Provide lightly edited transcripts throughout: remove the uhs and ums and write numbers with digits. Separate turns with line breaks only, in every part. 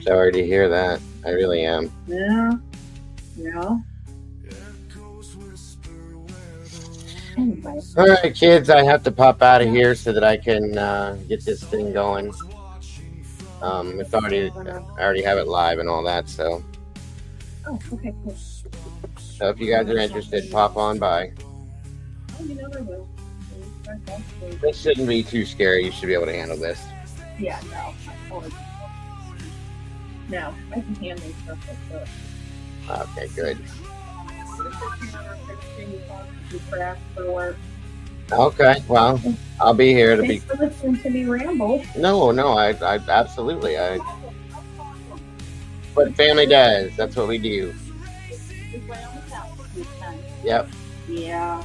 Sorry to hear that. I really am.
Yeah. Yeah. Anyway.
All right, kids, I have to pop out of here so that I can get this thing going. It's already, I already have it live and all that. So
Okay, cool.
if you guys are interested, pop on by.
Oh, you never will.
This shouldn't be too scary. You should be able to handle this.
Yeah, no. No, I can handle stuff like that.
Okay, good.
For work.
Okay, well, I'll be here to be.
Thanks for listening to me ramble.
No, I absolutely. What family does. That's what we do. Yep.
Yeah.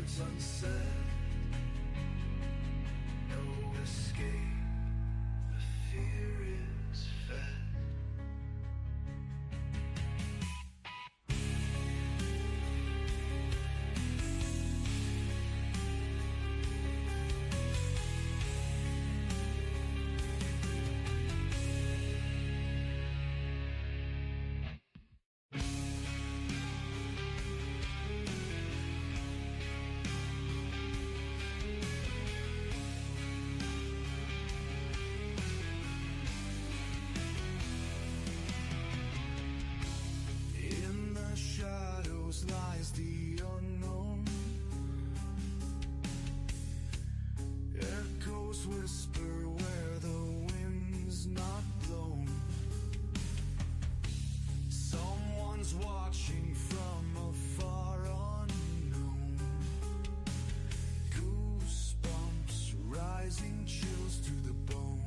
words unsaid. No escape, the fear is fed. Shadows lies the unknown. Echoes whisper where the wind's not blown. Someone's watching from afar unknown. Goosebumps rising, chills to the bone.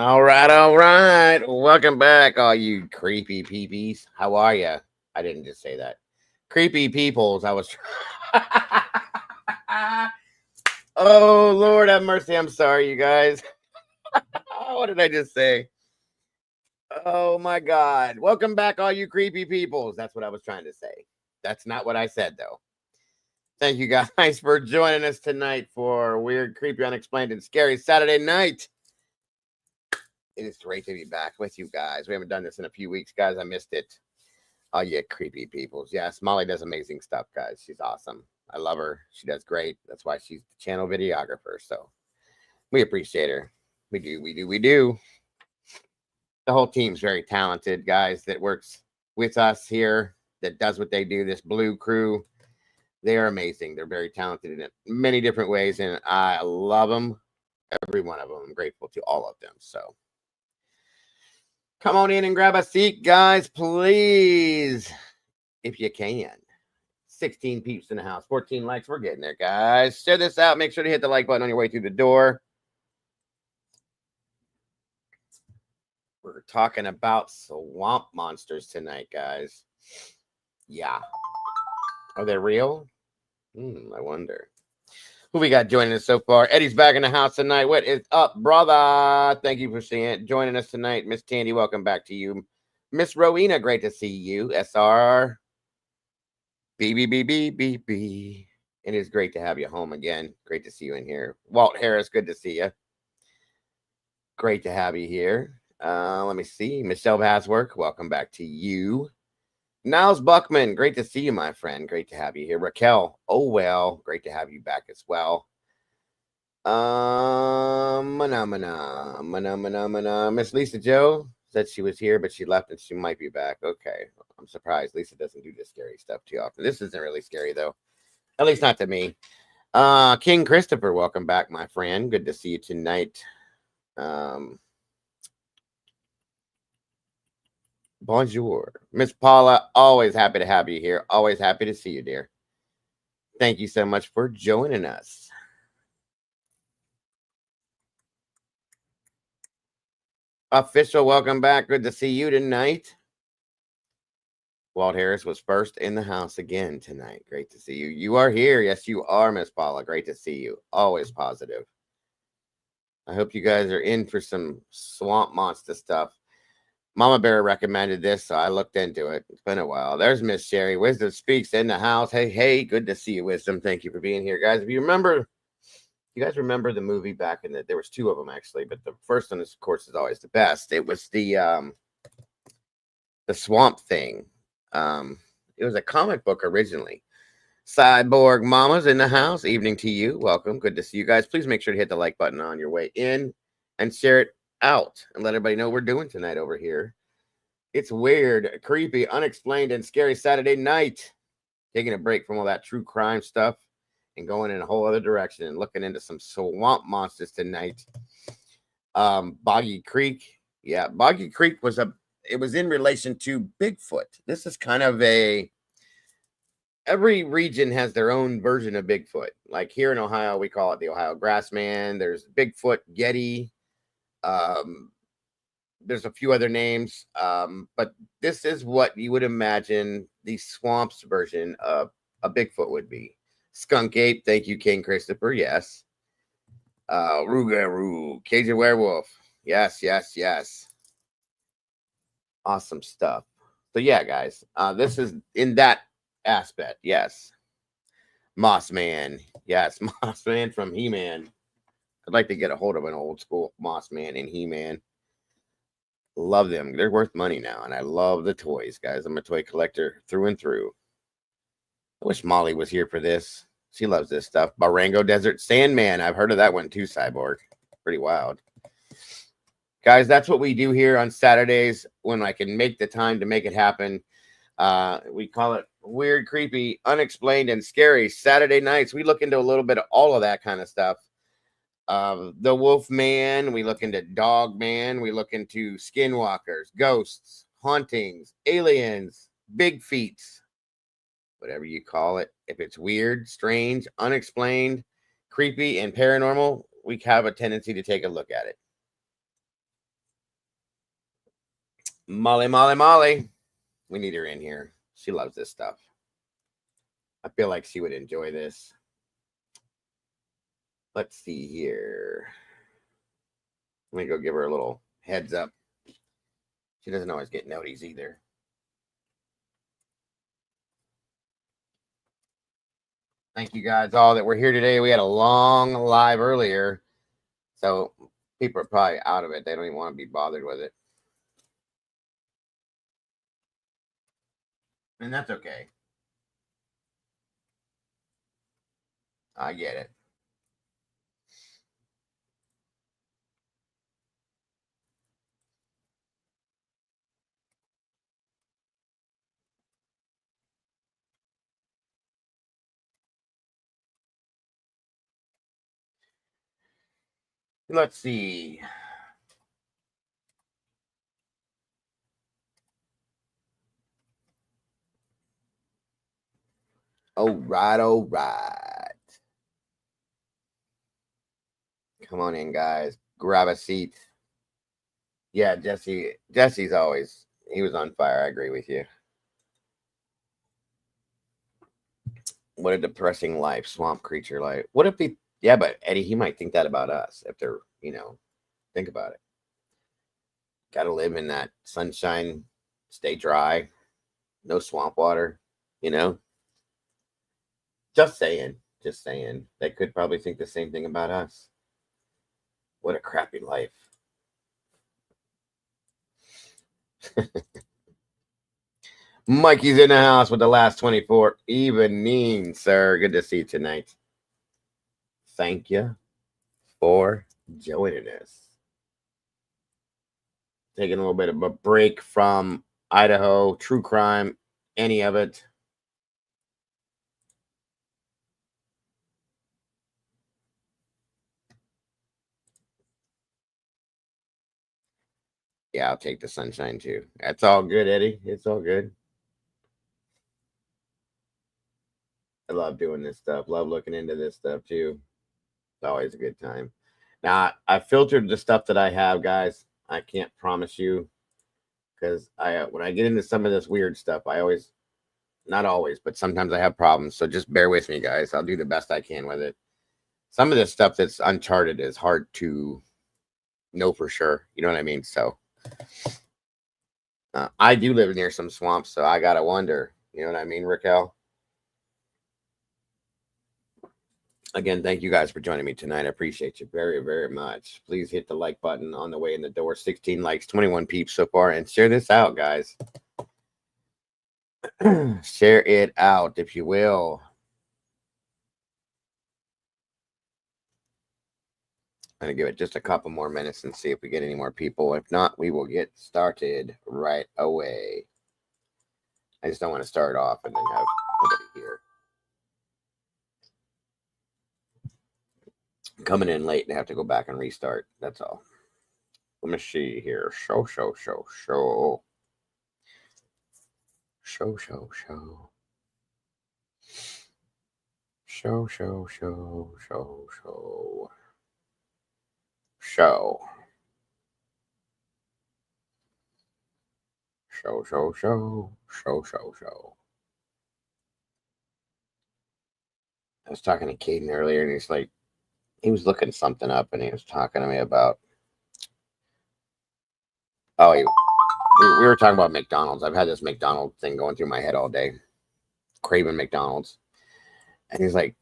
All right, all right. Welcome back, all you creepy peepees. How are you? I didn't just say that. Creepy peoples. I was. Oh Lord, have mercy. I'm sorry, you guys. What did I just say? Oh my God. Welcome back, all you creepy peoples. That's what I was trying to say. That's not what I said, though. Thank you guys for joining us tonight for Weird, Creepy, Unexplained, and Scary Saturday night. It is great to be back with you guys. We haven't done this in a few weeks, guys. I missed it. Oh, yeah, creepy peoples. Yes, Molly does amazing stuff, guys. She's awesome. I love her. She does great. That's why she's the channel videographer. So we appreciate her. We do. The whole team's very talented, guys, that works with us here, that does what they do. This blue crew, they are amazing. They're very talented in many different ways, and I love them. Every one of them. I'm grateful to all of them. So come on in and grab a seat, guys, please, if you can. 16 peeps in the house, 14 likes. We're getting there, guys. Share this out. Make sure to hit the like button on your way through the door. We're talking about swamp monsters tonight, guys. Yeah. Are they real? I wonder. Who we got joining us so far? Eddie's back in the house tonight. What is up, brother? Thank you for joining us tonight. Miss Tandy, welcome back to you. Miss Rowena, great to see you. SR. BBBBBB. It is great to have you home again. Great to see you in here. Walt Harris, good to see you. Great to have you here. Let me see. Michelle Haswork, welcome back to you. Niles Buckman, great to see you, my friend. Great to have you here. Raquel, oh well, great to have you back as well. Miss Lisa Joe said she was here, but she left and she might be back. Okay. I'm surprised Lisa doesn't do this scary stuff too often. This isn't really scary though. At least not to me. King Christopher, welcome back, my friend. Good to see you tonight. Bonjour. Miss Paula, always happy to have you here. Always happy to see you, dear. Thank you so much for joining us. Official, welcome back. Good to see you tonight. Walt Harris was first in the house again tonight. Great to see you. You are here. Yes, you are, Miss Paula. Great to see you. Always positive. I hope you guys are in for some swamp monster stuff. Mama Bear recommended this, so I looked into it. It's been a while. There's Miss Sherry. Wisdom Speaks in the house. Hey, good to see you, Wisdom. Thank you for being here, guys. If you remember, you guys remember the movie back in there was two of them actually, but the first one, of course, is always the best. It was the Swamp Thing. It was a comic book originally. Cyborg Mama's in the house. Evening to you. Welcome. Good to see you guys. Please make sure to hit the like button on your way in and share it out and let everybody know what we're doing tonight over here. It's weird, creepy, unexplained, and scary Saturday night. Taking a break from all that true crime stuff and going in a whole other direction and looking into some swamp monsters tonight. Boggy Creek. Yeah, Boggy Creek it was in relation to Bigfoot. This is kind of every region has their own version of Bigfoot. Like here in Ohio, we call it the Ohio Grassman. There's Bigfoot, Yeti. There's a few other names. But this is what you would imagine the swamps version of a Bigfoot would be. Skunk Ape. Thank you, King Christopher. Yes. Rougarou. Cajun Werewolf. Yes. Awesome stuff. So yeah, guys, this is in that aspect. Yes. Mossman. Yes, Mossman from He-Man. I'd like to get a hold of an old school Mossman and He-Man. Love them. They're worth money now, and I love the toys, guys. I'm a toy collector through and through. I wish Molly was here for this. She loves this stuff. Barango Desert Sandman. I've heard of that one too, Cyborg. Pretty wild. Guys, that's what we do here on Saturdays when I can make the time to make it happen. We call it Weird, Creepy, Unexplained, and Scary Saturday nights. We look into a little bit of all of that kind of stuff. The Wolf Man. We look into Dog Man. We look into skinwalkers, ghosts, hauntings, aliens, big feats, whatever you call it. If it's weird, strange, unexplained, creepy, and paranormal, we have a tendency to take a look at it. Molly. We need her in here. She loves this stuff. I feel like she would enjoy this. Let's see here. Let me go give her a little heads up. She doesn't always get noties either. Thank you guys all that were here today. We had a long live earlier, so people are probably out of it. They don't even want to be bothered with it. And that's okay. I get it. Let's see. All right. Come on in, guys. Grab a seat. Yeah, Jesse's always, he was on fire. I agree with you. What a depressing life, swamp creature life. What if he, yeah, but Eddie, he might think that about us if they're, think about it. Got to live in that sunshine, stay dry, no swamp water, Just saying. They could probably think the same thing about us. What a crappy life. Mikey's in the house with the last 24. Evening, sir. Good to see you tonight. Thank you for joining us. Taking a little bit of a break from Idaho, true crime, any of it. Yeah, I'll take the sunshine too. That's all good, Eddie. It's all good. I love doing this stuff. Love looking into this stuff too. It's always a good time. Now, I filtered the stuff that I have, guys. I can't promise you because when I get into some of this weird stuff, I always, not always, but sometimes I have problems. So just bear with me, guys. I'll do the best I can with it. Some of this stuff that's uncharted is hard to know for sure. You know what I mean? So I do live near some swamps, so I gotta wonder. You know what I mean, Raquel? Again, thank you guys for joining me tonight. I appreciate you very, very much. Please hit the like button on the way in the door. 16 likes, 21 peeps so far, and share this out, guys. Share it out, if you will. I'm going to give it just a couple more minutes and see if we get any more people. If not, we will get started right away. I just don't want to start off and then have nobody here. Coming in late and have to go back and restart. That's all. Let me see here. Show. I was talking to Caden earlier, and he's like, he was looking something up, and he was talking to me about. Oh, we were talking about McDonald's. I've had this McDonald's thing going through my head all day, craving McDonald's, and he's like,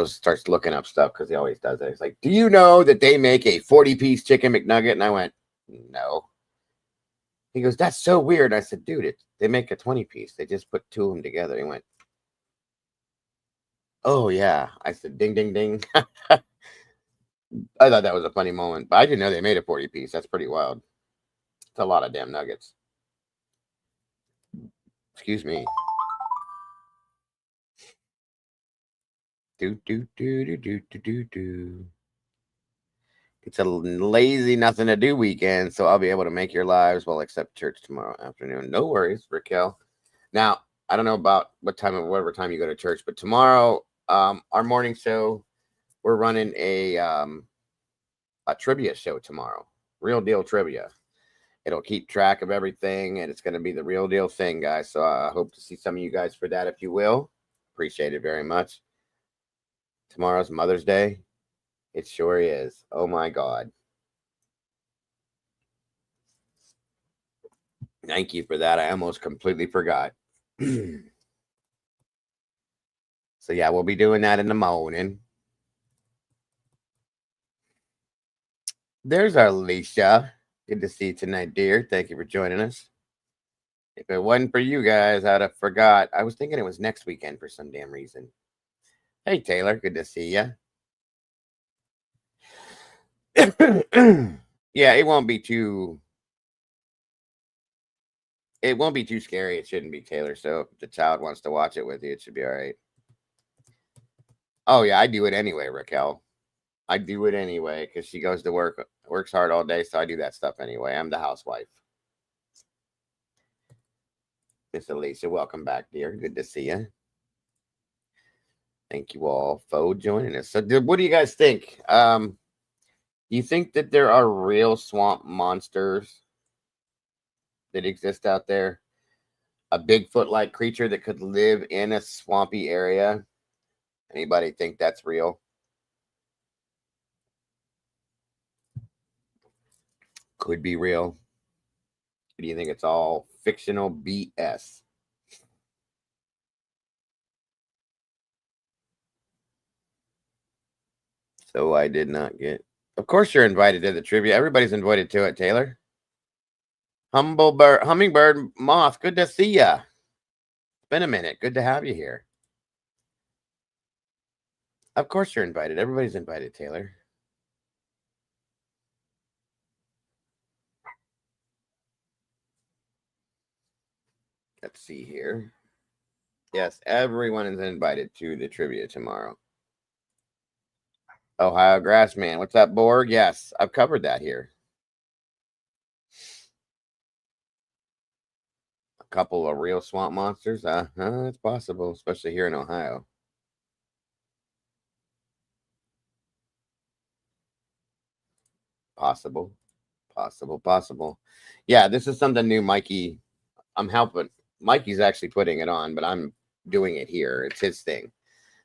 starts looking up stuff because he always does that. He's like, "Do you know that they make a 40-piece chicken McNugget?" And I went, "No." He goes, "That's so weird." I said, "Dude, they make a 20-piece. They just put two of them together." He went, "Oh yeah." I said, "Ding, ding, ding." I thought that was a funny moment, but I didn't know they made a 40-piece. That's pretty wild. It's a lot of damn nuggets. Excuse me. Do. It's a lazy, nothing to do weekend, so I'll be able to make your lives well, except church tomorrow afternoon. No worries, Raquel. Now, I don't know about whatever time you go to church, but tomorrow, our morning show, we're running a trivia show tomorrow. Real deal trivia. It'll keep track of everything, and it's going to be the real deal thing, guys. So I hope to see some of you guys for that if you will. Appreciate it very much. Tomorrow's Mother's Day. It sure is. Oh my God. Thank you for that. I almost completely forgot. So yeah, we'll be doing that in the morning. There's our Alicia. Good to see you tonight, dear. Thank you for joining us. If it wasn't for you guys, I'd have forgot. I was thinking it was next weekend for some damn reason. Hey, Taylor. Good to see you. Yeah, it won't be too scary. It shouldn't be, Taylor. So if the child wants to watch it with you, it should be all right. Oh yeah, I do it anyway, Raquel. I do it anyway because she goes to work, works hard all day, so I do that stuff anyway. I'm the housewife. Miss Alicia, welcome back, dear. Good to see you. Thank you all for joining us. So, what do you guys think? Do you think that there are real swamp monsters that exist out there? A Bigfoot-like creature that could live in a swampy area? Anybody think that's real? Could be real. Or do you think it's all fictional BS? So I did not get. Of course, you're invited to the trivia. Everybody's invited to it, Taylor. Hummingbird Moth, good to see ya. It's been a minute. Good to have you here. Of course, you're invited. Everybody's invited, Taylor. Let's see here. Yes, everyone is invited to the trivia tomorrow. Ohio Grassman. What's up, Borg? Yes, I've covered that here. A couple of real swamp monsters. It's possible, especially here in Ohio. Possible. Yeah, this is something new, Mikey. I'm helping. Mikey's actually putting it on, but I'm doing it here. It's his thing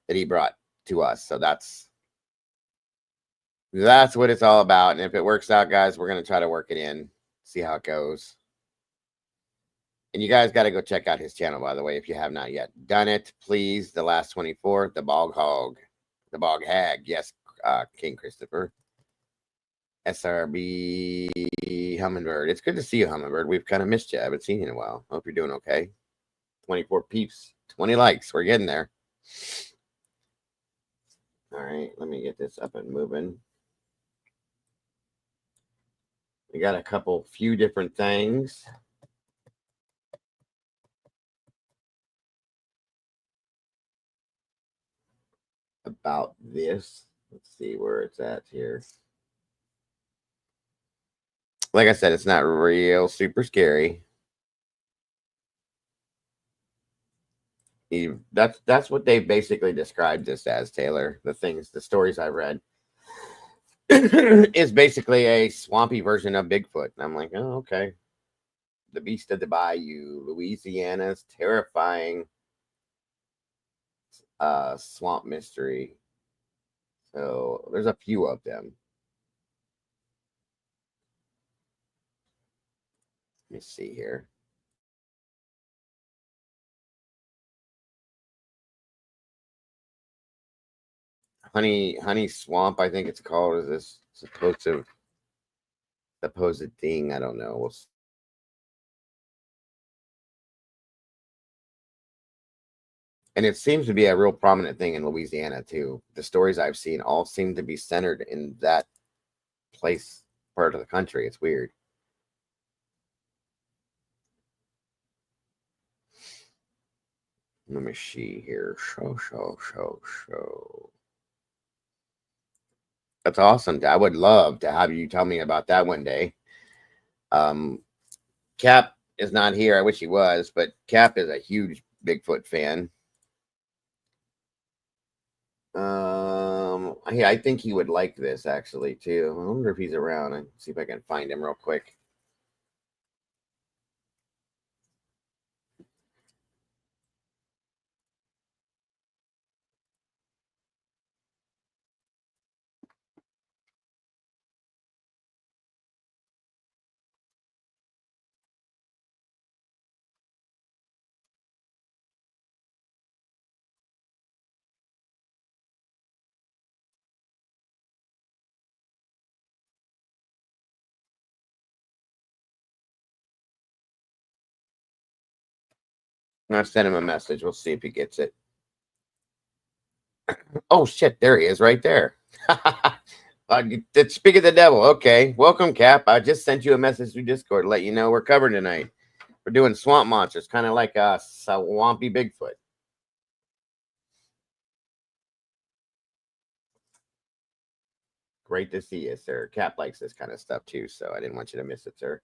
that he brought to us. So that's what it's all about. And if it works out, guys, we're going to try to work it in, see how it goes. And you guys got to go check out his channel, by the way, if you have not yet done it. Please, the last 24, the Bog Hag. Yes, King Christopher. SRB Hummingbird. It's good to see you, Hummingbird. We've kind of missed you. I haven't seen you in a while. Hope you're doing okay. 24 peeps, 20 likes. We're getting there. All right, let me get this up and moving. We got a few different things. About this. Let's see where it's at here. Like I said, it's not real super scary. That's what they basically described this as, Taylor. The stories I read is basically a swampy version of Bigfoot. And I'm like, oh, okay. The Beast of the Bayou, Louisiana's terrifying swamp mystery. So there's a few of them. Let me see here. Honey Swamp, I think it's called. Is this supposed thing? I don't know. And it seems to be a real prominent thing in Louisiana too. The stories I've seen all seem to be centered in that part of the country. It's weird. Let me see here. Show. That's awesome. I would love to have you tell me about that one day. Cap is not here. I wish he was, but Cap is a huge Bigfoot fan. I think he would like this actually too. I wonder if he's around. I'll see if I can find him real quick. I sent him a message. We'll see if he gets it. Oh shit, there he is right there. Speak of the devil. Okay. Welcome, Cap. I just sent you a message through Discord to let you know we're covering tonight. We're doing swamp monsters, kind of like a swampy Bigfoot. Great to see you, sir. Cap likes this kind of stuff too, so I didn't want you to miss it, sir.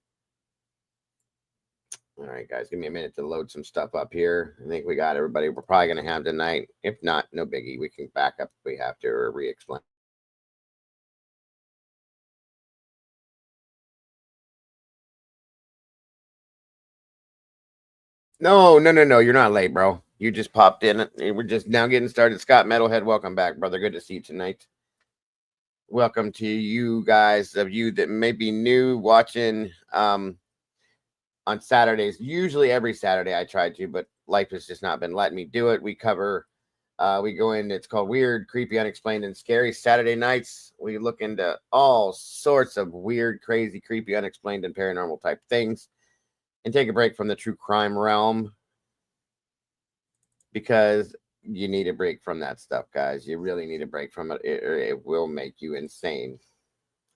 All right, guys, give me a minute to load some stuff up here. I think we got everybody we're probably going to have tonight. If not, no biggie. We can back up if we have to or re-explain. No. You're not late, bro. You just popped in. We're just now getting started. Scott Metalhead, welcome back, brother. Good to see you tonight. Welcome to you guys, of you that may be new watching on Saturdays. Usually every Saturday I try to, but life has just not been letting me do it. We cover, we go in, it's called Weird, Creepy, Unexplained, and Scary. Saturday nights, we look into all sorts of weird, crazy, creepy, unexplained, and paranormal type things and take a break from the true crime realm because you need a break from that stuff, guys. You really need a break from it. It will make you insane,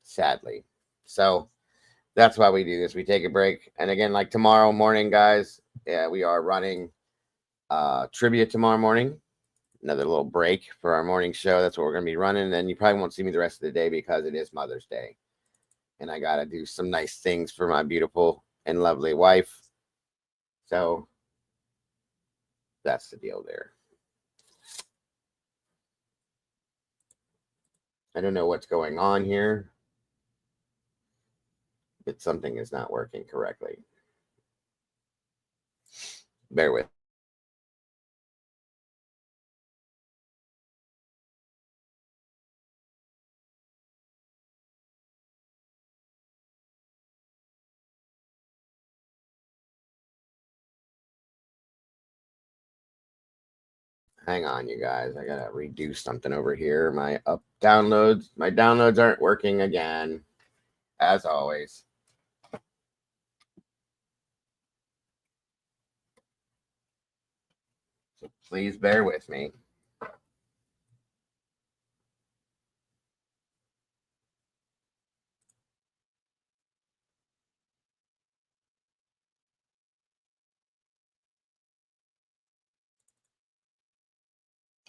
sadly. So that's why we do this. We take a break. And again, like tomorrow morning, guys, we are running trivia tomorrow morning. Another little break for our morning show. That's what we're going to be running. And you probably won't see me the rest of the day because it is Mother's Day. And I got to do some nice things for my beautiful and lovely wife. So that's the deal there. I don't know what's going on here, but something is not working correctly. Bear with. Hang on, you guys. I gotta redo something over here. My downloads aren't working again, as always. So please bear with me.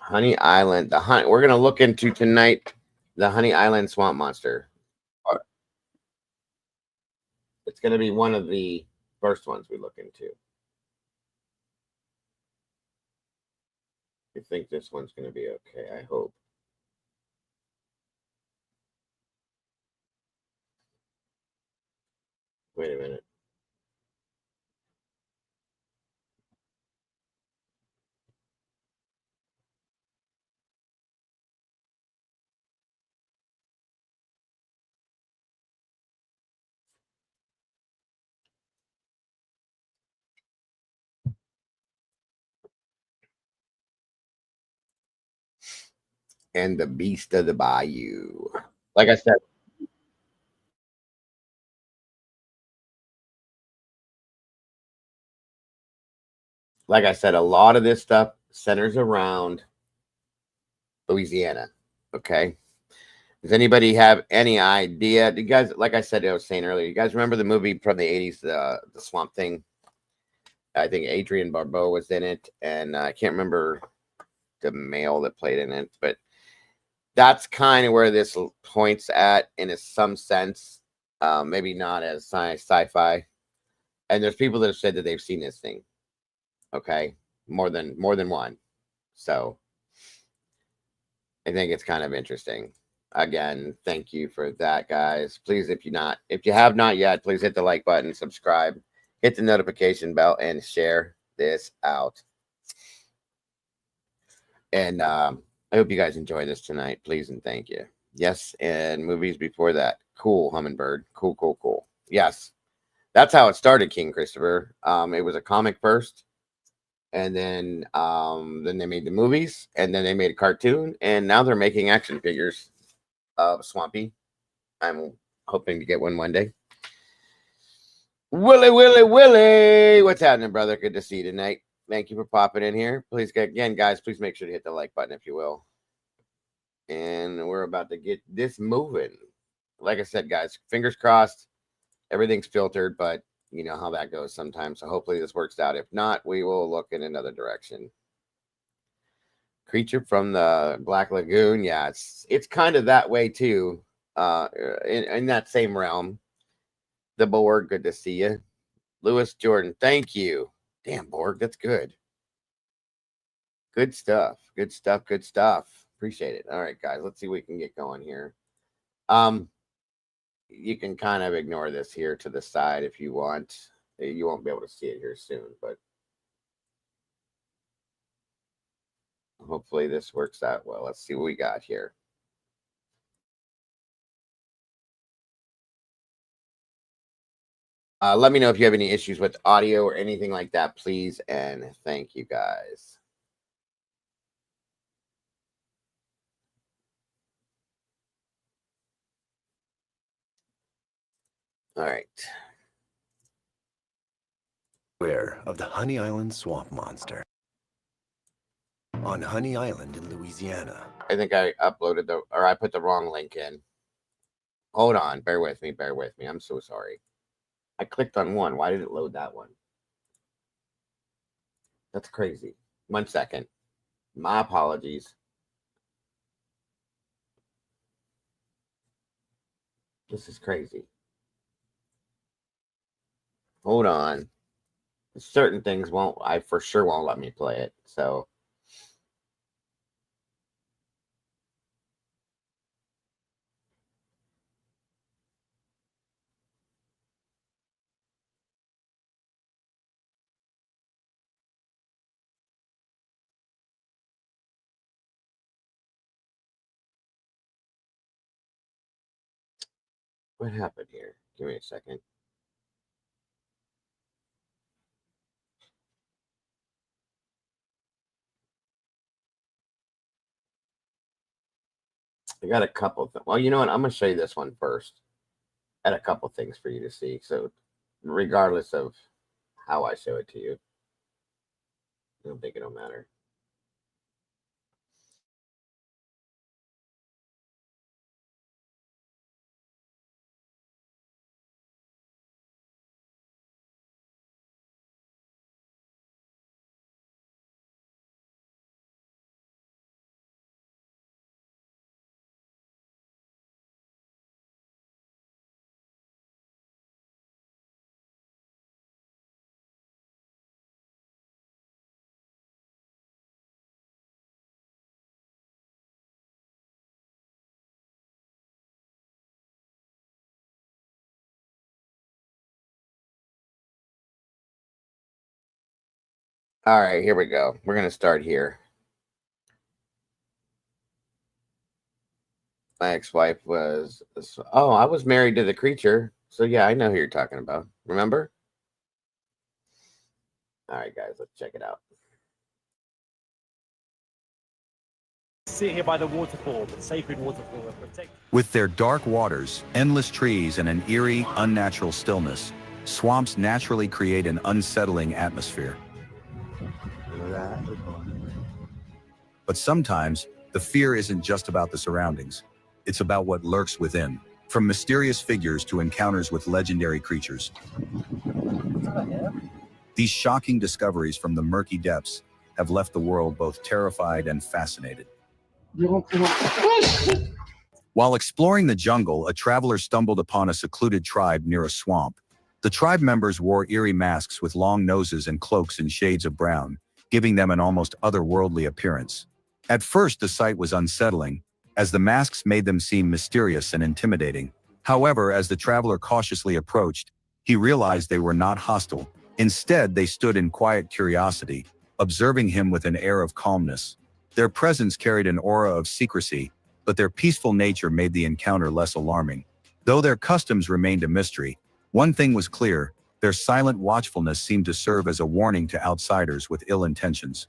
Honey Island. We're gonna look into tonight the Honey Island swamp monster. It's gonna be one of the first ones we look into. I think this one's gonna be okay. I hope. Wait a minute. And the Beast of the Bayou. Like I said, a lot of this stuff centers around Louisiana. Okay. Does anybody have any idea? Do you guys, like I said, I was saying earlier, you guys remember the movie from the 80s, the Swamp Thing? I think Adrian Barbeau was in it, and I can't remember the male that played in it, but that's kind of where this points at in some sense. Maybe not as sci-fi. And there's people that have said that they've seen this thing. Okay, more than one. So I think it's kind of interesting. Again, thank you for that, guys. Please, if you have not yet, please hit the like button, subscribe, hit the notification bell, and share this out. And I hope you guys enjoy this tonight, please and thank you. Yes, and movies before that. Cool, Hummingbird. Cool. Yes, that's how it started, King Christopher. It was a comic first, and then they made the movies, and then they made a cartoon, and now they're making action figures of Swampy. I'm hoping to get one day. Willie, what's happening, brother? Good to see you tonight. Thank you for popping in here. Please, again, guys, please make sure to hit the like button if you will. And we're about to get this moving. Like I said, guys, fingers crossed. Everything's filtered, but you know how that goes sometimes. So hopefully this works out. If not, we will look in another direction. Creature from the Black Lagoon. Yeah, it's kind of that way too. In that same realm. The Borg, good to see you. Lewis Jordan, thank you. Damn, Borg, that's good. Good stuff. Good stuff. Good stuff. Appreciate it. All right, guys, let's see what we can get going here. You can kind of ignore this here to the side if you want. You won't be able to see it here soon, but hopefully this works out well. Let's see what we got here. Let me know if you have any issues with audio or anything like that, please. And thank you, guys. All right.
Beware of the Honey Island swamp monster. On Honey Island in Louisiana.
I think I uploaded I put the wrong link in. Hold on. Bear with me. Bear with me. I'm so sorry. I clicked on one. Why did it load that one? That's crazy. 1 second. My apologies. This is crazy. Hold on. Certain things I for sure won't let me play it. So. What happened here? Give me a second. I got a couple of things. Well, you know what? I'm going to show you this one first. I had a couple things for you to see. So, regardless of how I show it to you, I don't think it'll matter. All right, here we go. We're going to start here. My ex-wife was... Oh, I was married to the creature. So, yeah, I know who you're talking about. Remember? All right, guys, let's check it out.
Sit here by the waterfall, the sacred waterfall, and protect.
With their dark waters, endless trees, and an eerie, unnatural stillness, swamps naturally create an unsettling atmosphere. But sometimes, the fear isn't just about the surroundings. It's about what lurks within, from mysterious figures to encounters with legendary creatures. These shocking discoveries from the murky depths have left the world both terrified and fascinated. While exploring the jungle, a traveler stumbled upon a secluded tribe near a swamp. The tribe members wore eerie masks with long noses and cloaks in shades of brown, giving them an almost otherworldly appearance. At first, the sight was unsettling, as the masks made them seem mysterious and intimidating. However, as the traveler cautiously approached, he realized they were not hostile. Instead, they stood in quiet curiosity, observing him with an air of calmness. Their presence carried an aura of secrecy, but their peaceful nature made the encounter less alarming. Though their customs remained a mystery, one thing was clear: their silent watchfulness seemed to serve as a warning to outsiders with ill intentions.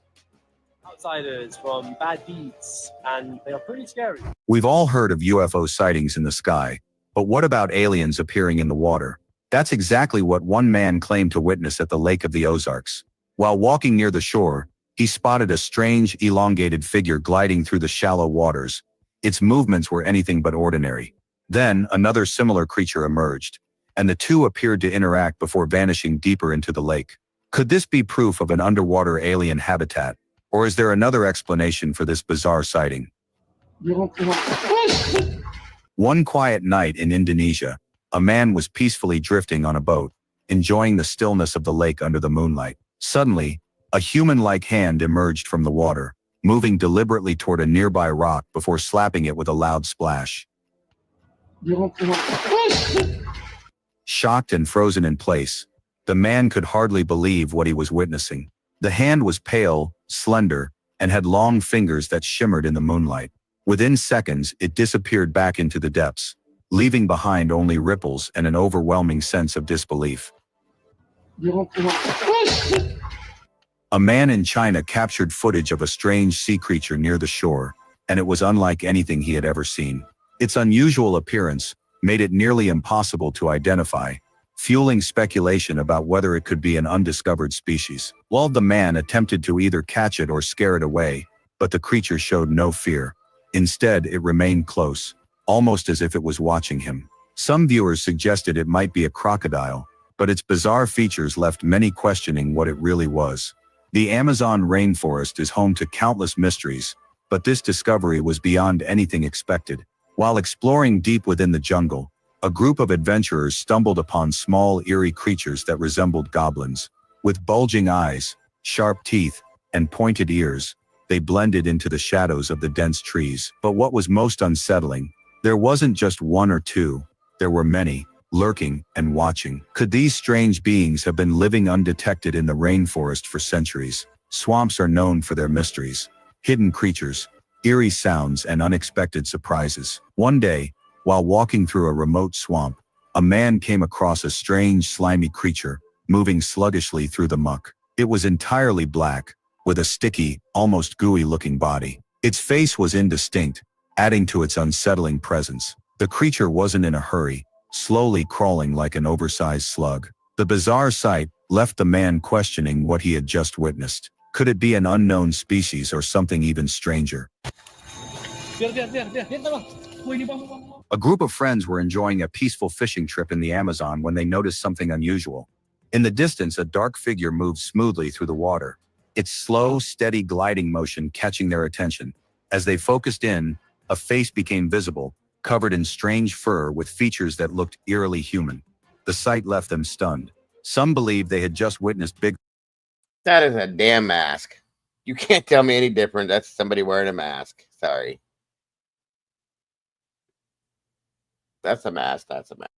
Outsiders from bad deeds, and they are pretty scary.
We've all heard of UFO sightings in the sky, but what about aliens appearing in the water? That's exactly what one man claimed to witness at the Lake of the Ozarks. While walking near the shore, he spotted a strange, elongated figure gliding through the shallow waters. Its movements were anything but ordinary. Then, another similar creature emerged, and the two appeared to interact before vanishing deeper into the lake. Could this be proof of an underwater alien habitat, or is there another explanation for this bizarre sighting? One quiet night in Indonesia, a man was peacefully drifting on a boat, enjoying the stillness of the lake under the moonlight. Suddenly, a human-like hand emerged from the water, moving deliberately toward a nearby rock before slapping it with a loud splash. Shocked and frozen in place, the man could hardly believe what he was witnessing. The hand was pale, slender, and had long fingers that shimmered in the moonlight. Within seconds, it disappeared back into the depths, leaving behind only ripples and an overwhelming sense of disbelief. A man in China captured footage of a strange sea creature near the shore, and it was unlike anything he had ever seen. Its unusual appearance made it nearly impossible to identify, fueling speculation about whether it could be an undiscovered species. While the man attempted to either catch it or scare it away, but the creature showed no fear. Instead, it remained close, almost as if it was watching him. Some viewers suggested it might be a crocodile, but its bizarre features left many questioning what it really was. The Amazon rainforest is home to countless mysteries, but this discovery was beyond anything expected. While exploring deep within the jungle, a group of adventurers stumbled upon small, eerie creatures that resembled goblins. With bulging eyes, sharp teeth, and pointed ears, they blended into the shadows of the dense trees. But what was most unsettling, there wasn't just one or two, there were many, lurking and watching. Could these strange beings have been living undetected in the rainforest for centuries? Swamps are known for their mysteries, hidden creatures, eerie sounds, and unexpected surprises. One day, while walking through a remote swamp, a man came across a strange, slimy creature, moving sluggishly through the muck. It was entirely black, with a sticky, almost gooey-looking body. Its face was indistinct, adding to its unsettling presence. The creature wasn't in a hurry, slowly crawling like an oversized slug. The bizarre sight left the man questioning what he had just witnessed. Could it be an unknown species or something even stranger? A group of friends were enjoying a peaceful fishing trip in the Amazon when they noticed something unusual. In the distance, a dark figure moved smoothly through the water, its slow, steady gliding motion catching their attention. As they focused in, a face became visible, covered in strange fur with features that looked eerily human. The sight left them stunned. Some believed they had just witnessed big.
That is a damn mask. You can't tell me any different. That's somebody wearing a mask. Sorry. That's a mask. That's a mask.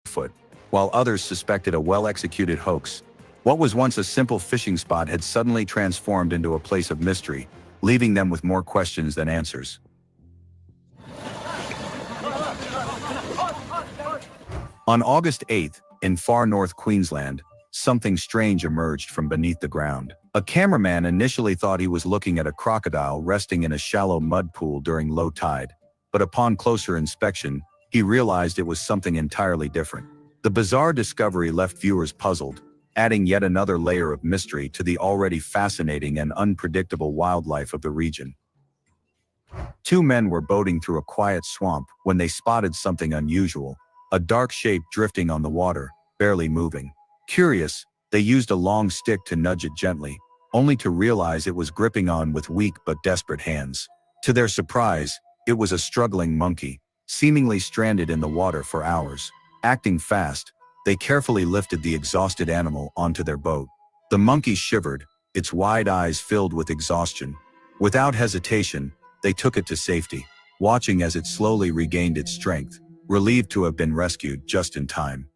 Foot, while others suspected a well-executed hoax. What was once a simple fishing spot had suddenly transformed into a place of mystery, leaving them with more questions than answers. On August 8th, in far north Queensland, something strange emerged from beneath the ground. A cameraman initially thought he was looking at a crocodile resting in a shallow mud pool during low tide, but upon closer inspection, he realized it was something entirely different. The bizarre discovery left viewers puzzled, adding yet another layer of mystery to the already fascinating and unpredictable wildlife of the region. Two men were boating through a quiet swamp when they spotted something unusual, a dark shape drifting on the water, barely moving. Curious, they used a long stick to nudge it gently, only to realize it was gripping on with weak but desperate hands. To their surprise, it was a struggling monkey, seemingly stranded in the water for hours. Acting fast, they carefully lifted the exhausted animal onto their boat. The monkey shivered, its wide eyes filled with exhaustion. Without hesitation, they took it to safety, watching as it slowly regained its strength, relieved to have been rescued just in time.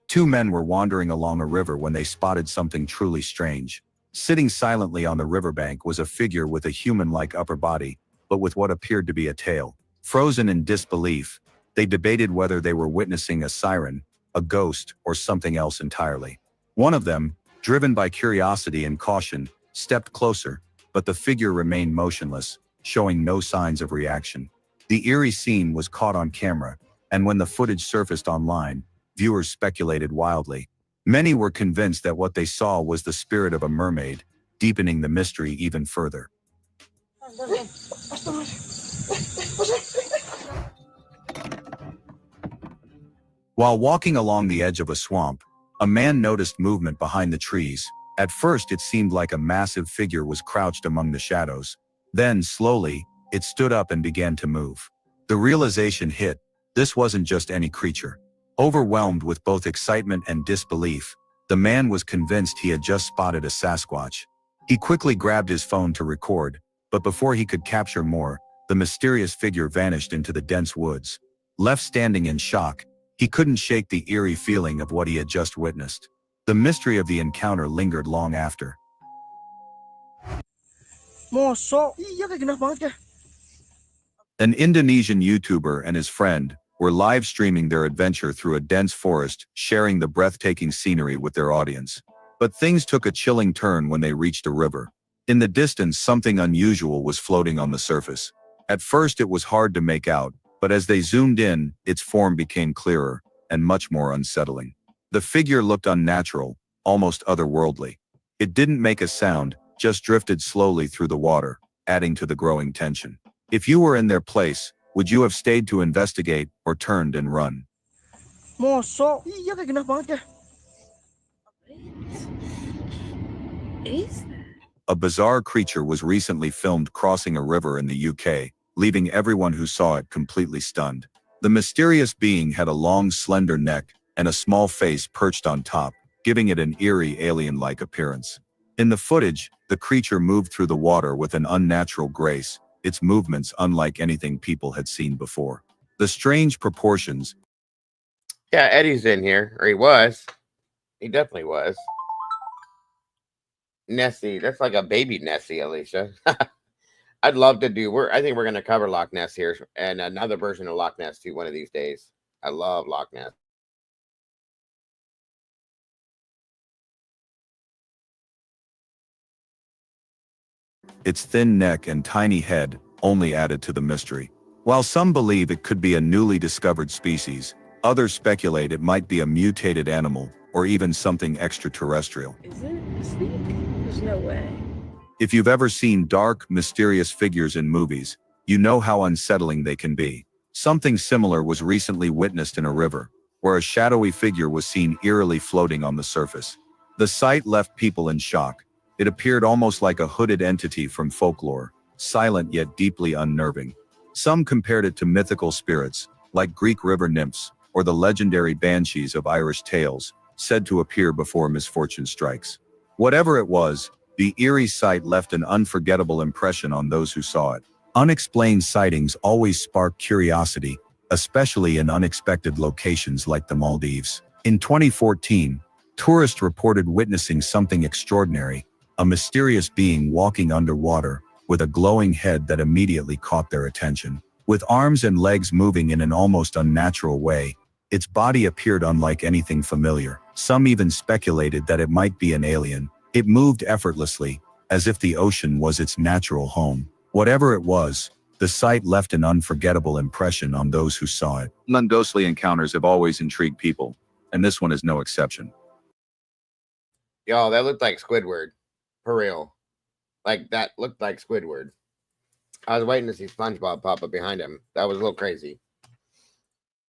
Two men were wandering along a river when they spotted something truly strange. Sitting silently on the riverbank was a figure with a human-like upper body, but with what appeared to be a tail. Frozen in disbelief, they debated whether they were witnessing a siren, a ghost, or something else entirely. One of them, driven by curiosity and caution, stepped closer, but the figure remained motionless, showing no signs of reaction. The eerie scene was caught on camera, and when the footage surfaced online, viewers speculated wildly. Many were convinced that what they saw was the spirit of a mermaid, deepening the mystery even further. While walking along the edge of a swamp, a man noticed movement behind the trees. At first, it seemed like a massive figure was crouched among the shadows. Then, slowly, it stood up and began to move. The realization hit: this wasn't just any creature. Overwhelmed with both excitement and disbelief, the man was convinced he had just spotted a Sasquatch. He quickly grabbed his phone to record, but before he could capture more, the mysterious figure vanished into the dense woods. Left standing in shock, he couldn't shake the eerie feeling of what he had just witnessed. The mystery of the encounter lingered long after. An Indonesian YouTuber and his friend were live streaming their adventure through a dense forest, sharing the breathtaking scenery with their audience. But things took a chilling turn when they reached a river. In the distance, something unusual was floating on the surface. At first, it was hard to make out, but as they zoomed in, its form became clearer and much more unsettling. The figure looked unnatural, almost otherworldly. It didn't make a sound, just drifted slowly through the water, adding to the growing tension. If you were in their place, would you have stayed to investigate or turned and run?
What is that?
A bizarre creature was recently filmed crossing a river in the UK, leaving everyone who saw it completely stunned. The mysterious being had a long, slender neck and a small face perched on top, giving it an eerie, alien-like appearance. In the footage, the creature moved through the water with an unnatural grace, its movements unlike anything people had seen before. The strange proportions.
Yeah, Eddie's in here, or he was. He definitely was. Nessie, that's like a baby Nessie, Alicia. I'd love to do. I think we're gonna cover Loch Ness here, and another version of Loch Ness too, one of these days. I love Loch Ness.
Its thin neck and tiny head only added to the mystery. While some believe it could be a newly discovered species, others speculate it might be a mutated animal or even something extraterrestrial.
Is it a snake? There's no way.
If you've ever seen dark, mysterious figures in movies, you know how unsettling they can be. Something similar was recently witnessed in a river, where a shadowy figure was seen eerily floating on the surface. The sight left people in shock. It appeared almost like a hooded entity from folklore, silent yet deeply unnerving. Some compared it to mythical spirits, like Greek river nymphs, or the legendary banshees of Irish tales, said to appear before misfortune strikes. Whatever it was, the eerie sight left an unforgettable impression on those who saw it. Unexplained sightings always spark curiosity, especially in unexpected locations like the Maldives. In 2014, tourists reported witnessing something extraordinary, a mysterious being walking underwater, with a glowing head that immediately caught their attention. With arms and legs moving in an almost unnatural way, its body appeared unlike anything familiar. Some even speculated that it might be an alien. It moved effortlessly, as if the ocean was its natural home. Whatever it was, the sight left an unforgettable impression on those who saw it. Ghostly encounters have always intrigued people, and this one is no exception.
Yo, that looked like Squidward. For real. Like, that looked like Squidward. I was waiting to see SpongeBob pop up behind him. That was a little crazy.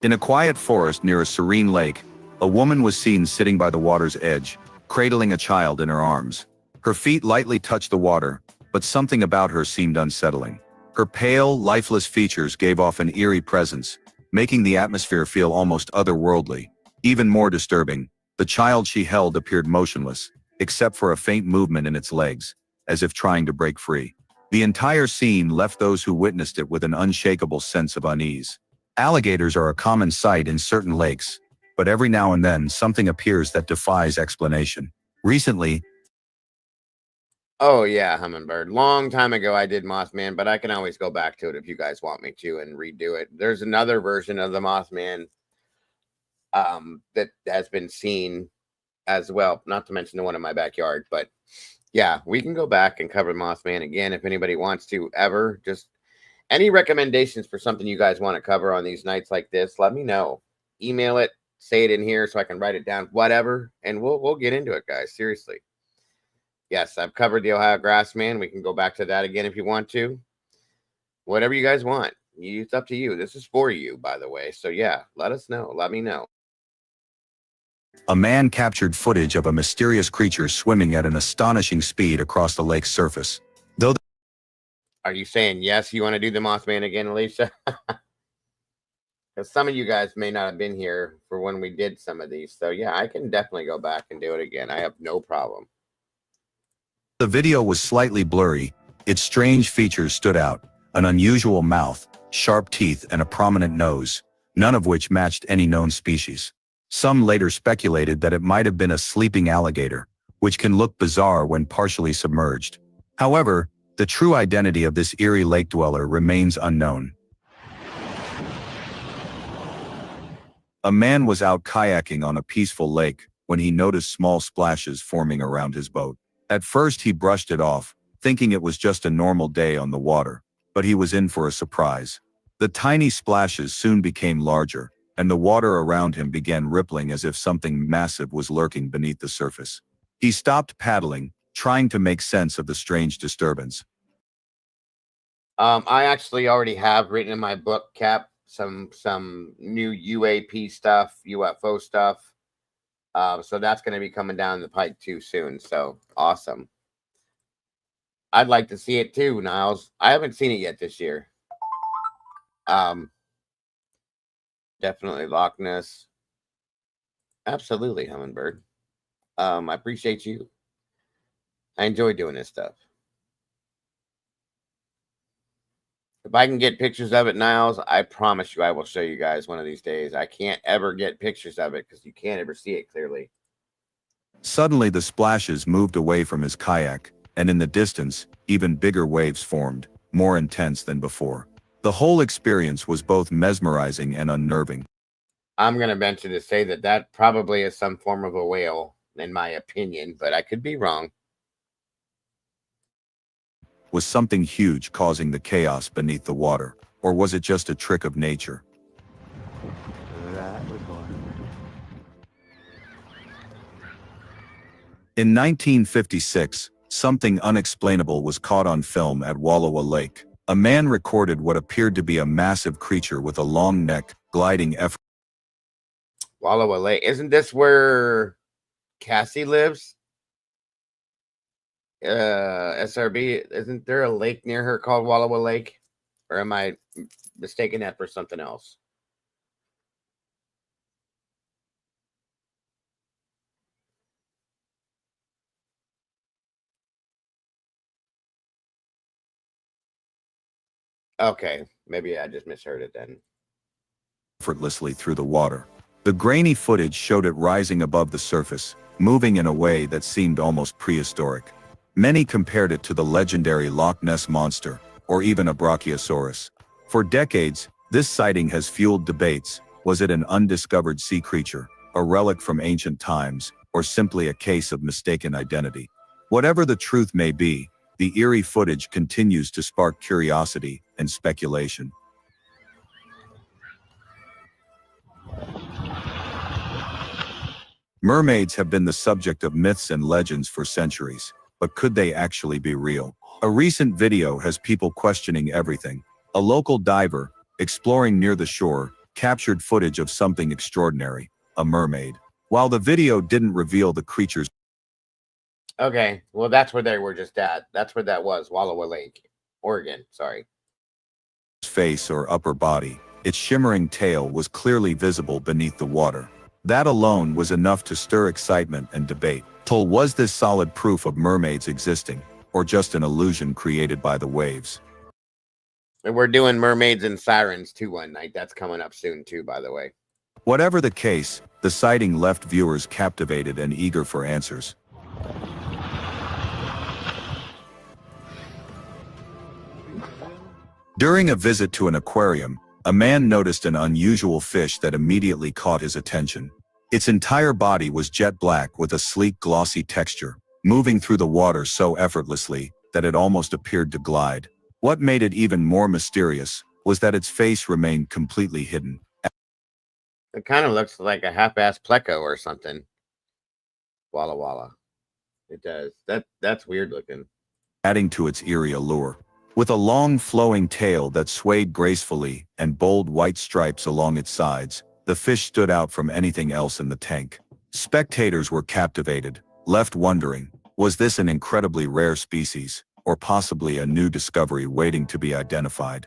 In a quiet forest near a serene lake, a woman was seen sitting by the water's edge, cradling a child in her arms. Her feet lightly touched the water, but something about her seemed unsettling. Her pale, lifeless features gave off an eerie presence, making the atmosphere feel almost otherworldly. Even more disturbing, the child she held appeared motionless, except for a faint movement in its legs, as if trying to break free. The entire scene left those who witnessed it with an unshakable sense of unease. Alligators are a common sight in certain lakes, but every now and then something appears that defies explanation. Recently,
Oh yeah, Hummingbird. Long time ago I did Mothman, but I can always go back to it if you guys want me to and redo it. There's another version of the Mothman that has been seen as well, not to mention the one in my backyard, but yeah, we can go back and cover Mothman again if anybody wants to ever. Any recommendations for something you guys want to cover on these nights like this, let me know. Email it, say it in here so I can write it down, whatever, and we'll get into it, guys. Seriously. Yes, I've covered the Ohio Grassman. We can go back to that again if you want to. Whatever you guys want. It's up to you. This is for you, by the way. So yeah, let us know. Let me know.
A man captured footage of a mysterious creature swimming at an astonishing speed across the lake's surface. Though
Are you saying yes, you want to do the Mothman again, Alicia? Because some of you guys may not have been here for when we did some of these. So yeah, I can definitely go back and do it again. I have no problem.
the video was slightly blurry, its strange features stood out: an unusual mouth, sharp teeth, and a prominent nose, none of which matched any known species. Some later speculated that it might have been a sleeping alligator, which can look bizarre when partially submerged. However, the true identity of this eerie lake dweller remains unknown. A man was out kayaking on a peaceful lake when he noticed small splashes forming around his boat. At first he brushed it off, thinking it was just a normal day on the water, but he was in for a surprise. The tiny splashes soon became larger, and the water around him began rippling as if something massive was lurking beneath the surface. He stopped paddling, trying to make sense of the strange disturbance.
I actually already have written in my book, Cap, some new UAP stuff, UFO stuff. So that's going to be coming down the pike too soon. So awesome. I'd like to see it too, Niles. I haven't seen it yet this year. Definitely Loch Ness. Absolutely, Hummingbird. I appreciate you. I enjoy doing this stuff. If I can get pictures of it, Niles, I promise you I will show you guys one of these days. I can't ever get pictures of it because you can't ever see it clearly.
Suddenly the splashes moved away from his kayak, and in the distance, even bigger waves formed, more intense than before. The whole experience was both mesmerizing and unnerving.
I'm going to venture to say that that probably is some form of a whale, in my opinion, but I could be wrong.
Was something huge causing the chaos beneath the water, or was it just a trick of nature? In 1956, something unexplainable was caught on film at Wallowa Lake. A man recorded what appeared to be a massive creature with a long neck, gliding effortlessly.
Wallowa Lake. Isn't this where Cassie lives? SRB, isn't there a lake near her called Wallowa Lake? Or am I mistaking that for something else? Okay, maybe I just misheard it then.
Through the water. The grainy footage showed it rising above the surface, moving in a way that seemed almost prehistoric. Many compared it to the legendary Loch Ness monster, or even a brachiosaurus. For decades, this sighting has fueled debates. Was it an undiscovered sea creature, a relic from ancient times, or simply a case of mistaken identity? Whatever the truth may be, the eerie footage continues to spark curiosity and speculation. Mermaids have been the subject of myths and legends for centuries, but could they actually be real? A recent video has people questioning everything. A local diver, exploring near the shore, captured footage of something extraordinary, a mermaid. While the video didn't reveal the creature's
Okay, well, that's where they were just at. That's where that was, Wallowa Lake, Oregon, sorry.
face or upper body, its shimmering tail was clearly visible beneath the water. That alone was enough to stir excitement and debate. Was this solid proof of mermaids existing, or just an illusion created by the waves?
And we're doing Mermaids and Sirens too one night. That's coming up soon too, by the way.
Whatever the case, the sighting left viewers captivated and eager for answers. During a visit to an aquarium, a man noticed an unusual fish that immediately caught his attention. Its entire body was jet black with a sleek, glossy texture, moving through the water so effortlessly that it almost appeared to glide. What made it even more mysterious was that its face remained completely hidden,
It kind of looks like a half-ass pleco or something. Walla Walla. It does. That's weird looking.
adding to its eerie allure. With a long flowing tail that swayed gracefully and bold white stripes along its sides, the fish stood out from anything else in the tank. Spectators were captivated, left wondering, was this an incredibly rare species, or possibly a new discovery waiting to be identified?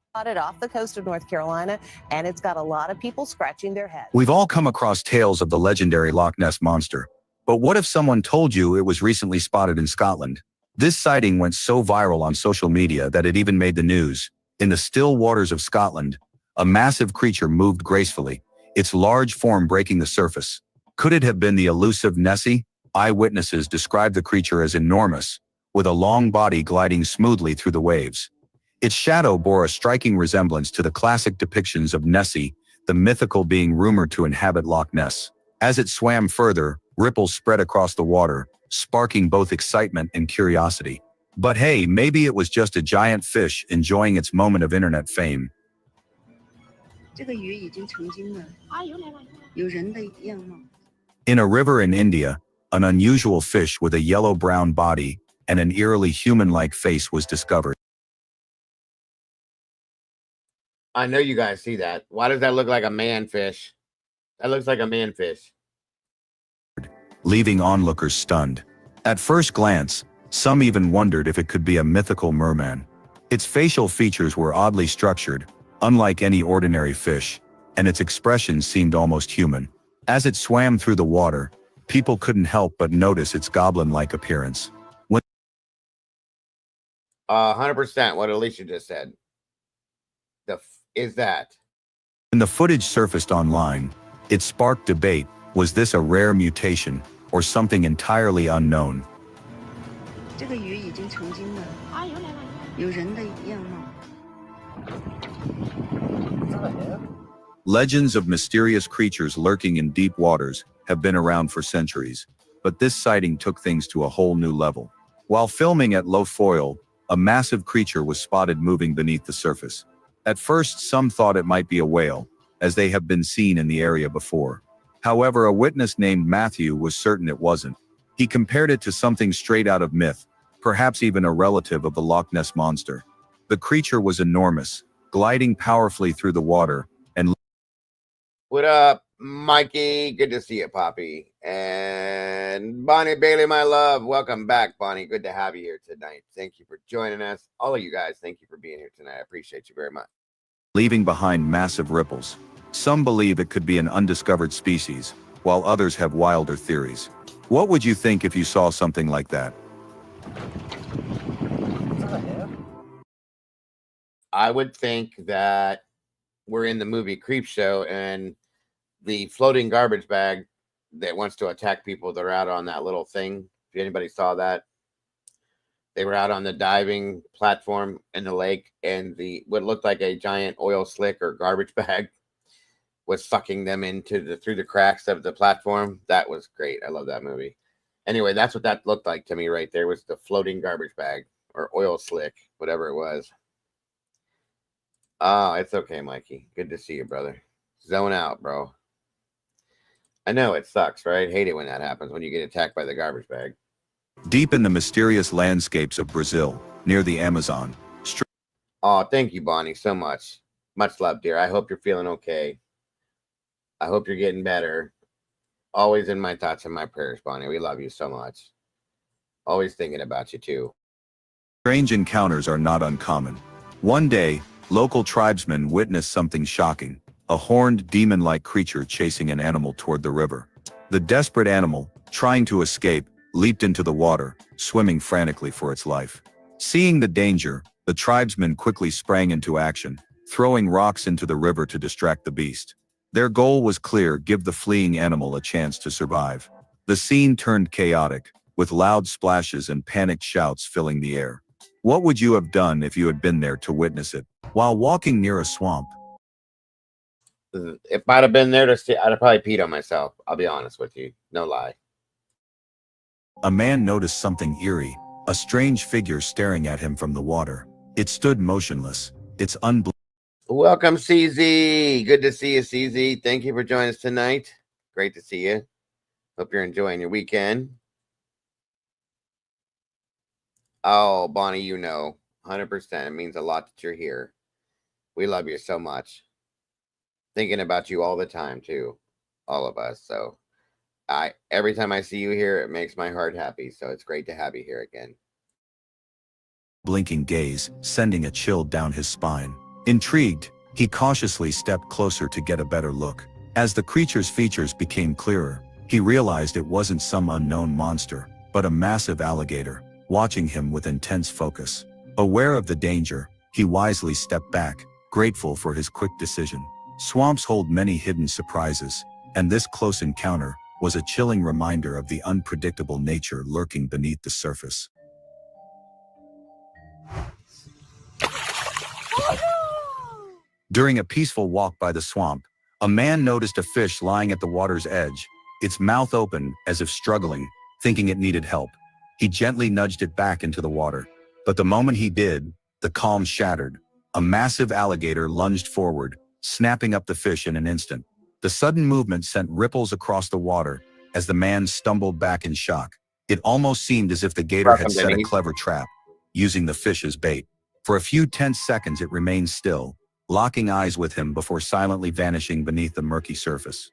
Spotted off the coast of North Carolina, and it's got a lot of people scratching their heads.
We've all come across tales of the legendary Loch Ness Monster. But what if someone told you it was recently spotted in Scotland? This sighting went so viral on social media that it even made the news. In the still waters of Scotland, a massive creature moved gracefully, its large form breaking the surface. Could it have been the elusive Nessie? Eyewitnesses described the creature as enormous, with a long body gliding smoothly through the waves. Its shadow bore a striking resemblance to the classic depictions of Nessie, the mythical being rumored to inhabit Loch Ness. As it swam further, ripples spread across the water, sparking both excitement and curiosity. But hey, maybe it was just a giant fish enjoying its moment of internet fame.
这个鱼已经成精了，有人的样貌。
In a river in India, an unusual fish with a yellow-brown body and an eerily human-like face was discovered.
I know you guys see that. Why does that look like a manfish? That looks like a manfish.
Leaving onlookers stunned. At first glance, some even wondered if it could be a mythical merman. Its facial features were oddly structured, unlike any ordinary fish, and its expression seemed almost human. As it swam through the water, people couldn't help but notice its goblin-like appearance.
100% what Alicia just said. Is that?
When the footage surfaced online, it sparked debate. Was this a rare mutation or something entirely unknown?
这个鱼已经成精了，有人的样貌。
Legends of mysterious creatures lurking in deep waters have been around for centuries, but this sighting took things to a whole new level. While filming at low foil, a massive creature was spotted moving beneath the surface. At first, some thought it might be a whale, as they have been seen in the area before. However, a witness named Matthew was certain it wasn't. He compared it to something straight out of myth, perhaps even a relative of the Loch Ness Monster. The creature was enormous, gliding powerfully through the water, and
What up, Mikey? Good to see you, Poppy. And Bonnie Bailey, my love. Welcome back, Bonnie. Good to have you here tonight. Thank you for joining us. All of you guys, thank you for being here tonight. I appreciate you very much.
leaving behind massive ripples. Some believe it could be an undiscovered species, while others have wilder theories. What would you think if you saw something like that?
I would think that we're in the movie Creepshow and the floating garbage bag that wants to attack people that are out on that little thing. If anybody saw that, they were out on the diving platform in the lake, and the what looked like a giant oil slick or garbage bag was sucking them into through the cracks of the platform. That was great. I love that movie. Anyway, that's what that looked like to me right there, was the floating garbage bag or oil slick, whatever it was. Oh, it's okay, Mikey. Good to see you, brother. Zone out, bro. I know it sucks, right? Hate it when that happens, when you get attacked by the garbage bag.
Deep in the mysterious landscapes of Brazil, near the Amazon.
Oh, thank you, Bonnie, so much. Much love, dear. I hope you're feeling okay. I hope you're getting better. Always in my thoughts and my prayers, Bonnie. We love you so much. Always thinking about you, too.
Strange encounters are not uncommon. One day, local tribesmen witnessed something shocking, a horned demon-like creature chasing an animal toward the river. The desperate animal, trying to escape, leaped into the water, swimming frantically for its life. Seeing the danger, the tribesmen quickly sprang into action, throwing rocks into the river to distract the beast. Their goal was clear: give the fleeing animal a chance to survive. The scene turned chaotic, with loud splashes and panicked shouts filling the air. What would you have done if you had been there to witness it? While walking near a swamp,
If I'd have been there to see, I'd have probably peed on myself. I'll be honest with you. No lie.
a man noticed something eerie. a strange figure staring at him from the water. It stood motionless, its unbelievable.
Welcome, CZ. Good to see you, CZ. Thank you for joining us tonight. Great to see you. Hope you're enjoying your weekend. Oh, Bonnie, you know, 100%. It means a lot that you're here. We love you so much. Thinking about you all the time, too. All of us. So, every time I see you here, it makes my heart happy. So it's great to have you here again.
Blinking gaze, sending a chill down his spine. Intrigued, he cautiously stepped closer to get a better look. As the creature's features became clearer, he realized it wasn't some unknown monster, but a massive alligator, watching him with intense focus. Aware of the danger, he wisely stepped back, grateful for his quick decision. Swamps hold many hidden surprises, and this close encounter was a chilling reminder of the unpredictable nature lurking beneath the surface. During a peaceful walk by the swamp, a man noticed a fish lying at the water's edge, its mouth open as if struggling, thinking it needed help. He gently nudged it back into the water. But the moment he did, the calm shattered. A massive alligator lunged forward, snapping up the fish in an instant. The sudden movement sent ripples across the water as the man stumbled back in shock. It almost seemed as if the gator had set a clever trap, using the fish as bait. For a few tense seconds it remained still, locking eyes with him before silently vanishing beneath the murky surface.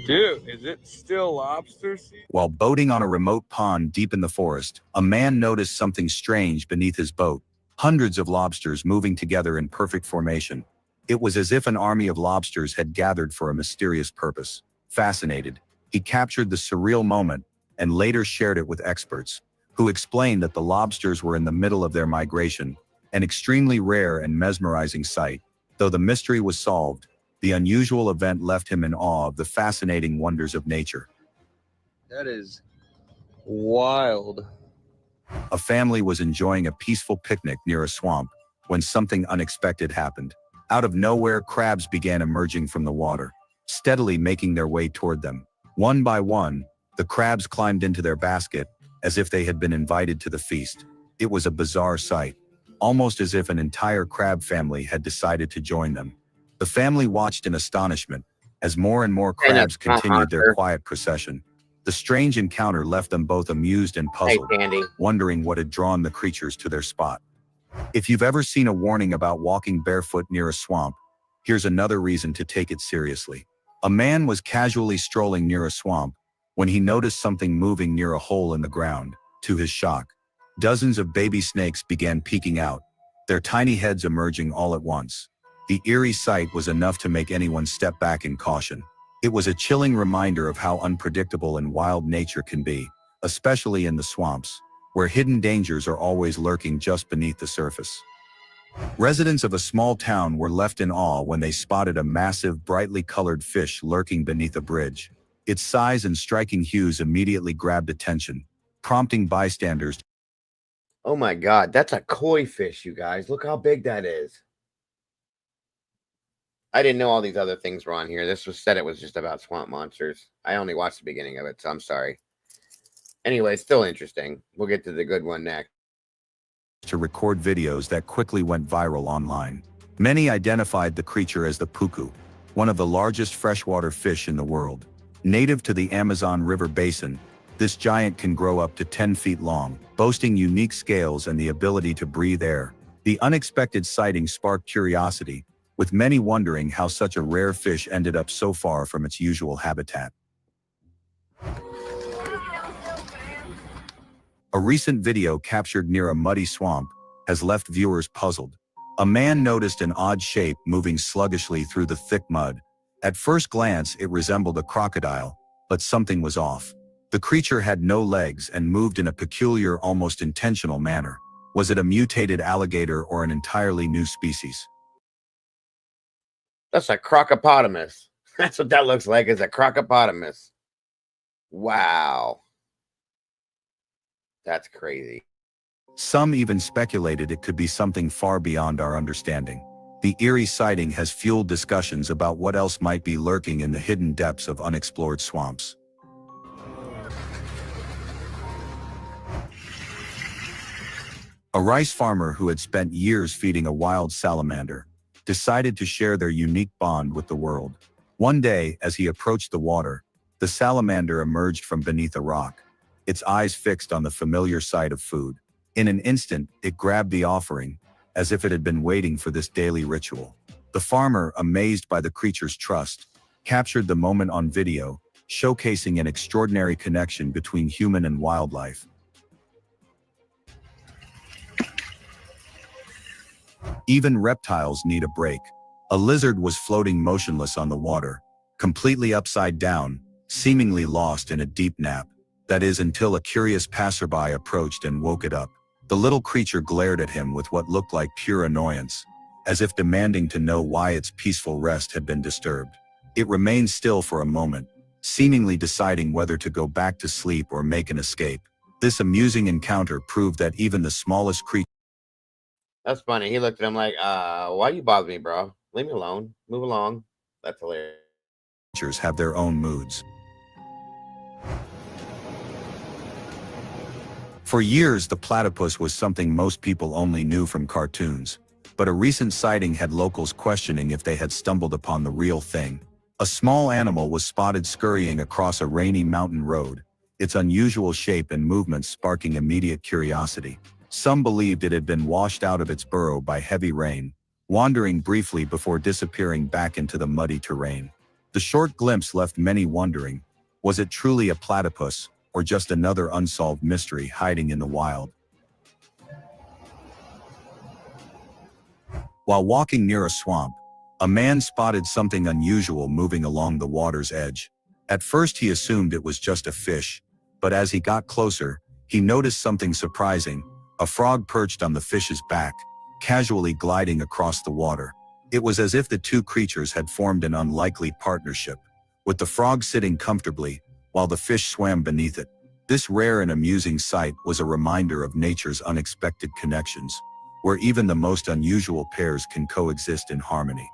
Dude, is it still lobster season?
While boating on a remote pond deep in the forest, a man noticed something strange beneath his boat. Hundreds of lobsters moving together in perfect formation. It was as if an army of lobsters had gathered for a mysterious purpose. Fascinated, he captured the surreal moment and later shared it with experts, who explained that the lobsters were in the middle of their migration, an extremely rare and mesmerizing sight. Though the mystery was solved, the unusual event left him in awe of the fascinating wonders of nature.
That is wild.
A family was enjoying a peaceful picnic near a swamp when something unexpected happened. Out of nowhere, crabs began emerging from the water, steadily making their way toward them. One by one, the crabs climbed into their basket as if they had been invited to the feast. It was a bizarre sight, almost as if an entire crab family had decided to join them. The family watched in astonishment as more and more crabs continued their quiet procession. The strange encounter left them both amused and puzzled, wondering what had drawn the creatures to their spot. If you've ever seen a warning about walking barefoot near a swamp, here's another reason to take it seriously. A man was casually strolling near a swamp when he noticed something moving near a hole in the ground. To his shock, dozens of baby snakes began peeking out, their tiny heads emerging all at once. The eerie sight was enough to make anyone step back in caution. It was a chilling reminder of how unpredictable and wild nature can be, especially in the swamps, where hidden dangers are always lurking just beneath the surface. Residents of a small town were left in awe when they spotted a massive, brightly colored fish lurking beneath a bridge. Its size and striking hues immediately grabbed attention, prompting bystanders.
Oh my God, that's a koi fish, you guys. Look how big that is. I didn't know all these other things were on here. This was said it was just about swamp monsters. I only watched the beginning of it, so I'm sorry. Anyway, still interesting. We'll get to the good one next.
To record videos that quickly went viral online. Many identified the creature as the puku, one of the largest freshwater fish in the world. Native to the Amazon River basin, this giant can grow up to 10 feet long, boasting unique scales and the ability to breathe air. The unexpected sighting sparked curiosity, with many wondering how such a rare fish ended up so far from its usual habitat. A recent video captured near a muddy swamp has left viewers puzzled. A man noticed an odd shape moving sluggishly through the thick mud. At first glance, it resembled a crocodile, but something was off. The creature had no legs and moved in a peculiar, almost intentional manner. Was it a mutated alligator or an entirely new species?
That's a crocopotamus. That's what that looks like, is a crocopotamus. Wow. That's crazy.
Some even speculated it could be something far beyond our understanding. The eerie sighting has fueled discussions about what else might be lurking in the hidden depths of unexplored swamps. A rice farmer who had spent years feeding a wild salamander decided to share their unique bond with the world. One day, as he approached the water, the salamander emerged from beneath a rock, its eyes fixed on the familiar sight of food. In an instant, it grabbed the offering, as if it had been waiting for this daily ritual. The farmer, amazed by the creature's trust, captured the moment on video, showcasing an extraordinary connection between human and wildlife. Even reptiles need a break. A lizard was floating motionless on the water, completely upside down, seemingly lost in a deep nap. That is, until a curious passerby approached and woke it up. The little creature glared at him with what looked like pure annoyance, as if demanding to know why its peaceful rest had been disturbed. It remained still for a moment, seemingly deciding whether to go back to sleep or make an escape. This amusing encounter proved that even the smallest creature.
That's funny. He looked at him like, why you bother me, bro? Leave me alone. Move along. That's hilarious.
Creatures have their own moods. For years, the platypus was something most people only knew from cartoons, but a recent sighting had locals questioning if they had stumbled upon the real thing. A small animal was spotted scurrying across a rainy mountain road, its unusual shape and movements sparking immediate curiosity. Some believed it had been washed out of its burrow by heavy rain, wandering briefly before disappearing back into the muddy terrain. The short glimpse left many wondering, was it truly a platypus, or just another unsolved mystery hiding in the wild? While walking near a swamp, a man spotted something unusual moving along the water's edge. At first he assumed it was just a fish, but as he got closer, he noticed something surprising: a frog perched on the fish's back, casually gliding across the water. It was as if the two creatures had formed an unlikely partnership, with the frog sitting comfortably, while the fish swam beneath it. This rare and amusing sight was a reminder of nature's unexpected connections, where even the most unusual pairs can coexist in harmony.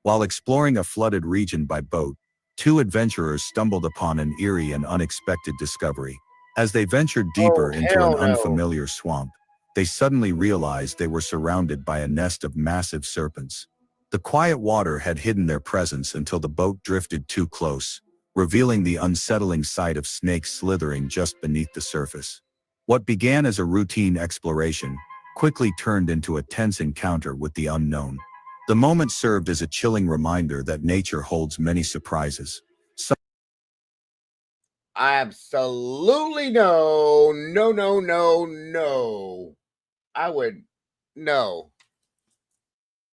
While exploring a flooded region by boat, two adventurers stumbled upon an eerie and unexpected discovery. As they ventured deeper into an unfamiliar swamp, they suddenly realized they were surrounded by a nest of massive serpents. The quiet water had hidden their presence until the boat drifted too close, revealing the unsettling sight of snakes slithering just beneath the surface. What began as a routine exploration quickly turned into a tense encounter with the unknown. The moment served as a chilling reminder that nature holds many surprises.
Absolutely no. No, no, no, no. I would, no.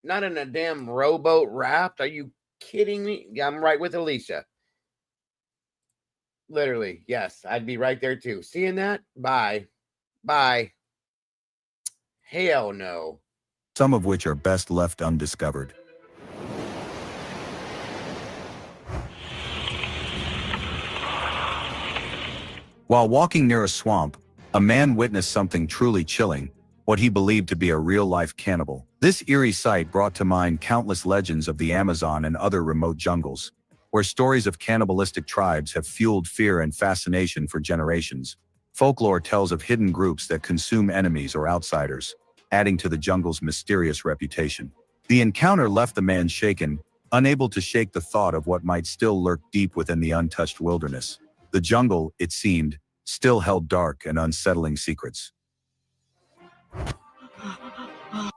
Not in a damn rowboat raft. Are you kidding me? Yeah, I'm right with Alicia. Literally, yes. I'd be right there too. Seeing that? Bye. Bye. Hell no.
Some of which are best left undiscovered. While walking near a swamp, a man witnessed something truly chilling, what he believed to be a real-life cannibal. This eerie sight brought to mind countless legends of the Amazon and other remote jungles, where stories of cannibalistic tribes have fueled fear and fascination for generations. Folklore tells of hidden groups that consume enemies or outsiders, adding to the jungle's mysterious reputation. The encounter left the man shaken, unable to shake the thought of what might still lurk deep within the untouched wilderness. The jungle, it seemed, still held dark and unsettling secrets.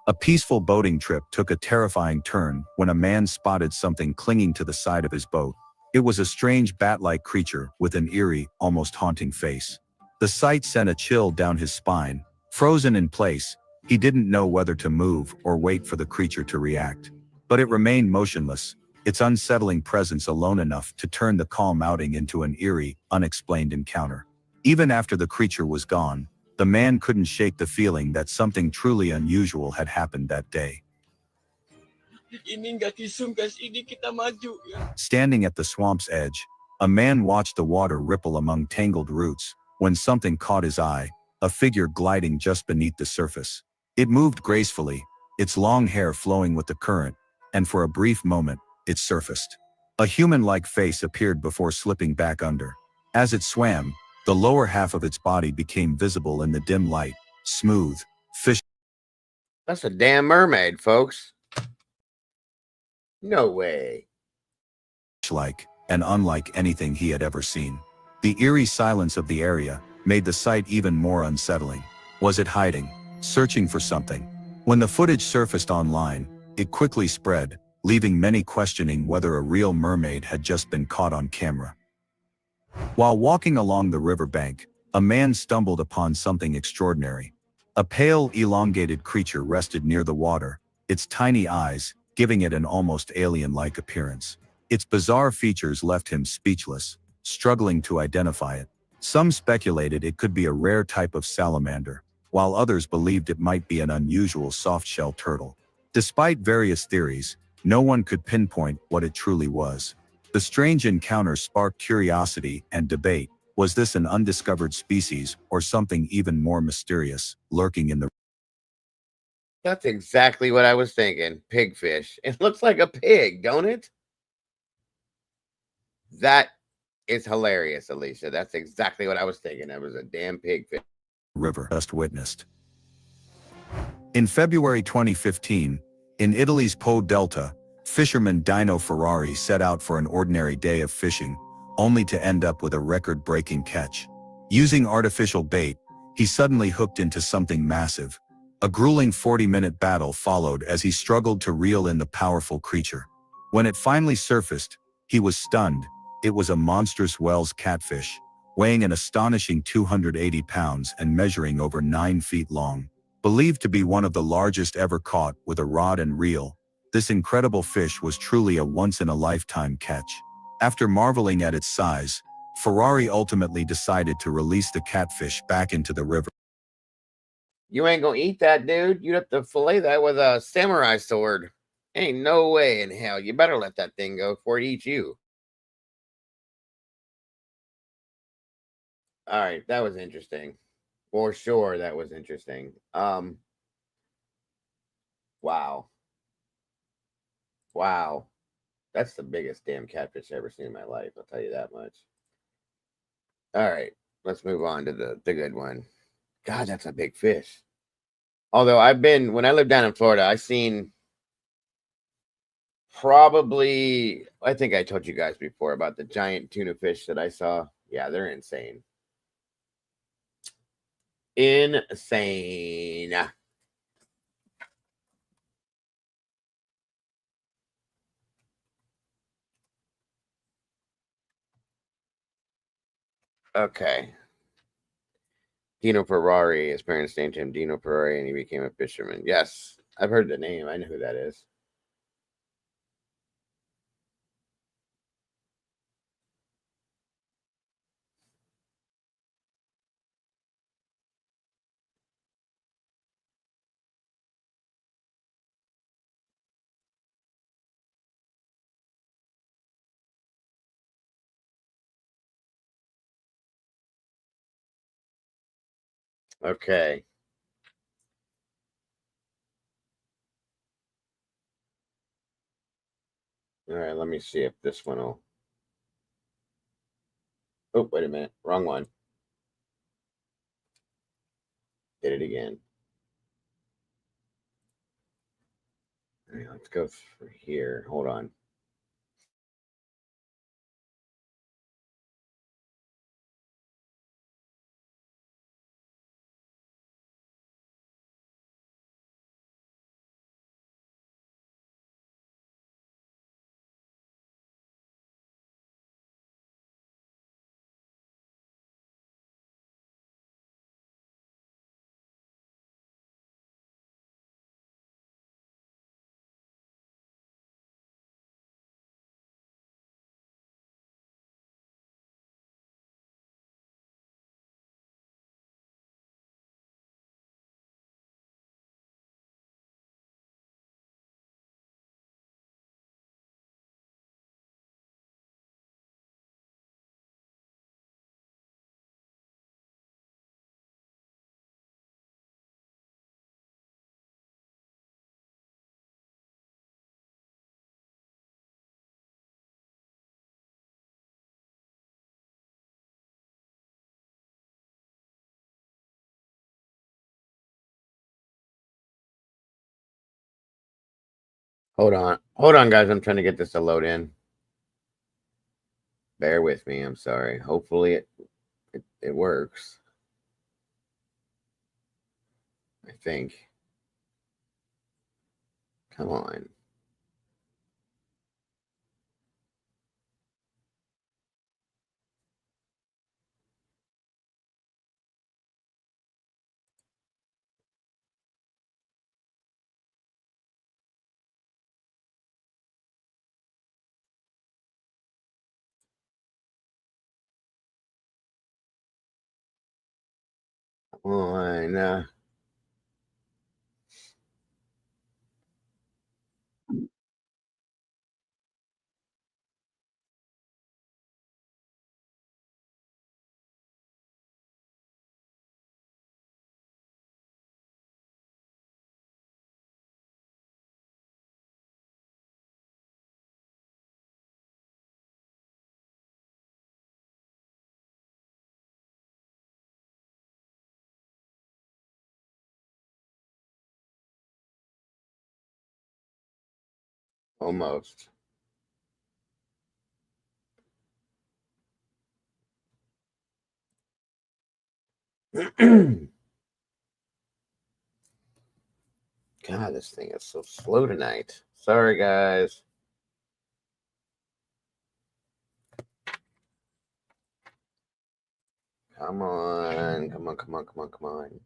A peaceful boating trip took a terrifying turn when a man spotted something clinging to the side of his boat. It was a strange bat-like creature with an eerie, almost haunting face. The sight sent a chill down his spine. Frozen in place, he didn't know whether to move or wait for the creature to react. But it remained motionless, its unsettling presence alone enough to turn the calm outing into an eerie, unexplained encounter. Even after the creature was gone, the man couldn't shake the feeling that something truly unusual had happened that day. Standing at the swamp's edge, a man watched the water ripple among tangled roots, when something caught his eye, a figure gliding just beneath the surface. It moved gracefully, its long hair flowing with the current, and for a brief moment, it surfaced. A human-like face appeared before slipping back under. As it swam, The lower half of its body became visible in the dim light, smooth, fish.
That's a damn mermaid, folks. No way.
Like and unlike anything he had ever seen. The eerie silence of the area made the sight even more unsettling. Was it hiding, searching for something? When the footage surfaced online, it quickly spread, leaving many questioning whether a real mermaid had just been caught on camera. While walking along the riverbank, a man stumbled upon something extraordinary. A pale, elongated creature rested near the water, its tiny eyes giving it an almost alien-like appearance. Its bizarre features left him speechless, struggling to identify it. Some speculated it could be a rare type of salamander, while others believed it might be an unusual soft-shell turtle. Despite various theories, no one could pinpoint what it truly was. The strange encounter sparked curiosity and debate. Was this an undiscovered species or something even more mysterious, lurking in the...
That's exactly what I was thinking. Pigfish. It looks like a pig, don't it? That is hilarious, Alicia. That's exactly what I was thinking. That was a damn pigfish.
river just witnessed? In February 2015, in Italy's Po Delta, fisherman Dino Ferrari set out for an ordinary day of fishing, only to end up with a record-breaking catch. Using artificial bait, he suddenly hooked into something massive. A grueling 40-minute battle followed as he struggled to reel in the powerful creature. When it finally surfaced, he was stunned. It was a monstrous Wells catfish, weighing an astonishing 280 pounds and measuring over 9 feet long. Believed to be one of the largest ever caught with a rod and reel, this incredible fish was truly a once-in-a-lifetime catch. After marveling at its size, Ferrari ultimately decided to release the catfish back into the river.
You ain't gonna eat that, dude. You'd have to fillet that with a samurai sword. Ain't no way in hell. You better let that thing go before it eats you. All right, that was interesting. For sure, that was interesting. Wow. Wow. That's the biggest damn catfish I've ever seen in my life. I'll tell you that much. All right, let's move on to the good one. God, that's a big fish. Although when I lived down in Florida, I seen probably, I think I told you guys before about the giant tuna fish that I saw. Yeah, they're insane. Insane. Okay. Dino Ferrari, his parents named him Dino Ferrari, and he became a fisherman. Yes, I've heard the name. I know who that is. Okay. All right, let me see if this one will. Oh, wait a minute. Wrong one. Did it again. All right, let's go for here. Hold on. Hold on, guys. I'm trying to get this to load in. Bear with me. I'm sorry. Hopefully it works. I think. Come on. Come on. Almost. God, this thing is so slow tonight. Sorry, guys. Come on. Come on, come on, come on, come on.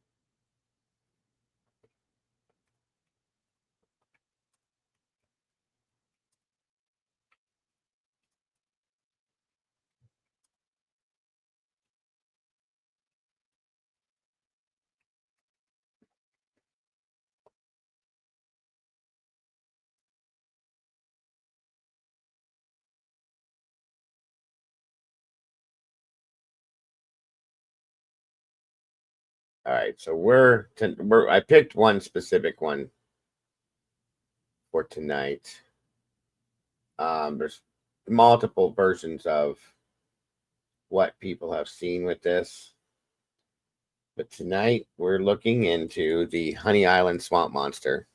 All right, so I picked one specific one for tonight. There's multiple versions of what people have seen with this, but tonight we're looking into the Honey Island swamp monster.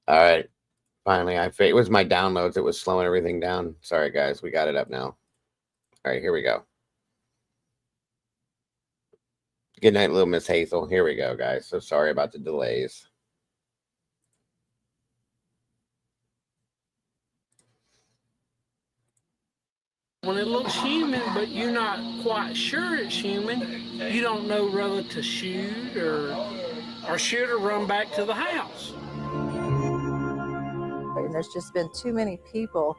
All right, finally, it was my downloads. It was slowing everything down. Sorry, guys. We got it up now. All right, here we go. Good night, little Miss Hazel. Here we go, guys. So sorry about the delays.
When it looks human, but you're not quite sure it's human, you don't know whether to shoot or shoot or run back to the house.
And there's just been too many people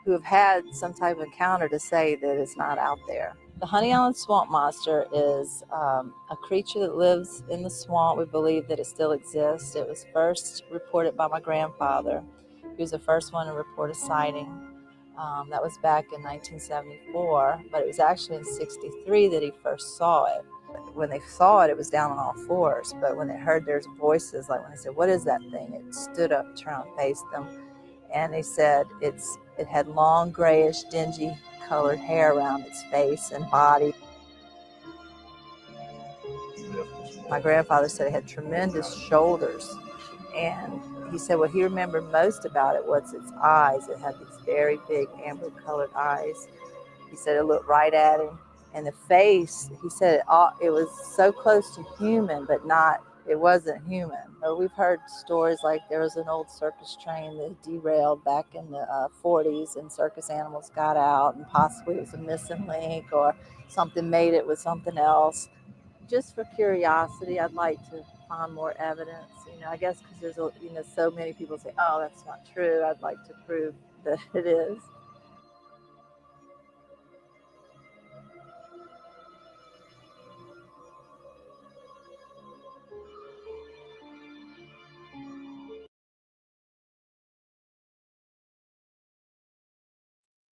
who have had some type of encounter to say that it's not out there. The Honey Island swamp monster is a creature that lives in the swamp. We believe that it still exists. It was first reported by my grandfather. He was the first one to report a sighting. That was back in 1974, but it was actually in 63 that he first saw it. When they saw it, it was down on all fours, but when they heard there's voices, like when they said, "What is that thing?" it stood up, turned and faced them, and they said it had long, grayish, dingy colored hair around its face and body. My grandfather said it had tremendous shoulders, and he said what he remembered most about it was its eyes. It had these very big amber-colored eyes. He said it looked right at him. And the face, he said it was so close to human, but it wasn't human. We've heard stories like there was an old circus train that derailed back in the 40s and circus animals got out and possibly it was a missing link or something made it with something else. Just for curiosity, I'd like to find more evidence. I guess because there's so many people say, "Oh, that's not true." I'd like to prove that it is.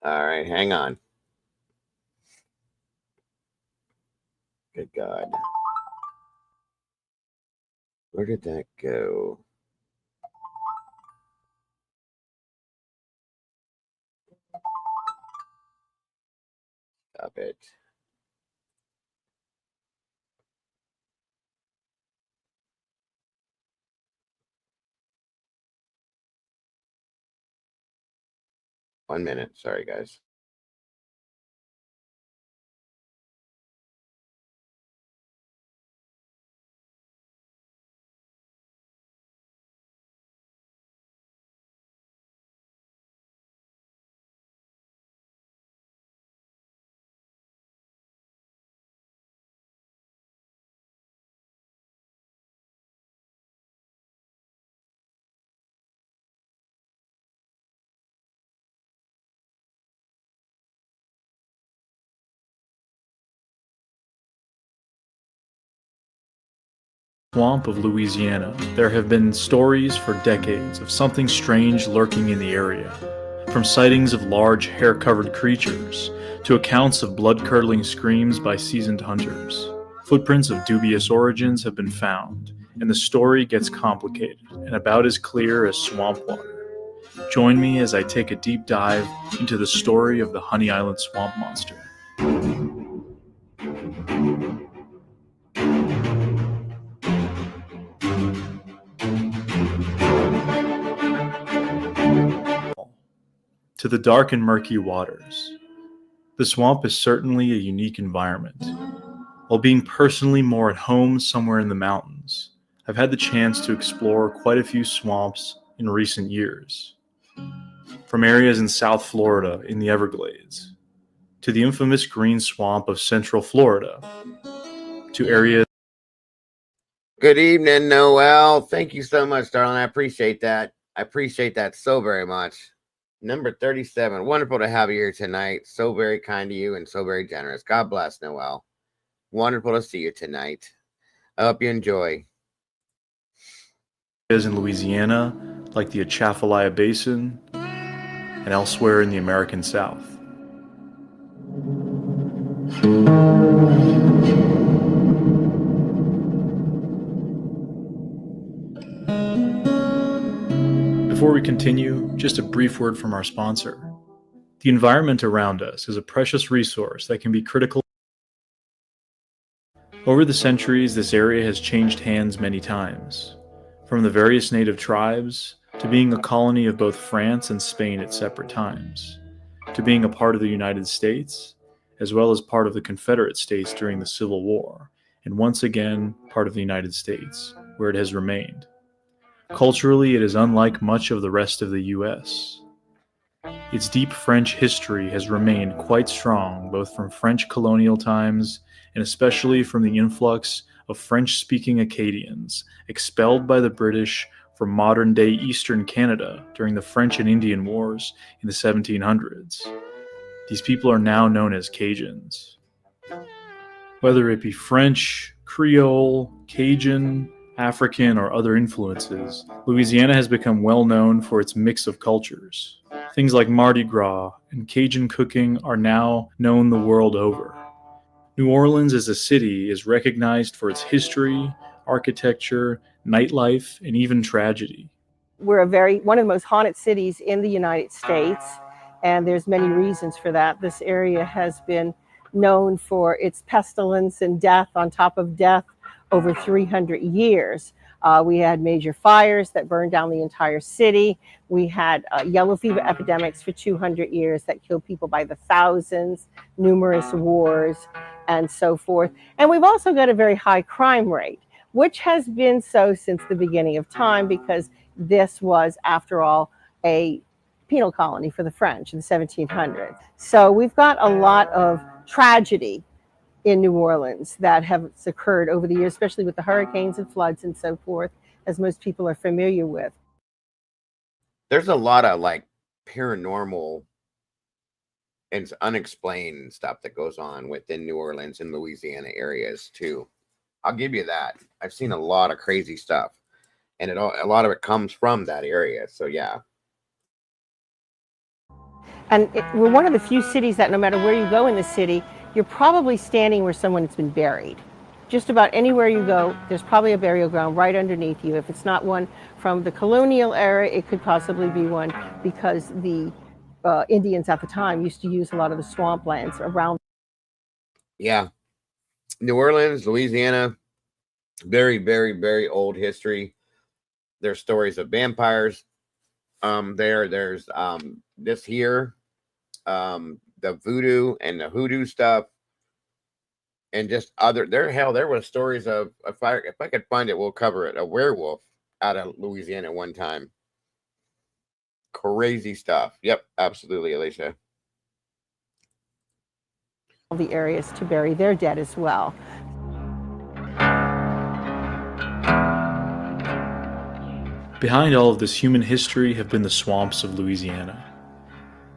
All right, hang on. Good God. Where did that go? Stop it. One minute. Sorry, guys.
Swamp of Louisiana, there have been stories for decades of something strange lurking in the area. From sightings of large hair-covered creatures to accounts of blood-curdling screams by seasoned hunters. Footprints of dubious origins have been found, and the story gets complicated and about as clear as swamp water. Join me as I take a deep dive into the story of the Honey Island Swamp Monster. To the dark and murky waters. The swamp is certainly a unique environment. While being personally more at home somewhere in the mountains, I've had the chance to explore quite a few swamps in recent years. From areas in South Florida in the Everglades, to the infamous green swamp of Central Florida, to areas.
Good evening, Noel. Thank you so much, darling. I appreciate that. I appreciate that so very much. Number 37. Wonderful to have you here tonight. So very kind to you and so very generous. God bless, Noel. Wonderful to see you tonight. I hope you enjoy.
Areas in Louisiana, like the Atchafalaya Basin, and elsewhere in the American South. Before we continue, just a brief word from our sponsor. The environment around us is a precious resource that can be critical. Over the centuries, this area has changed hands many times, from the various native tribes to being a colony of both France and Spain at separate times, to being a part of the United States, as well as part of the Confederate States during the Civil War, and once again part of the United States, where it has remained. Culturally, it is unlike much of the rest of the U.S. Its deep French history has remained quite strong, both from French colonial times and especially from the influx of French-speaking Acadians expelled by the British from modern-day Eastern Canada during the French and Indian Wars in the 1700s. These people are now known as Cajuns. Whether it be French, Creole, Cajun, African, or other influences, Louisiana has become well known for its mix of cultures. Things like Mardi Gras and Cajun cooking are now known the world over. New Orleans as a city is recognized for its history, architecture, nightlife, and even tragedy.
We're one of the most haunted cities in the United States, and there's many reasons for that. This area has been known for its pestilence and death on top of death over 300 years. We had major fires that burned down the entire city. We had yellow fever epidemics for 200 years that killed people by the thousands, numerous wars, and so forth. And we've also got a very high crime rate, which has been so since the beginning of time, because this was, after all, a penal colony for the French in the 1700s. So we've got a lot of tragedy in New Orleans that have occurred over the years, especially with the hurricanes and floods and so forth, as most people are familiar with.
There's a lot of like paranormal and unexplained stuff that goes on within New Orleans and Louisiana areas too. I'll give you that. I've seen a lot of crazy stuff, and a lot of it comes from that area. So yeah.
And we're one of the few cities that no matter where you go in the city, you're probably standing where someone's been buried. Just about anywhere you go, there's probably a burial ground right underneath you. If it's not one from the colonial era, it could possibly be one because the Indians at the time used to use a lot of the swamplands around.
Yeah. New Orleans, Louisiana, very, very, very old history. There's stories of vampires. There's this here, the voodoo and the hoodoo stuff, and just other there was stories of, if I could find it, we'll cover it, a werewolf out of Louisiana one time. Crazy stuff. Yep, absolutely, Alicia.
The areas to bury their dead as well.
Behind all of this human history have been the swamps of Louisiana.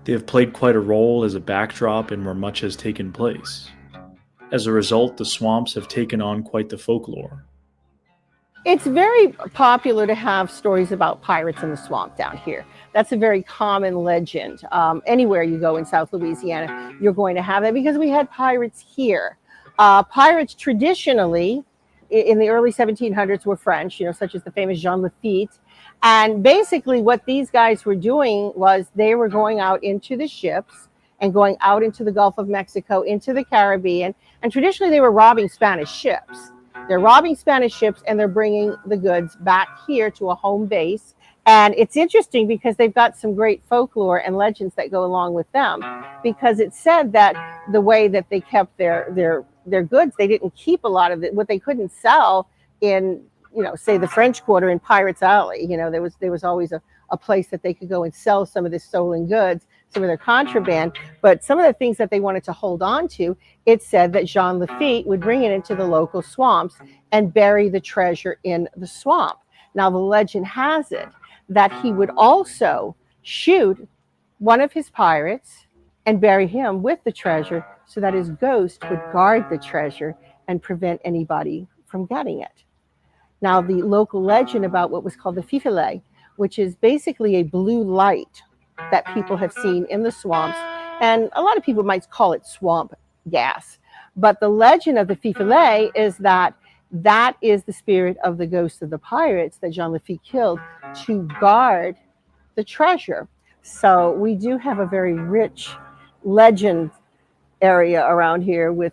They have played quite a role as a backdrop in where much has taken place. As a result, the swamps have taken on quite the folklore.
It's very popular to have stories about pirates in the swamp down here. That's a very common legend. Anywhere you go in South Louisiana, you're going to have that because we had pirates here. Pirates traditionally, in the early 1700s, were French, such as the famous Jean Lafitte. And basically what these guys were doing was they were going out into the ships and going out into the Gulf of Mexico, into the Caribbean. And traditionally they were robbing Spanish ships. They're robbing Spanish ships and they're bringing the goods back here to a home base. And it's interesting because they've got some great folklore and legends that go along with them, because it's said that the way that they kept their goods, they didn't keep a lot of it. What they couldn't sell in, say the French Quarter in Pirates Alley, there was always a place that they could go and sell some of this stolen goods, some of their contraband. But some of the things that they wanted to hold on to, it said that Jean Lafitte would bring it into the local swamps and bury the treasure in the swamp. Now the legend has it that he would also shoot one of his pirates and bury him with the treasure so that his ghost would guard the treasure and prevent anybody from getting it. Now the local legend about what was called the fifilet, which is basically a blue light that people have seen in the swamps, and a lot of people might call it swamp gas. But the legend of the fifilet is that is the spirit of the ghost of the pirates that Jean Lafitte killed to guard the treasure. So we do have a very rich legend area around here with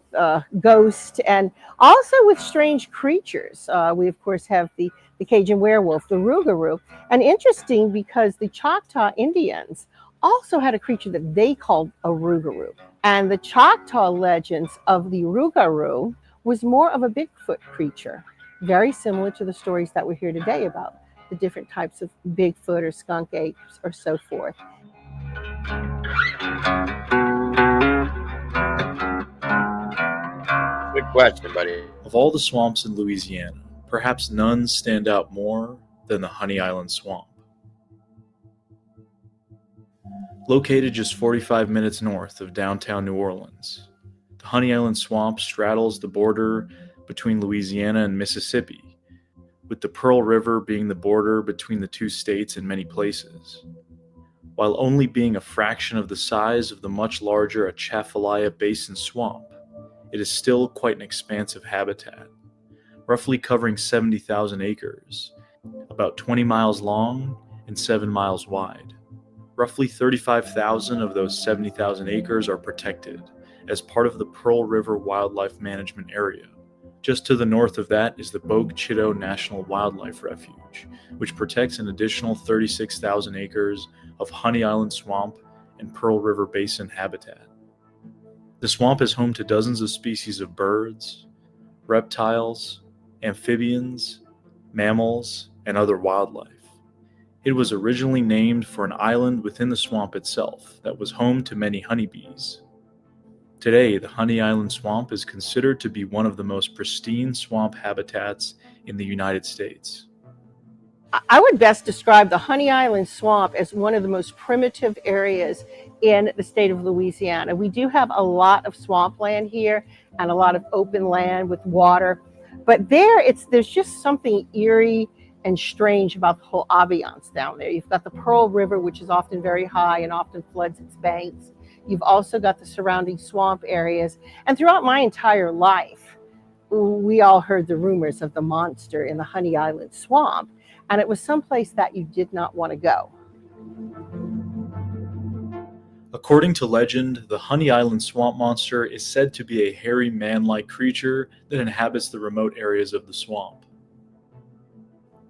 ghosts and also with strange creatures. We of course have the Cajun werewolf, the rougarou. And interesting because the Choctaw Indians also had a creature that they called a rougarou. And the Choctaw legends of the rougarou was more of a Bigfoot creature, very similar to the stories that we hear today about the different types of Bigfoot or skunk apes or so forth.
Good question, buddy.
Of all the swamps in Louisiana, perhaps none stand out more than the Honey Island Swamp. Located just 45 minutes north of downtown New Orleans, the Honey Island Swamp straddles the border between Louisiana and Mississippi, with the Pearl River being the border between the two states in many places. While only being a fraction of the size of the much larger Atchafalaya Basin Swamp, it is still quite an expansive habitat, roughly covering 70,000 acres, about 20 miles long and 7 miles wide. Roughly 35,000 of those 70,000 acres are protected as part of the Pearl River Wildlife Management Area. Just to the north of that is the Bogue Chitto National Wildlife Refuge, which protects an additional 36,000 acres of Honey Island Swamp and Pearl River Basin habitat. The swamp is home to dozens of species of birds, reptiles, amphibians, mammals, and other wildlife. It was originally named for an island within the swamp itself that was home to many honeybees. Today, the Honey Island Swamp is considered to be one of the most pristine swamp habitats in the United States.
I would best describe the Honey Island Swamp as one of the most primitive areas in the state of Louisiana. We do have a lot of swampland here and a lot of open land with water, but there's just something eerie and strange about the whole ambiance down there. You've got the Pearl River, which is often very high and often floods its banks. You've also got the surrounding swamp areas. And throughout my entire life, we all heard the rumors of the monster in the Honey Island swamp, and it was someplace that you did not want to go.
According to legend, the Honey Island swamp monster is said to be a hairy man-like creature that inhabits the remote areas of the swamp.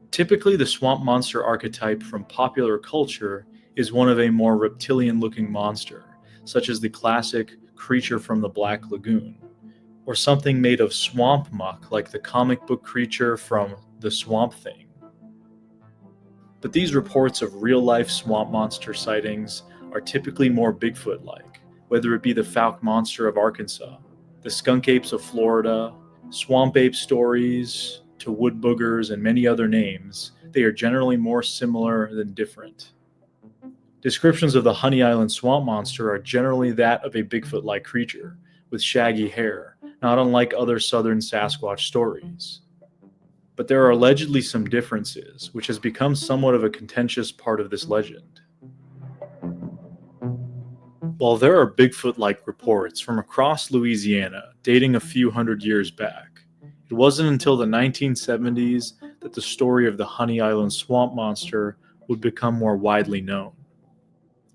Typically, the swamp monster archetype from popular culture is one of a more reptilian-looking monster, such as the classic creature from the Black Lagoon, or something made of swamp muck like the comic book creature from The Swamp Thing. But these reports of real-life swamp monster sightings are typically more Bigfoot-like, whether it be the Fouke monster of Arkansas, the skunk apes of Florida, swamp ape stories, to wood boogers and many other names. They are generally more similar than different. Descriptions of the Honey Island swamp monster are generally that of a Bigfoot-like creature, with shaggy hair, not unlike other southern Sasquatch stories. But there are allegedly some differences, which has become somewhat of a contentious part of this legend. While there are Bigfoot-like reports from across Louisiana dating a few hundred years back, it wasn't until the 1970s that the story of the Honey Island swamp monster would become more widely known.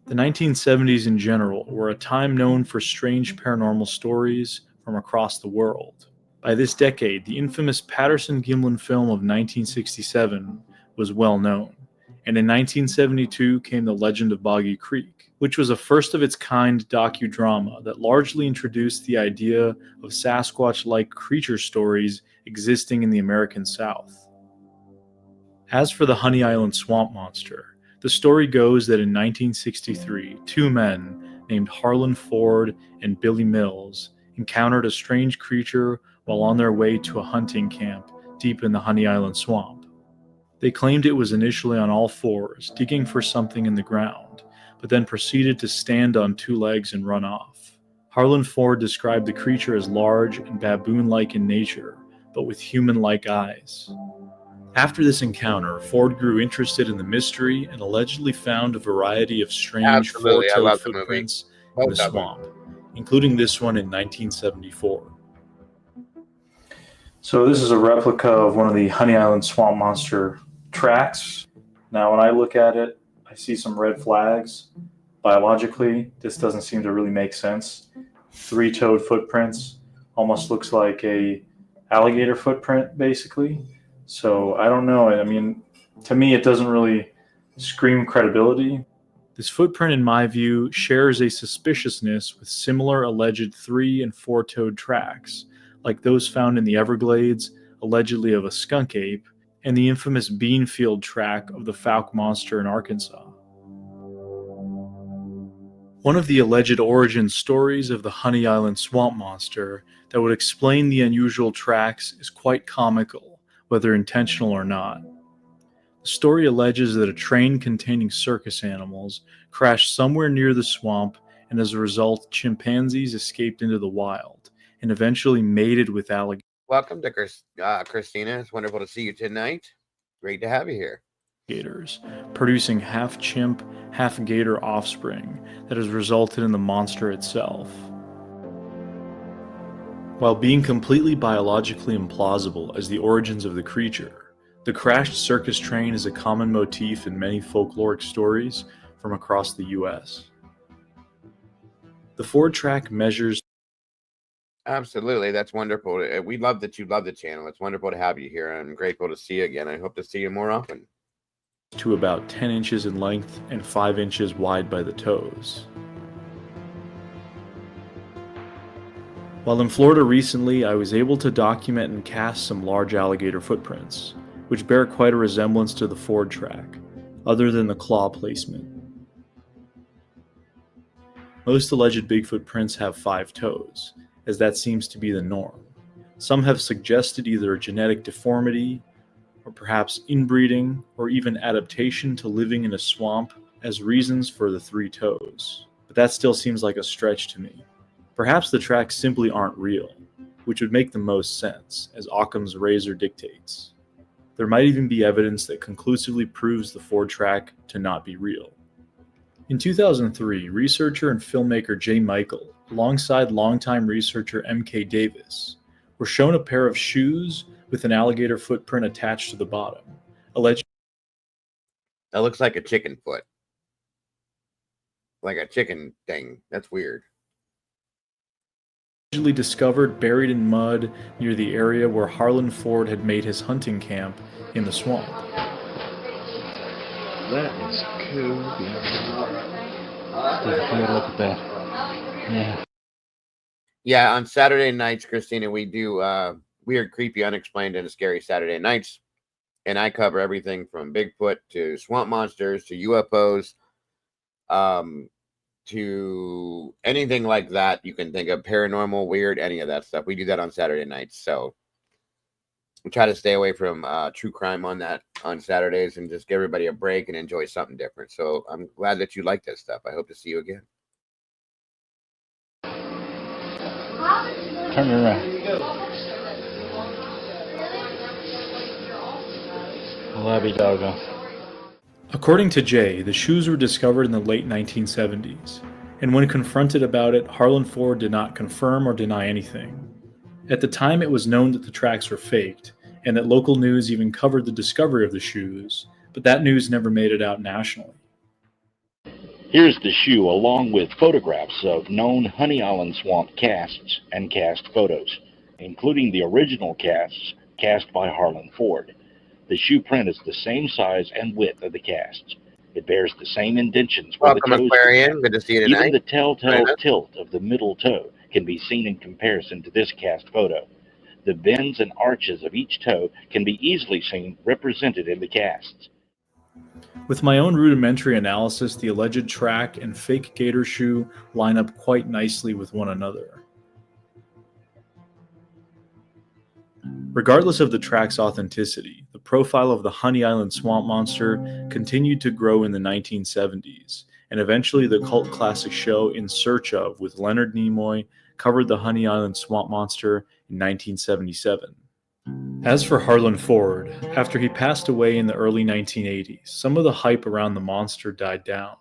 The 1970s in general were a time known for strange paranormal stories from across the world. By this decade, the infamous Patterson-Gimlin film of 1967 was well known, and in 1972 came The Legend of Boggy Creek, which was a first-of-its-kind docudrama that largely introduced the idea of Sasquatch-like creature stories existing in the American South. As for the Honey Island swamp monster, the story goes that in 1963, two men named Harlan Ford and Billy Mills encountered a strange creature while on their way to a hunting camp deep in the Honey Island swamp. They claimed it was initially on all fours, digging for something in the ground, but then proceeded to stand on two legs and run off. Harlan Ford described the creature as large and baboon-like in nature, but with human-like eyes. After this encounter, Ford grew interested in the mystery and allegedly found a variety of strange
Absolutely, I
four-toed
love the movie.
footprints in the
Both of them.
swamp, including this one in 1974. So this is a replica of one of the Honey Island swamp monster tracks. Now when I look at it, I see some red flags. Biologically, this doesn't seem to really make sense. Three-toed footprints, almost looks like a alligator footprint, basically. So I don't know. I mean, to me, it doesn't really scream credibility. This footprint, in my view, shares a suspiciousness with similar alleged three- and four-toed tracks, like those found in the Everglades, allegedly of a skunk ape, and the infamous Beanfield track of the Fouke monster in Arkansas. One of the alleged origin stories of the Honey Island swamp monster that would explain the unusual tracks is quite comical, whether intentional or not. The story alleges that a train containing circus animals crashed somewhere near the swamp, and as a result, chimpanzees escaped into the wild and eventually mated with alligators.
Welcome to Christina. It's wonderful to see you tonight. Great to have you here.
Producing half chimp, half gator offspring that has resulted in the monster itself. While being completely biologically implausible as the origins of the creature, the crashed circus train is a common motif in many folkloric stories from across the U.S. The Ford track measures.
Absolutely, that's wonderful. We love that you love the channel. It's wonderful to have you here. I'm grateful to see you again. I hope to see you more often.
To about 10 inches in length and 5 inches wide by the toes. While in Florida recently, I was able to document and cast some large alligator footprints, which bear quite a resemblance to the Ford track, other than the claw placement. Most alleged Bigfoot prints have 5 toes, as that seems to be the norm. Some have suggested either a genetic deformity, or perhaps inbreeding, or even adaptation to living in a swamp as reasons for the 3 toes. But that still seems like a stretch to me. Perhaps the tracks simply aren't real, which would make the most sense, as Occam's razor dictates. There might even be evidence that conclusively proves the Ford track to not be real. In 2003, researcher and filmmaker Jay Michael, alongside longtime researcher M.K. Davis, were shown a pair of shoes with an alligator footprint attached to the bottom, alleged.
That looks like a chicken foot. Like a chicken thing. That's weird.
Allegedly discovered buried in mud near the area where Harlan Ford had made his hunting camp in the swamp.
That is cool. Look at that. Yeah.
Yeah, on Saturday nights, Christina, we do weird, creepy, unexplained, and scary Saturday nights. And I cover everything from Bigfoot to swamp monsters to UFOs, to anything like that you can think of, paranormal, weird, any of that stuff. We do that on Saturday nights. So we try to stay away from true crime on Saturdays and just give everybody a break and enjoy something different. So I'm glad that you like this stuff. I hope to see you again.
Turn it around. Well, be doggone.
According to Jay, the shoes were discovered in the late 1970s, and when confronted about it, Harlan Ford did not confirm or deny anything. At the time, it was known that the tracks were faked, and that local news even covered the discovery of the shoes, but that news never made it out nationally.
Here's the shoe along with photographs of known Honey Island swamp casts and cast photos, including the original casts cast by Harlan Ford. The shoe print is the same size and width of the casts. It bears the same indentions where
Welcome,
the toes
Aquarian. Good to see you tonight.
Even the telltale tilt of the middle toe can be seen in comparison to this cast photo. The bends and arches of each toe can be easily seen represented in the casts.
With my own rudimentary analysis, the alleged track and fake gator shoe line up quite nicely with one another. Regardless of the track's authenticity, the profile of the Honey Island swamp monster continued to grow in the 1970s, and eventually the cult classic show In Search Of with Leonard Nimoy covered the Honey Island swamp monster in 1977. As for Harlan Ford, after he passed away in the early 1980s, some of the hype around the monster died down.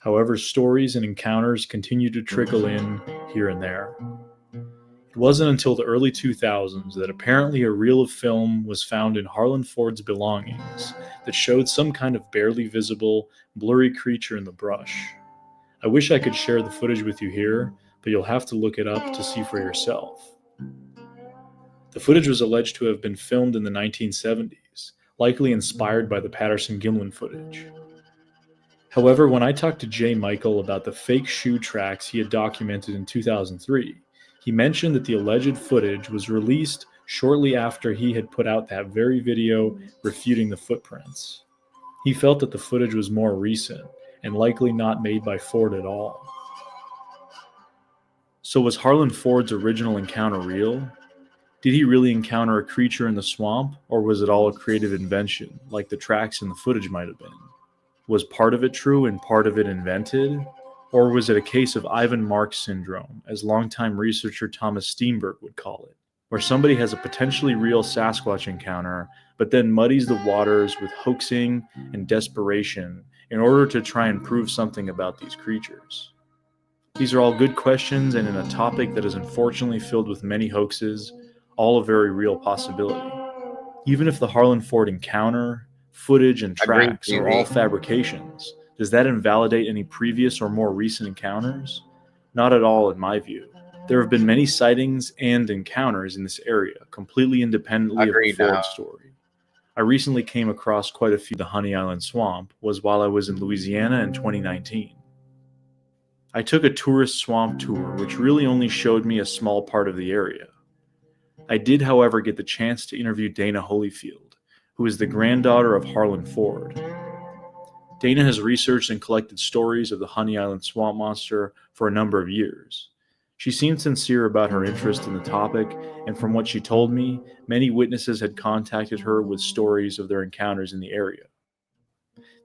However, stories and encounters continued to trickle in here and there. It wasn't until the early 2000s that apparently a reel of film was found in Harlan Ford's belongings that showed some kind of barely visible, blurry creature in the brush. I wish I could share the footage with you here, but you'll have to look it up to see for yourself. The footage was alleged to have been filmed in the 1970s, likely inspired by the Patterson-Gimlin footage. However, when I talked to Jay Michael about the fake shoe tracks he had documented in 2003, he mentioned that the alleged footage was released shortly after he had put out that very video refuting the footprints. He felt that the footage was more recent and likely not made by Ford at all. So was Harlan Ford's original encounter real? Did he really encounter a creature in the swamp, or was it all a creative invention, like the tracks in the footage might have been? Was part of it true and part of it invented? Or was it a case of Ivan Marks syndrome, as longtime researcher Thomas Steenberg would call it, where somebody has a potentially real Sasquatch encounter, but then muddies the waters with hoaxing and desperation in order to try and prove something about these creatures? These are all good questions, and in a topic that is unfortunately filled with many hoaxes, all a very real possibility. Even if the Harlan Ford encounter, footage, and tracks are all fabrications, does that invalidate any previous or more recent encounters? Not at all, in my view. There have been many sightings and encounters in this area, completely independently of the Ford story. I recently came across quite a few. The Honey Island swamp was while I was in Louisiana in 2019. I took a tourist swamp tour, which really only showed me a small part of the area. I did, however, get the chance to interview Dana Holyfield, who is the granddaughter of Harlan Ford. Dana has researched and collected stories of the Honey Island swamp monster for a number of years. She seemed sincere about her interest in the topic, and from what she told me, many witnesses had contacted her with stories of their encounters in the area.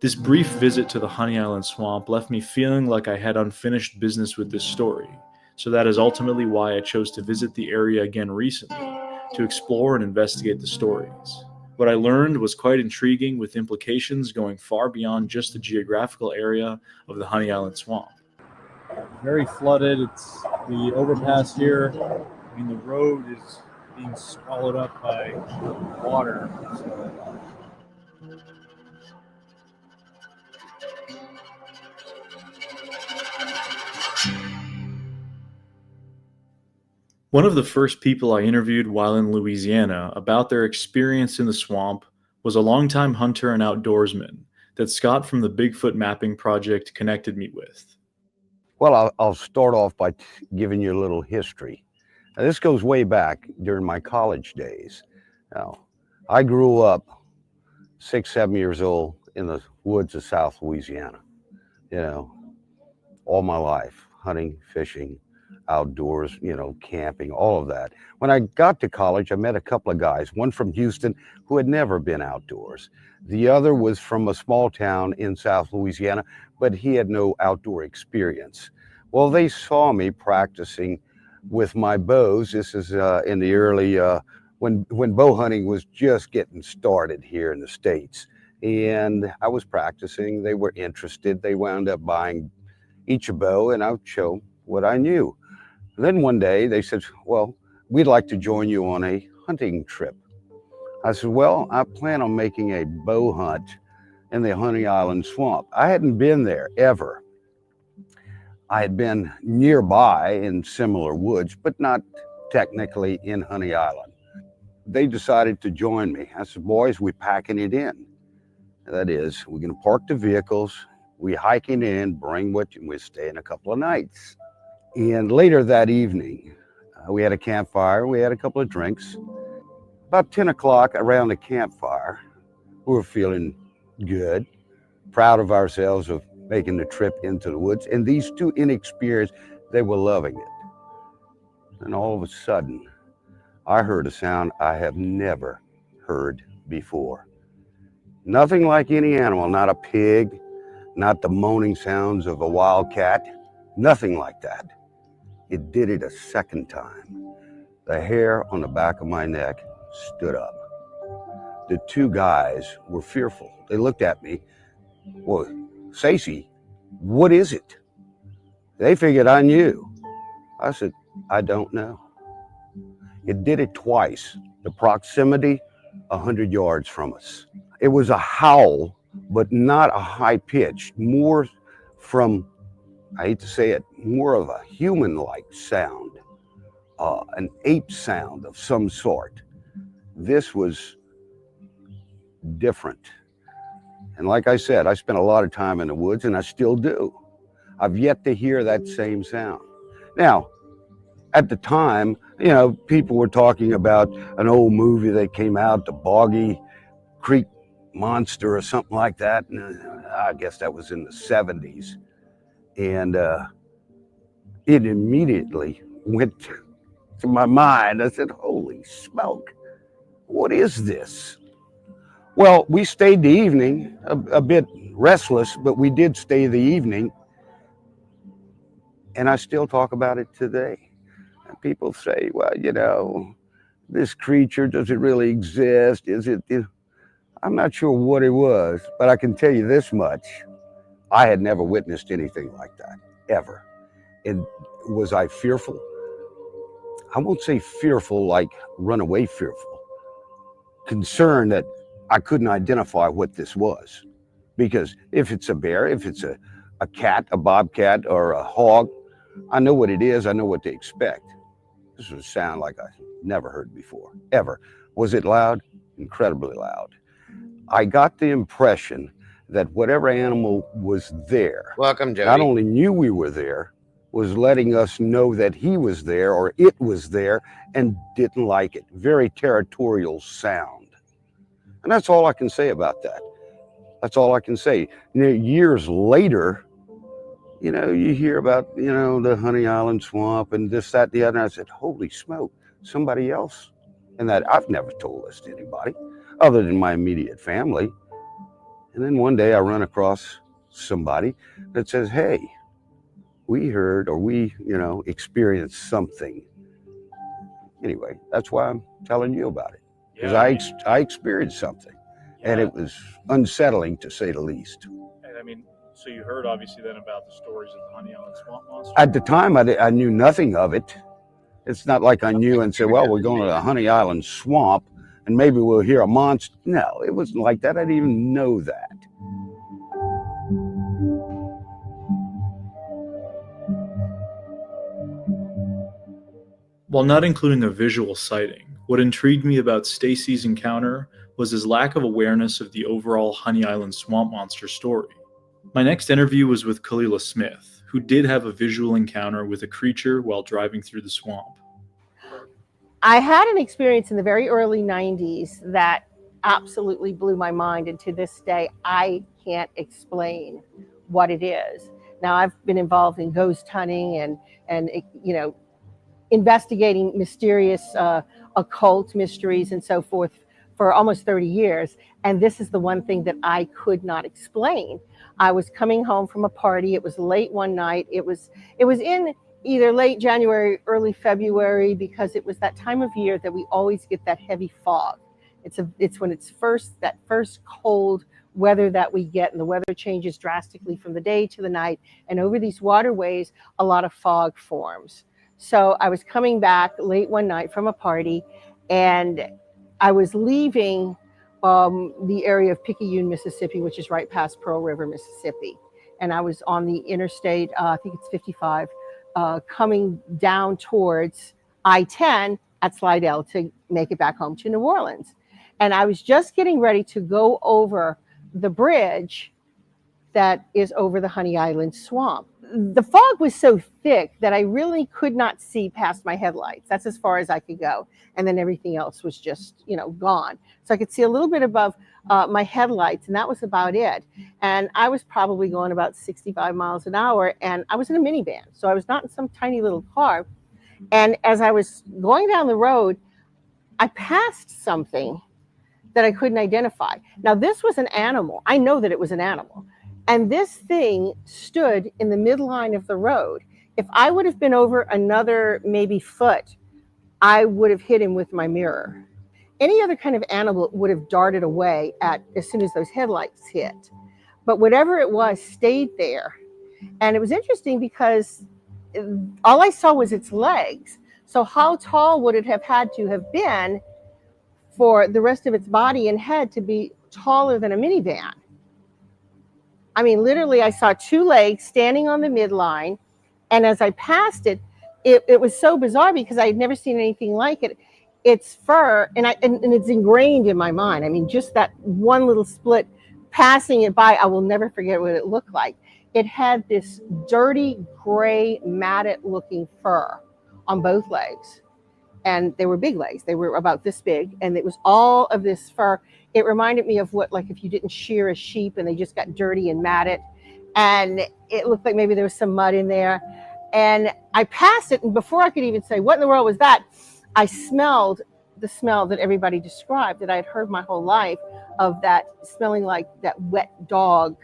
This brief visit to the Honey Island swamp left me feeling like I had unfinished business with this story, so that is ultimately why I chose to visit the area again recently, to explore and investigate the stories. What I learned was quite intriguing, with implications going far beyond just the geographical area of the Honey Island Swamp.
Very flooded. It's the overpass here. I mean, the road is being swallowed up by water. So.
One of the first people I interviewed while in Louisiana about their experience in the swamp was a longtime hunter and outdoorsman that Scott from the Bigfoot Mapping Project connected me with.
Well, I'll start off by giving you a little history. Now, this goes way back during my college days. Now, I grew up 6, 7 years old in the woods of South Louisiana, all my life, hunting, fishing, outdoors, camping, all of that. When I got to college, I met a couple of guys, one from Houston who had never been outdoors. The other was from a small town in South Louisiana, but he had no outdoor experience. Well, they saw me practicing with my bows. This is in the early, when bow hunting was just getting started here in the States. And I was practicing, they were interested. They wound up buying each a bow, and I would show what I knew. Then one day they said, well, we'd like to join you on a hunting trip. I said, well, I plan on making a bow hunt in the Honey Island Swamp. I hadn't been there ever. I had been nearby in similar woods, but not technically in Honey Island. They decided to join me. I said, boys, we're packing it in. That is, we're gonna park the vehicles, we hiking in, bring what we're staying a couple of nights. And later that evening, we had a campfire, we had a couple of drinks. About 10 o'clock around the campfire, we were feeling good, proud of ourselves of making the trip into the woods. And these two inexperienced, they were loving it. And all of a sudden, I heard a sound I have never heard before. Nothing like any animal, not a pig, not the moaning sounds of a wild cat, nothing like that. It did it a second time. The hair on the back of my neck stood up. The two guys were fearful. They looked at me. Well, Stacy, what is it? They figured I knew. I said, I don't know. It did it twice. The proximity, 100 yards from us. It was a howl, but not a high pitch, more from, I hate to say it, more of a human-like sound, an ape sound of some sort. This was different. And like I said, I spent a lot of time in the woods, and I still do. I've yet to hear that same sound. Now, at the time, people were talking about an old movie that came out, The Boggy Creek Monster or something like that. And I guess that was in the 70s. And it immediately went to my mind. I said, holy smoke, what is this? Well, we stayed the evening, a bit restless, but we did stay the evening. And I still talk about it today. And people say, well, this creature, does it really exist? Is it? I'm not sure what it was, but I can tell you this much. I had never witnessed anything like that, ever. And was I fearful? I won't say fearful like runaway fearful. Concerned that I couldn't identify what this was. Because if it's a bear, if it's a cat, a bobcat, or a hog, I know what it is, I know what to expect. This was a sound like I never heard before, ever. Was it loud? Incredibly loud. I got the impression that whatever animal was there,
welcome, Jody,
not only knew we were there, was letting us know that he was there or it was there and didn't like it. Very territorial sound. And that's all I can say about that. That's all I can say. Years later, you hear about, the Honey Island Swamp and this, that, the other. And I said, holy smoke, somebody else. And that I've never told this to anybody other than my immediate family. And then one day I run across somebody that says, hey, we heard or we, experienced something. Anyway, that's why I'm telling you about it. because
Yeah,
I experienced something, and it was unsettling to say the least.
And I mean, so you heard obviously then about the stories of the Honey Island Swamp Monster.
At the time, I knew nothing of it. It's not like I knew and said, well, we're going to the Honey Island swamp and maybe we'll hear a monster. No, it wasn't like that. I didn't even know that.
While not including a visual sighting, what intrigued me about Stacy's encounter was his lack of awareness of the overall Honey Island Swamp Monster story. My next interview was with Kalila Smith, who did have a visual encounter with a creature while driving through the swamp.
I had an experience in the very early 90s that absolutely blew my mind, and to this day I can't explain what it is. Now, I've been involved in ghost hunting and investigating mysterious occult mysteries and so forth for almost 30 years, and this is the one thing that I could not explain. I was coming home from a party. It was late one night. It was in either late January, early February, because it was that time of year that we always get that heavy fog. It's when it's that first cold weather that we get, and the weather changes drastically from the day to the night, and over these waterways a lot of fog forms. So I was coming back late one night from a party, and I was leaving the area of Picayune, Mississippi, which is right past Pearl River, Mississippi. And I was on the interstate, I think it's 55, coming down towards I-10 at Slidell to make it back home to New Orleans. And I was just getting ready to go over the bridge that is over the Honey Island swamp. The fog was so thick that I really could not see past my headlights. That's as far as I could go. And then everything else was just, gone. So I could see a little bit above my headlights, and that was about it. And I was probably going about 65 miles an hour, and I was in a minivan. So I was not in some tiny little car. And as I was going down the road, I passed something that I couldn't identify. Now, this was an animal. I know that it was an animal. And this thing stood in the midline of the road. If I would have been over another maybe foot, I would have hit him with my mirror. Any other kind of animal would have darted away as soon as those headlights hit. But whatever it was stayed there. And it was interesting because all I saw was its legs. So how tall would it have had to have been for the rest of its body and head to be taller than a minivan? I mean, literally, I saw two legs standing on the midline, and as I passed it, it was so bizarre because I had never seen anything like it. Its fur, and it's ingrained in my mind. I mean, just that one little split, passing it by, I will never forget what it looked like. It had this dirty, gray, matted-looking fur on both legs, and they were big legs. They were about this big, and it was all of this fur. It reminded me of what, like if you didn't shear a sheep and they just got dirty and matted, and it looked like maybe there was some mud in there. And I passed it, and before I could even say, what in the world was that? I smelled the smell that everybody described, that I had heard my whole life, of that smelling like that wet dog,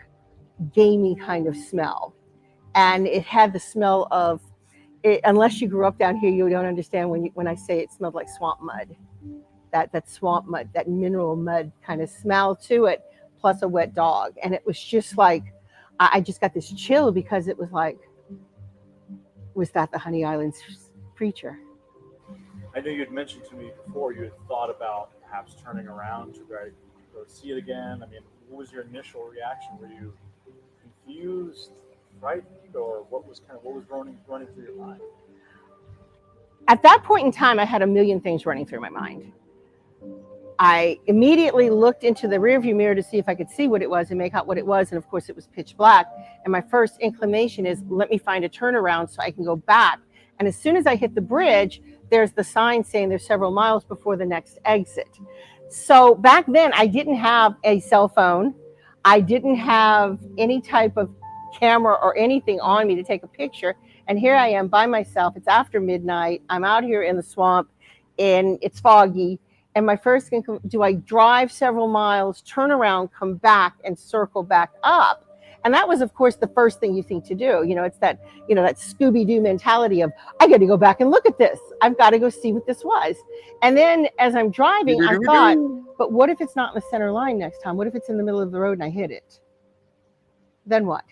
gamey kind of smell. And it had the smell of, unless you grew up down here, you don't understand when I say it smelled like swamp mud. That swamp mud, that mineral mud kind of smell to it, plus a wet dog. And it was just like, I just got this chill because it was like, was that the Honey Island creature?
I know you had mentioned to me before you had thought about perhaps turning around to go see it again. I mean, what was your initial reaction? Were you confused, frightened, or what was running through your mind?
At that point in time, I had a million things running through my mind. I immediately looked into the rearview mirror to see if I could see what it was and make out what it was. And of course, it was pitch black. And my first inclination is, let me find a turnaround so I can go back. And as soon as I hit the bridge, there's the sign saying there's several miles before the next exit. So back then, I didn't have a cell phone. I didn't have any type of camera or anything on me to take a picture. And here I am by myself. It's after midnight. I'm out here in the swamp, and it's foggy. And my first thing, do I drive several miles, turn around, come back, and circle back up? And that was, of course, the first thing you think to do. It's that, that Scooby-Doo mentality of, I got to go back and look at this. I've got to go see what this was. And then as I'm driving, I thought, but what if it's not in the center line next time? What if it's in the middle of the road and I hit it? Then what?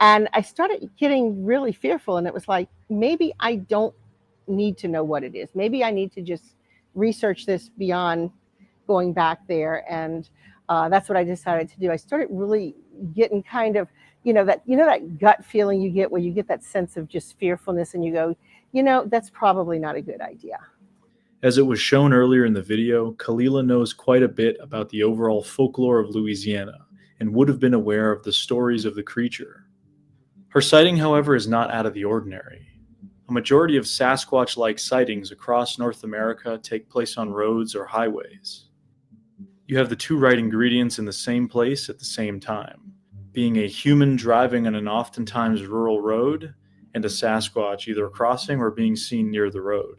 And I started getting really fearful. And it was like, maybe I don't need to know what it is. Maybe I need to just research this beyond going back there. And that's what I decided to do. I started really getting kind of, that gut feeling you get where you get that sense of just fearfulness and you go, that's probably not a good idea.
As it was shown earlier in the video, Kalila knows quite a bit about the overall folklore of Louisiana and would have been aware of the stories of the creature. Her sighting, however, is not out of the ordinary. A majority of Sasquatch-like sightings across North America take place on roads or highways. You have the two right ingredients in the same place at the same time, being a human driving on an oftentimes rural road and a Sasquatch either crossing or being seen near the road.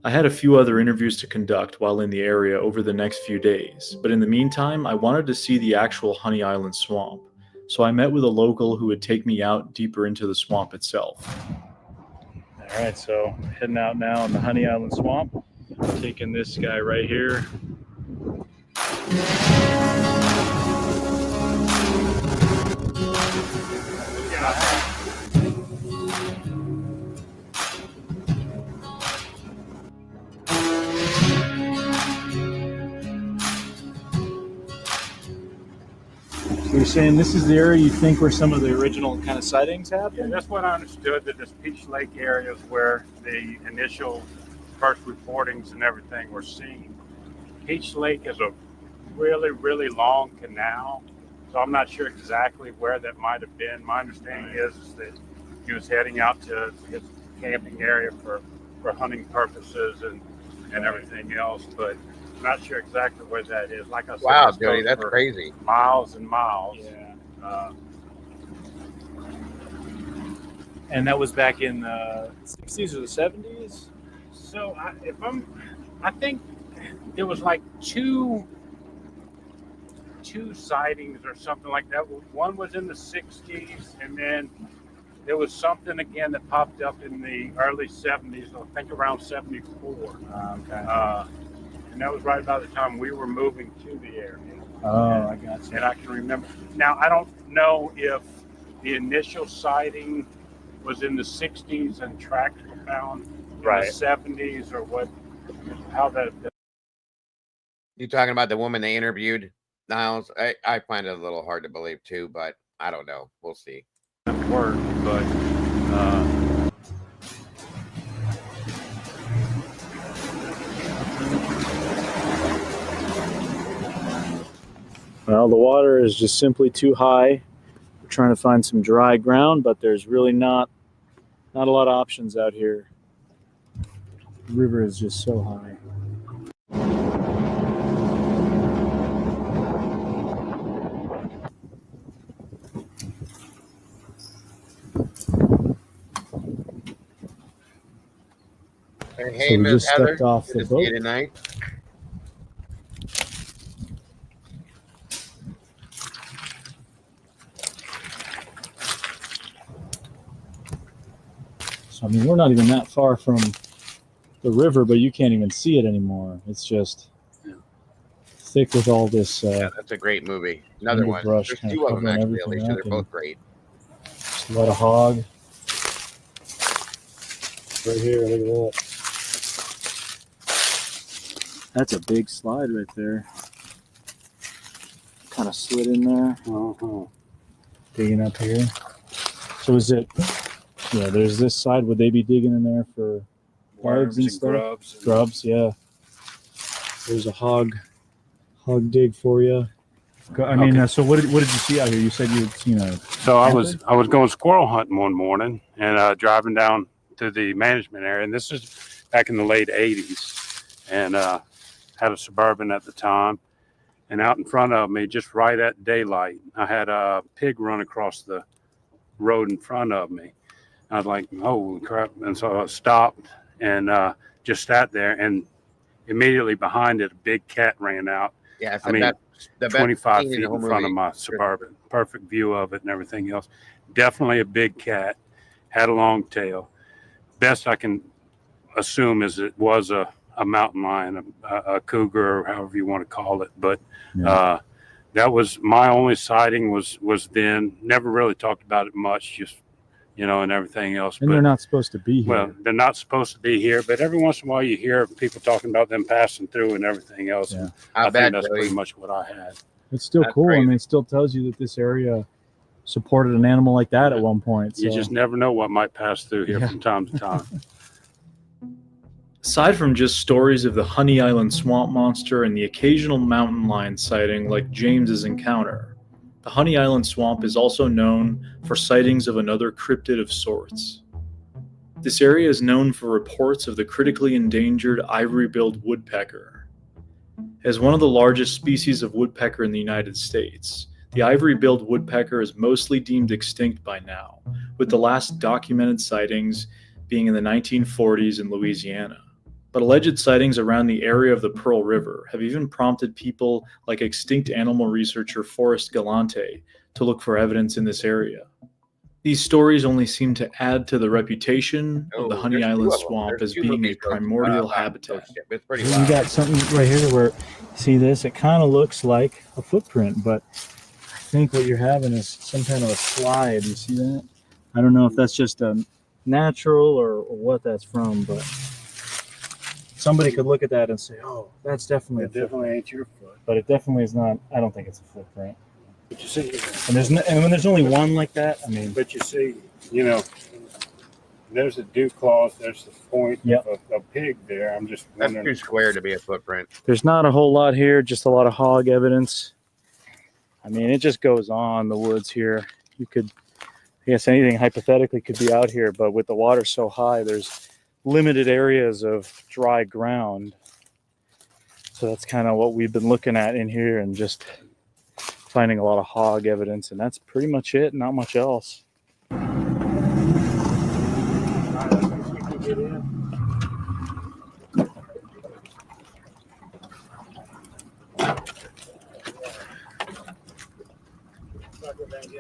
I had a few other interviews to conduct while in the area over the next few days, but in the meantime, I wanted to see the actual Honey Island swamp, so I met with a local who would take me out deeper into the swamp itself. All right, so heading out now in the Honey Island swamp, taking this guy right here. So you're saying this is the area you think where some of the original kind of sightings happened?
Yeah, that's what I understood, that this Peach Lake area is where the initial first reportings and everything were seen. Peach Lake is a really, really long canal, so I'm not sure exactly where that might have been. My understanding is that he was heading out to his camping area for hunting purposes and everything else, but I'm not sure exactly where that is. Like I said,
wow, Jody, that's crazy.
Miles and miles.
Yeah. And that was back in the 60s or the 70s?
So I think there was like two sightings or something like that. One was in the 60s, and then there was something again that popped up in the early 70s, I think around 74.
Okay.
And that was right about the time we were moving to the area.
Oh, I got you.
And I can remember. Now, I don't know if the initial sighting was in the 60s and tracks were found in the 70s or what, how that.
You talking about the woman they interviewed, Niles? I find it a little hard to believe too, but I don't know. We'll see.
Work, but
well, the water is just simply too high. We're trying to find some dry ground, but there's really not a lot of options out here. The river is just so high.
Hey,
So we
Ms.
just
Heather,
stepped off
good
the
to see you
boat.
tonight.
So, I mean, we're not even that far from the river, but you can't even see it anymore. It's just thick with all this.
Yeah, that's a great movie. Another one.
underbrush
There's
kind of
two of them
covering
actually,
everything
Alicia.
up
They're
and
both great.
Just a lot of hog. Right here, look at that. That's a big slide right there. Kind of slid in there. Digging up here. So is it, yeah, there's this side. Would they be digging in there for bugs and stuff?
grubs.
Grubs, yeah. There's a hog dig for you. I mean, so what did you see out here? You said you had seen a.
So I was going squirrel hunting one morning and driving down to the management area, and this is back in the late 80s, and had a Suburban at the time, and out in front of me, just right at daylight, I had a pig run across the road in front of me. I was like, holy crap. And so I stopped and just sat there, and immediately behind it, a big cat ran out.
Yeah,
I mean,
The best
25
scene in
feet
the
in
whole
front of
movie.
my Suburban. Perfect view of it and everything else. Definitely a big cat. Had a long tail. Best I can assume is it was a mountain lion, a cougar, or however you want to call it. But that was my only sighting was then. Never really talked about it much, just, you know, and everything else.
And
but
they're not supposed to be here.
Well, they're not supposed to be here, but every once in a while you hear people talking about them passing through and everything else.
Yeah.
And
I
I
bet,
think that's
Joey.
pretty much what I had.
It's still
That's
cool.
crazy.
I mean, it still tells you that this area supported an animal like that at one point.
You
so.
just never know what might pass through here
Yeah.
from time to time.
Aside from just stories of the Honey Island swamp monster and the occasional mountain lion sighting like James's encounter, the Honey Island swamp is also known for sightings of another cryptid of sorts. This area is known for reports of the critically endangered ivory-billed woodpecker. As one of the largest species of woodpecker in the United States, the ivory-billed woodpecker is mostly deemed extinct by now, with the last documented sightings being in the 1940s in Louisiana. But alleged sightings around the area of the Pearl River have even prompted people like extinct animal researcher Forrest Galante to look for evidence in this area. These stories only seem to add to the reputation of the Honey
there's
Island
two of them.
swamp
There's
as
two
being a
movies of,
primordial
about
habitat.
ghost ship. It's pretty
You
wild.
got something right here where, see this? It kind of looks like a footprint, but I think what you're having is some kind of a slide. You see that? I don't know if that's just a natural or what that's from, but somebody could look at that and say, oh, that's definitely a footprint.
Ain't your foot.
But it definitely is not. I don't think it's a footprint.
But you see,
And when there's only one like that, I mean,
but you see, you know, there's the dew claws, there's the point
Yep.
of a pig there. I'm just
That's
wondering.
too square to be a footprint.
there's not a whole lot here, just a lot of hog evidence. I mean, it just goes on the woods here. You could, I guess anything hypothetically could be out here, but with the water so high, there's limited areas of dry ground. So that's kind of what we've been looking at in here and just finding a lot of hog evidence, and that's pretty much it, not much else.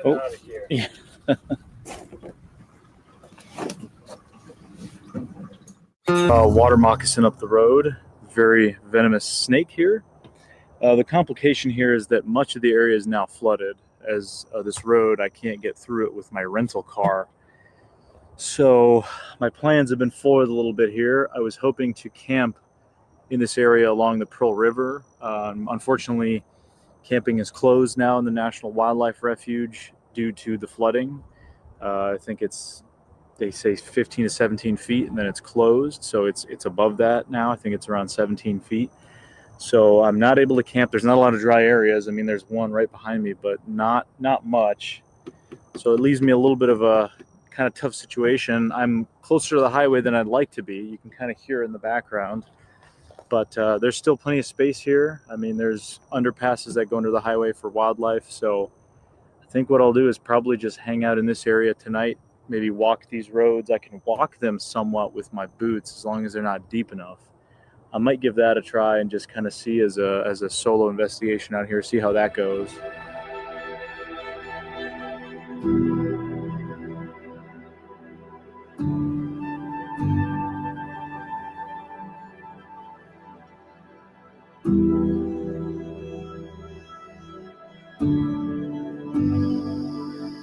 Oh, yeah. Water moccasin up the road. Very venomous snake here. The complication here is that much of the area is now flooded. As this road, I can't get through it with my rental car. So my plans have been forward a little bit here. I was hoping to camp in this area along the Pearl River. Unfortunately, camping is closed now in the National Wildlife Refuge due to the flooding. I think they say 15 to 17 feet, and then it's closed. So it's above that now. I think it's around 17 feet. So I'm not able to camp. There's not a lot of dry areas. I mean, there's one right behind me, but not much. So it leaves me a little bit of a kind of tough situation. I'm closer to the highway than I'd like to be. You can kind of hear it in the background. But there's still plenty of space here. I mean, there's underpasses that go under the highway for wildlife. So I think what I'll do is probably just hang out in this area tonight, maybe walk these roads. I can walk them somewhat with my boots as long as they're not deep enough. I might give that a try and just kind of see as a solo investigation out here, see how that goes.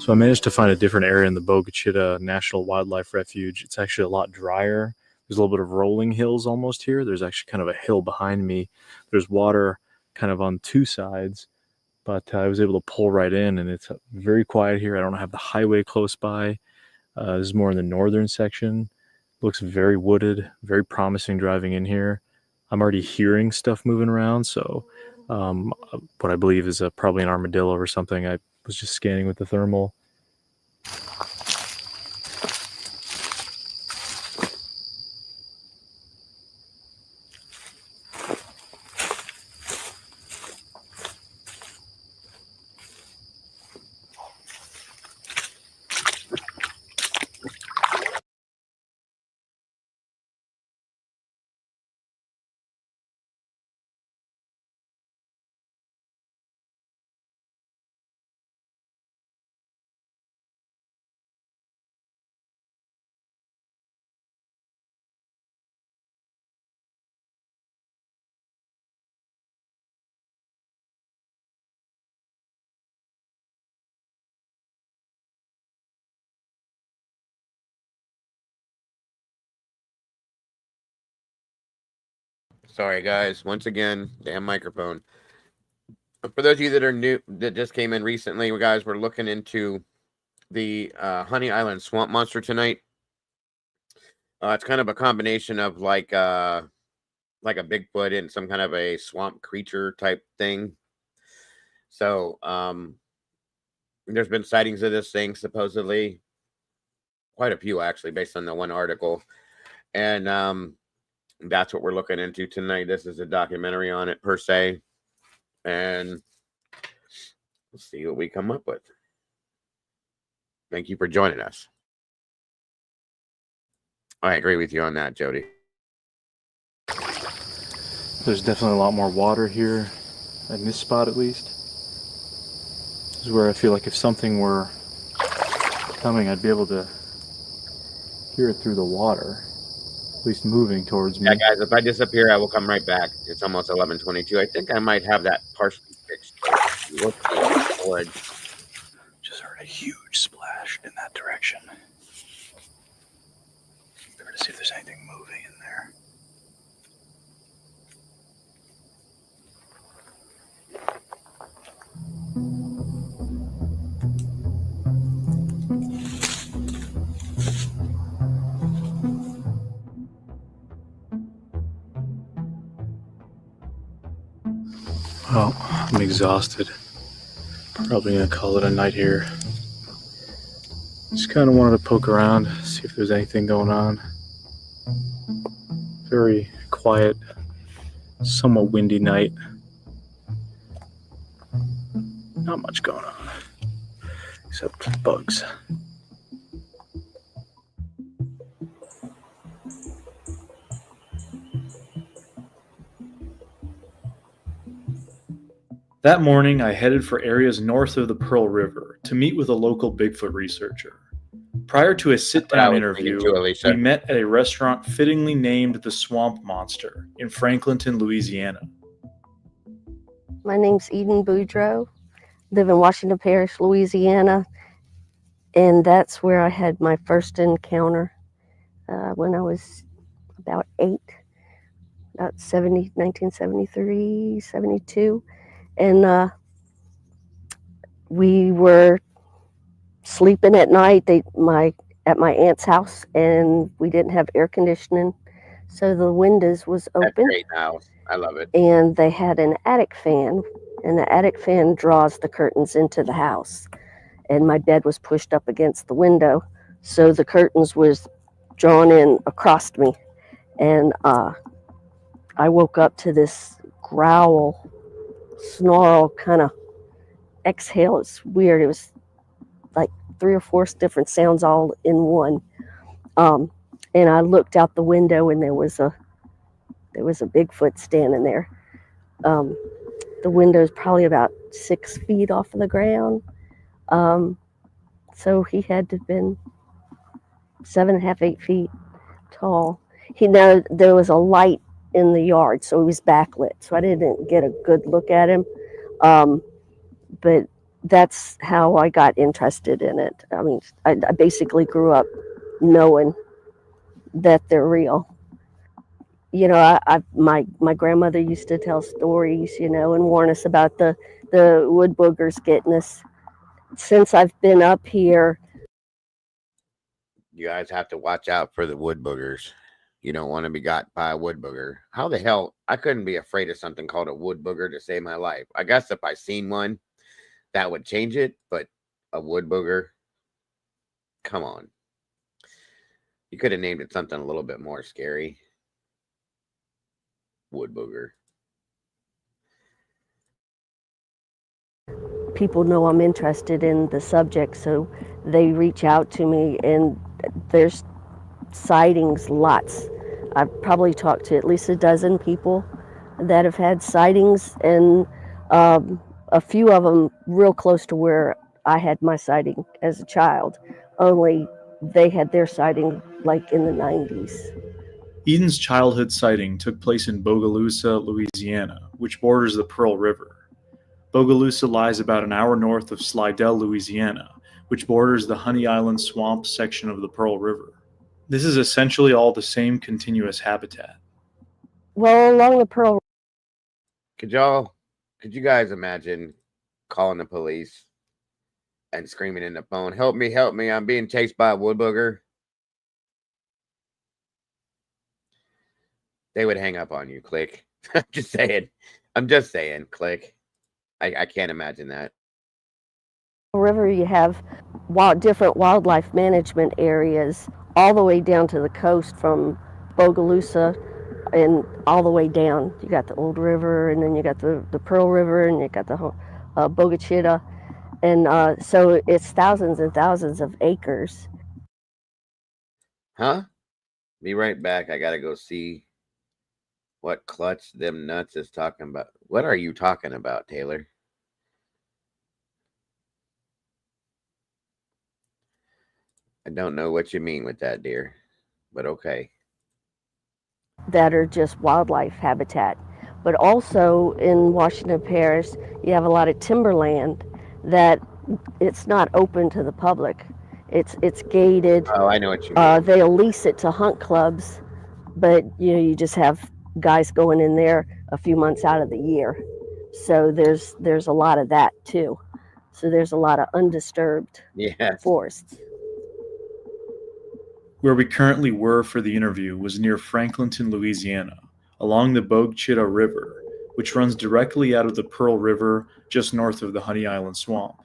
So I managed to find a different area in the Bogachita National Wildlife Refuge. It's actually a lot drier. There's a little bit of rolling hills almost here. There's actually kind of a hill behind me. There's water kind of on two sides, but I was able to pull right in, and it's very quiet here. I don't have the highway close by. This is more in the northern section. Looks very wooded, very promising driving in here. I'm already hearing stuff moving around, so what I believe is probably an armadillo or something. I was just scanning with the thermal.
Sorry, guys. Once again, damn microphone. For those of you that are new, that just came in recently, guys, we're looking into the Honey Island Swamp Monster tonight. It's kind of a combination of like a Bigfoot and some kind of a swamp creature type thing. So, there's been sightings of this thing, supposedly. Quite a few, actually, based on the one article. And that's what we're looking into tonight. This is a documentary on it, per se. And let's see what we come up with. Thank you for joining us. I agree with you on that, Jody.
There's definitely a lot more water here, in this spot at least. This is where I feel like if something were coming, I'd be able to hear it through the water, at least moving towards me.
Yeah, guys, if I disappear, I will come right back. It's almost 11:22. I think I might have that partially fixed.
Just heard a huge splash in that direction. Better to see if there's anything moving in there. Well, I'm exhausted. Probably gonna call it a night here. Just kind of wanted to poke around, see if there's anything going on. Very quiet, somewhat windy night. Not much going on, except bugs. That morning, I headed for areas north of the Pearl River to meet with a local Bigfoot researcher. Prior to a sit-down interview, we met at a restaurant fittingly named the Swamp Monster in Franklinton, Louisiana.
My name's Eden Boudreaux. Live in Washington Parish, Louisiana, and that's where I had my first encounter when I was about 8, about 1973, 72. And we were sleeping at night at my aunt's house, and we didn't have air conditioning, so the windows was open.
That's great house. I love it.
And they had an attic fan, and the attic fan draws the curtains into the house. And my bed was pushed up against the window, so the curtains was drawn in across me. And I woke up to this growl, snarl, kind of exhale. It's weird. It was like 3 or 4 different sounds all in one. And I looked out the window, and there was a Bigfoot standing there. The window's probably about 6 feet off of the ground. So he had to have been 7.5, 8 feet tall. There was a light in the yard, so he was backlit. So I didn't get a good look at him. But that's how I got interested in it. I mean, I basically grew up knowing that they're real. You know, my grandmother used to tell stories, and warn us about the wood boogers getting us. Since I've been up here,
you guys have to watch out for the wood boogers. You don't want to be got by a wood booger. How the hell? I couldn't be afraid of something called a wood booger to save my life. I guess if I seen one, that would change it, but a wood booger? Come on. You could have named it something a little bit more scary. Wood booger.
people know I'm interested in the subject, so they reach out to me, and there's sightings, lots. I've probably talked to at least a dozen people that have had sightings, and a few of them real close to where I had my sighting as a child, only they had their sighting like in the 90s.
Eden's childhood sighting took place in Bogalusa, Louisiana, which borders the Pearl River. Bogalusa lies about an hour north of Slidell, Louisiana, which borders the Honey Island Swamp section of the Pearl River. This is essentially all the same continuous habitat.
Well, along the Pearl.
Could you guys imagine calling the police and screaming in the phone, help me, I'm being chased by a wood booger? They would hang up on you. Click. I'm just saying, click. I can't imagine that.
River, you have different wildlife management areas all the way down to the coast from Bogalusa and all the way down. You got the Old River, and then you got the Pearl River, and you got the Bogachita. And so it's thousands and thousands of acres.
Huh? Be right back. I gotta go see what Clutch Them Nuts is talking about. What are you talking about, Taylor? I don't know what you mean with that, dear, but okay.
That are just wildlife habitat. But also in Washington Parish, you have a lot of timberland that it's not open to the public. It's gated.
Oh, I know what you mean.
They'll lease it to hunt clubs, but you just have guys going in there a few months out of the year. So there's a lot of that too. So there's a lot of undisturbed forests.
Where we currently were for the interview was near Franklinton, Louisiana, along the Bogachita River, which runs directly out of the Pearl River just north of the Honey Island Swamp.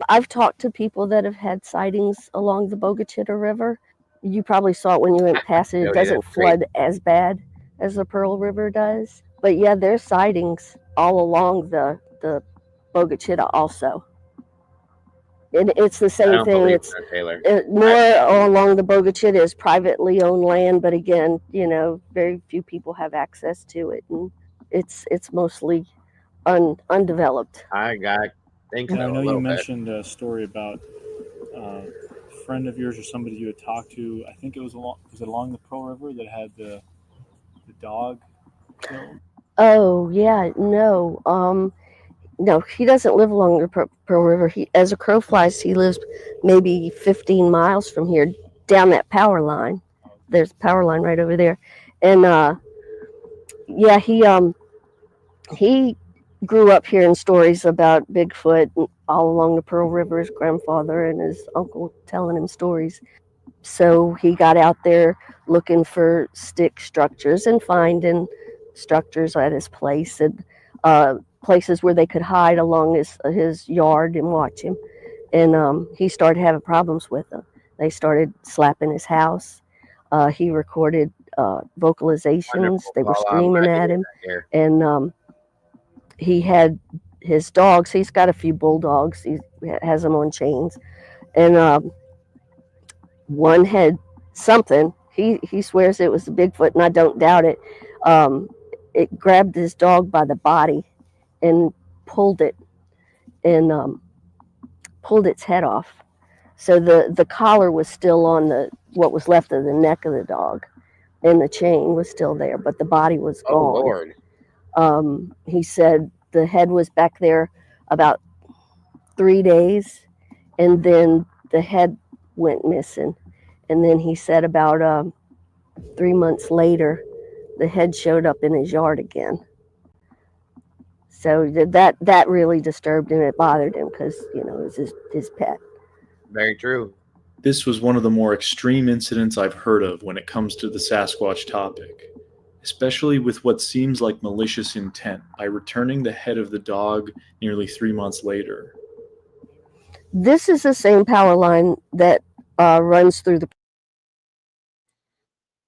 I've talked to people that have had sightings along the Bogachita River. You probably saw it when you went past it. It doesn't flood as bad as the Pearl River does. But yeah, there's sightings all along the Bogachita also. And it's the same thing. It's more along the Bogachita is privately owned land, but again, very few people have access to it, and it's mostly undeveloped.
I think so.
I know you mentioned a story about a friend of yours or somebody you had talked to. I think it was along the Pearl River that had the dog killed.
Oh yeah, no. No, he doesn't live along the Pearl River. As a crow flies, he lives maybe 15 miles from here, down that power line. There's a power line right over there, and yeah, he grew up hearing stories about Bigfoot all along the Pearl River. His grandfather and his uncle telling him stories. So he got out there looking for stick structures and finding structures at his place and places where they could hide along his yard and watch him. And he started having problems with them. They started slapping his house. He recorded vocalizations. Wonderful. They were screaming at him. And he had his dogs. He's got a few bulldogs. He has them on chains. And one had something. He swears it was a Bigfoot, and I don't doubt it. It grabbed his dog by the body and pulled it and pulled its head off. So the collar was still on what was left of the neck of the dog, and the chain was still there, but the body was gone.
Oh, Lord.
He said the head was back there about 3 days, and then the head went missing. And then he said about 3 months later, the head showed up in his yard again. So that really disturbed him. It bothered him because, it was his pet.
Very true.
This was one of the more extreme incidents I've heard of when it comes to the Sasquatch topic, especially with what seems like malicious intent by returning the head of the dog nearly 3 months later.
This is the same power line that runs through the...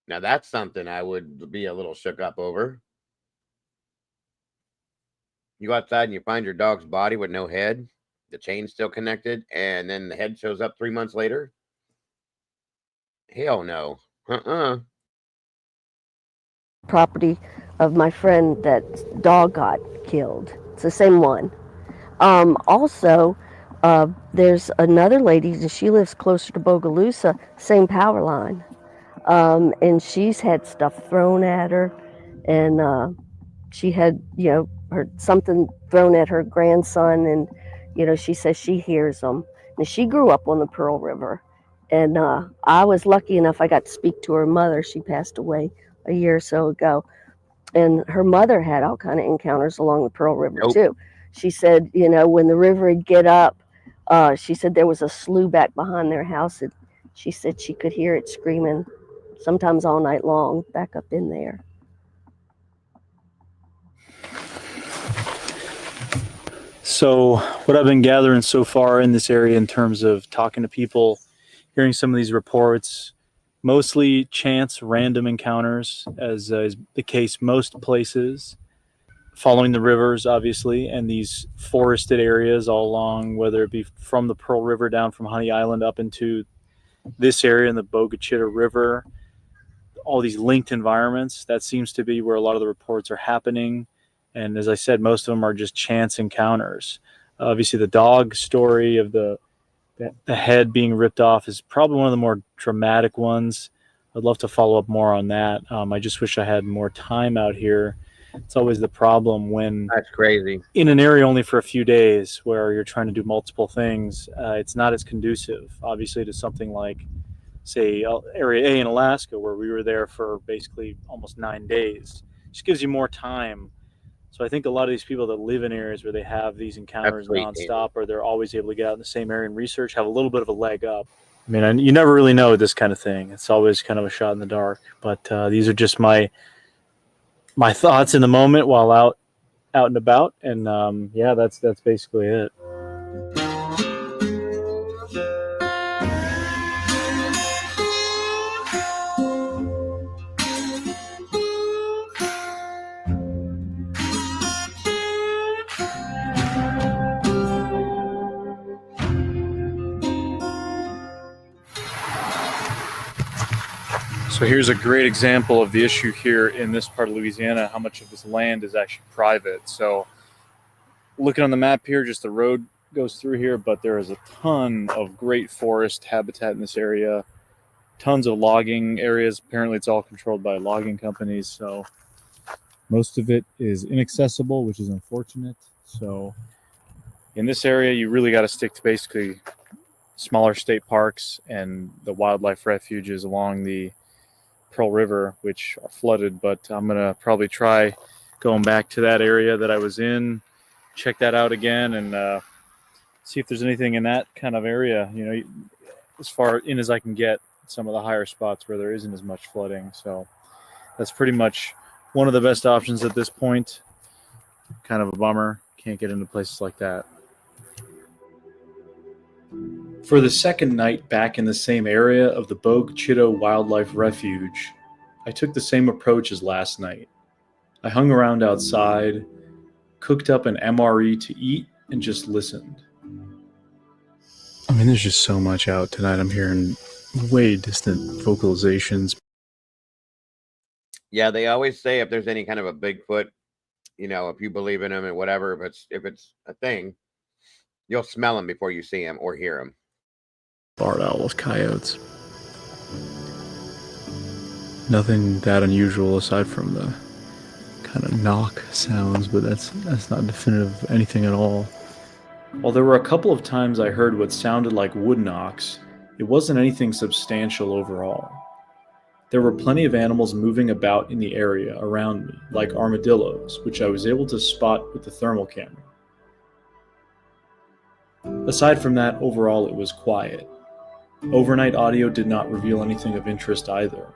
Now that's something I would be a little shook up over. You go outside and you find your dog's body with no head, the chain's still connected, and then the head shows up 3 months later. Hell no.
Property of my friend that dog got killed. It's the same one. Also, there's another lady, and she lives closer to Bogalusa, same power line. And she's had stuff thrown at her, and she had, something thrown at her grandson, and, she says she hears them. And she grew up on the Pearl River. And I was lucky enough, I got to speak to her mother. She passed away a year or so ago, and her mother had all kind of encounters along the Pearl River too. She said, you know, when the river would get up, she said there was a slough back behind their house, and she said she could hear it screaming sometimes all night long back up in there.
So what I've been gathering so far in this area in terms of talking to people, hearing some of these reports, mostly chance, random encounters, as is the case most places, following the rivers, obviously, and these forested areas all along, whether it be from the Pearl River down from Honey Island up into this area in the Bogue Chitto River, all these linked environments. That seems to be where a lot of the reports are happening. And as I said, most of them are just chance encounters. Obviously, the dog story of the head being ripped off is probably one of the more dramatic ones. I'd love to follow up more on that. I just wish I had more time out here. It's always the problem when
That's crazy.
in an area only for a few days where you're trying to do multiple things. It's not as conducive, obviously, to something like, say, Area A in Alaska, where we were there for basically almost 9 days. It just gives you more time. So I think a lot of these people that live in areas where they have these encounters nonstop, or they're always able to get out in the same area and research, have a little bit of a leg up. I mean, you never really know with this kind of thing. It's always kind of a shot in the dark. But these are just my thoughts in the moment while out and about. And yeah, that's basically it. So here's a great example of the issue here in this part of Louisiana, how much of this land is actually private. So looking on the map here, just the road goes through here, but there is a ton of great forest habitat in this area, tons of logging areas. Apparently it's all controlled by logging companies, so most of it is inaccessible, which is unfortunate. So in this area, you really got to stick to basically smaller state parks and the wildlife refuges along the Pearl River, which are flooded. But I'm gonna probably try going back to that area that I was in, check that out again, and see if there's anything in that kind of area, you know, as far in as I can get some of the higher spots where there isn't as much flooding. So that's pretty much one of the best options at this point. Kind of a bummer, can't get into places like that. For the second night back in the same area of the Bogue Chitto Wildlife Refuge, I took the same approach as last night. I hung around outside, cooked up an MRE to eat, and just listened. I mean, there's just so much out tonight. I'm hearing way distant vocalizations.
Yeah, they always say if there's any kind of a Bigfoot, you know, if you believe in them and whatever, if it's a thing, you'll smell them before you see them or hear them.
Barred owls, coyotes. Nothing that unusual aside from the kind of knock sounds, but that's not definitive of anything at all. While there were a couple of times I heard what sounded like wood knocks, it wasn't anything substantial overall. There were plenty of animals moving about in the area around me, like armadillos, which I was able to spot with the thermal camera. Aside from that, overall it was quiet. Overnight audio did not reveal anything of interest either.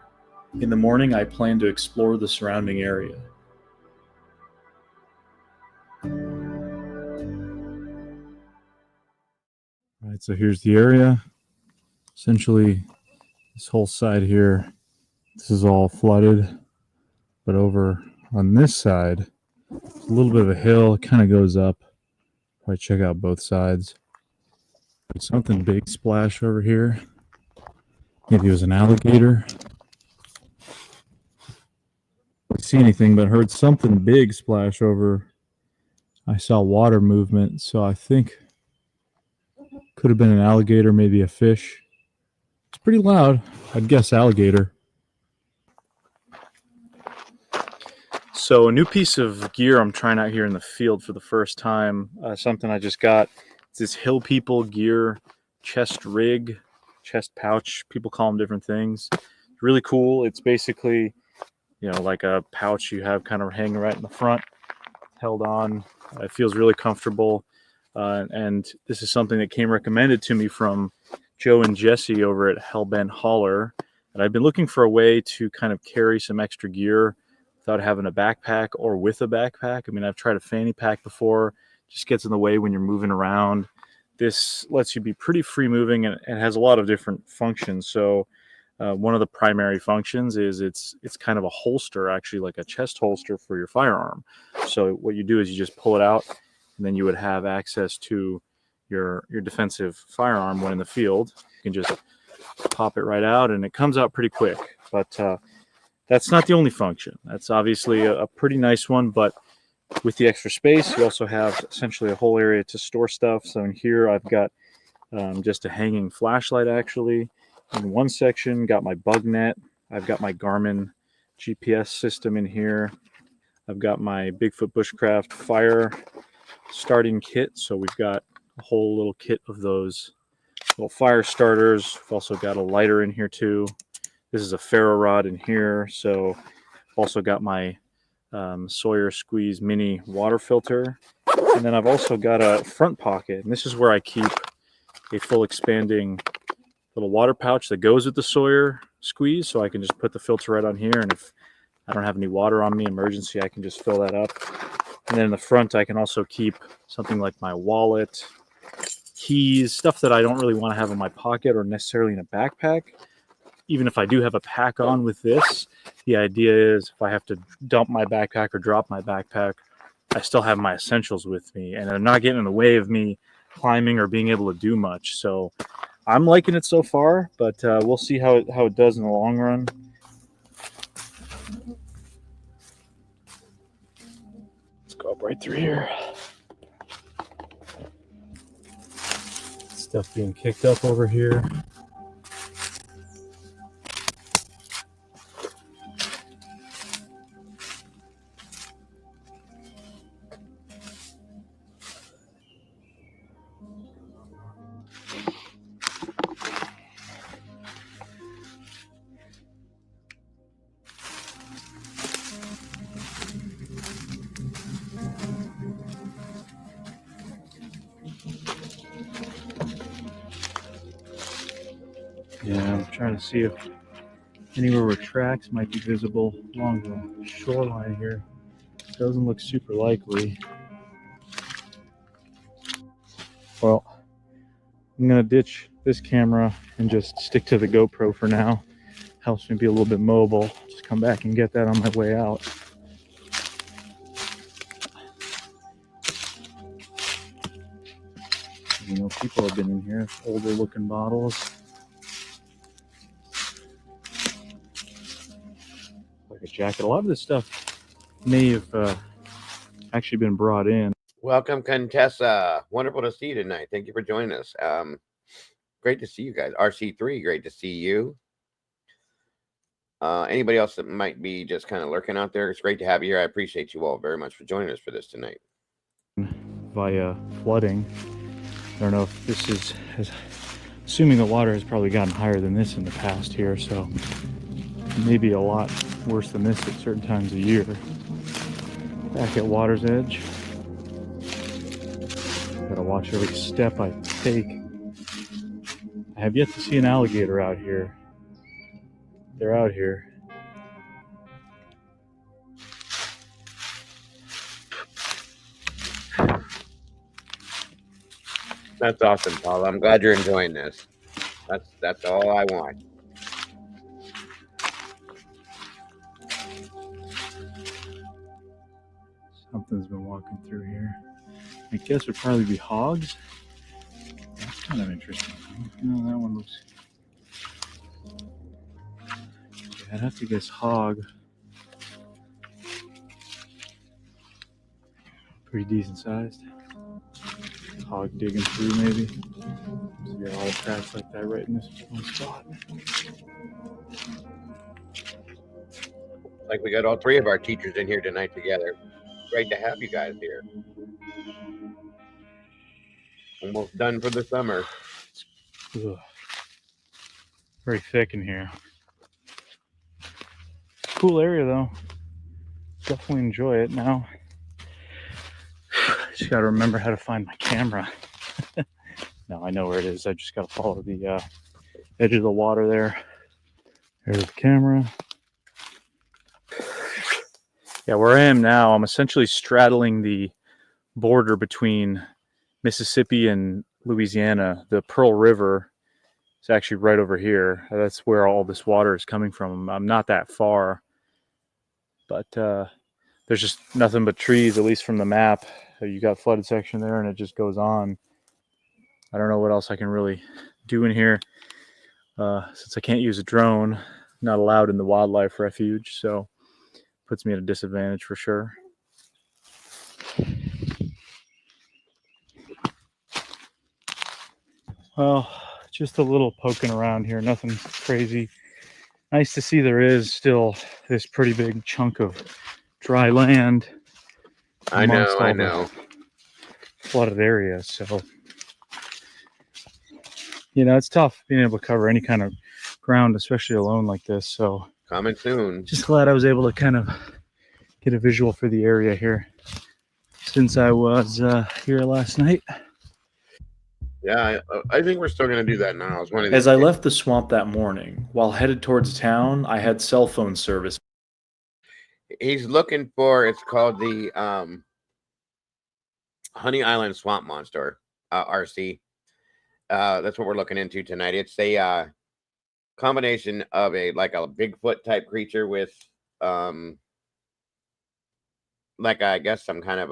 In the morning, I planned to explore the surrounding area. All right, so here's the area. Essentially, this whole side here, this is all flooded. But over on this side, it's a little bit of a hill. It kind of goes up. Probably check out both sides. There's something big splash over here. Maybe it was an alligator. I didn't see anything, but heard something big splash over. I saw water movement, so I think could have been an alligator, maybe a fish. It's pretty loud. I'd guess alligator. So a new piece of gear I'm trying out here in the field for the first time. Something I just got. It's this Hill People gear chest rig, chest pouch. People call them different things. Really cool. It's basically, you know, like a pouch you have kind of hanging right in the front, held on. It feels really comfortable. And this is something that came recommended to me from Joe and Jesse over at Hellbent Hauler. And I've been looking for a way to kind of carry some extra gear without having a backpack or with a backpack. I mean, I've tried a fanny pack before, just gets in the way when you're moving around. This lets you be pretty free moving, and it has a lot of different functions. So one of the primary functions is it's kind of a holster, actually like a chest holster for your firearm. So what you do is you just pull it out, and then you would have access to your defensive firearm when in the field. You can just pop it right out, and it comes out pretty quick. But that's not the only function. That's obviously a pretty nice one, but with the extra space, you also have essentially a whole area to store stuff. So in here, I've got just a hanging flashlight, actually. In one section, got my bug net. I've got my Garmin GPS system in here. I've got my Bigfoot Bushcraft fire starting kit. So we've got a whole little kit of those little fire starters. I've also got a lighter in here too. This is a ferro rod in here. So I've also got my Sawyer Squeeze mini water filter. And then I've also got a front pocket. And this is where I keep a full expanding little water pouch that goes with the Sawyer Squeeze. So I can just put the filter right on here. And if I don't have any water on me, emergency, I can just fill that up. And then in the front, I can also keep something like my wallet, keys, stuff that I don't really want to have in my pocket or necessarily in a backpack. Even if I do have a pack on with this, the idea is if I have to dump my backpack or drop my backpack, I still have my essentials with me, and they're not getting in the way of me climbing or being able to do much. So I'm liking it so far, but we'll see how it does in the long run. Let's go up right through here. Stuff being kicked up over here. Yeah, I'm trying to see if anywhere where tracks might be visible along the shoreline here. Doesn't look super likely. Well, I'm gonna ditch this camera and just stick to the GoPro for now. Helps me be a little bit mobile. Just come back and get that on my way out. You know, people have been in here, older looking bottles. Like a jacket. A lot of this stuff may have actually been brought in.
Welcome, Contessa. Wonderful to see you tonight. Thank you for joining us. Great to see you guys. RC3, great to see you. Anybody else that might be just kind of lurking out there, it's great to have you here. I appreciate you all very much for joining us for this tonight.
Via flooding. I don't know if this is, assuming the water has probably gotten higher than this in the past here, so maybe a lot worse than this at certain times of year. Back at water's edge. Gotta watch every step I take. I have yet to see an alligator out here. They're out here.
That's awesome, Paul. I'm glad you're enjoying this. That's all I want.
Something's been walking through here. I guess it would probably be hogs. That's kind of interesting. You know, that one looks... I'd have to guess hog. Pretty decent sized. Hog digging through, maybe. So you got a lot of tracks like that right in this one spot.
Like we got all three of our teachers in here tonight together. Great to have you guys here. Almost done for the summer.
Ugh. Very thick in here. Cool area though. Definitely enjoy it now. Just got to remember how to find my camera. No, I know where it is. I just got to follow the edge of the water there. There's the camera. Yeah, where I am now, I'm essentially straddling the border between Mississippi and Louisiana. The Pearl River is actually right over here. That's where all this water is coming from. I'm not that far, but there's just nothing but trees, at least from the map. You got flooded section there, and it just goes on. I don't know what else I can really do in here since I can't use a drone. Not allowed in the wildlife refuge, so puts me at a disadvantage for sure. Well, just a little poking around here, nothing crazy. Nice to see there is still this pretty big chunk of dry land amongst all the flooded areas. So, you know, it's tough being able to cover any kind of ground, especially alone like this. So,
coming soon.
Just glad I was able to kind of get a visual for the area here since I was here last night.
Yeah, I think we're still going to do that now. It's one of
As I left the swamp that morning, while headed towards town, I had cell phone service.
He's looking for, it's called the Honey Island Swamp Monster, RC. That's what we're looking into tonight. It's a combination of a Bigfoot type creature with I guess some kind of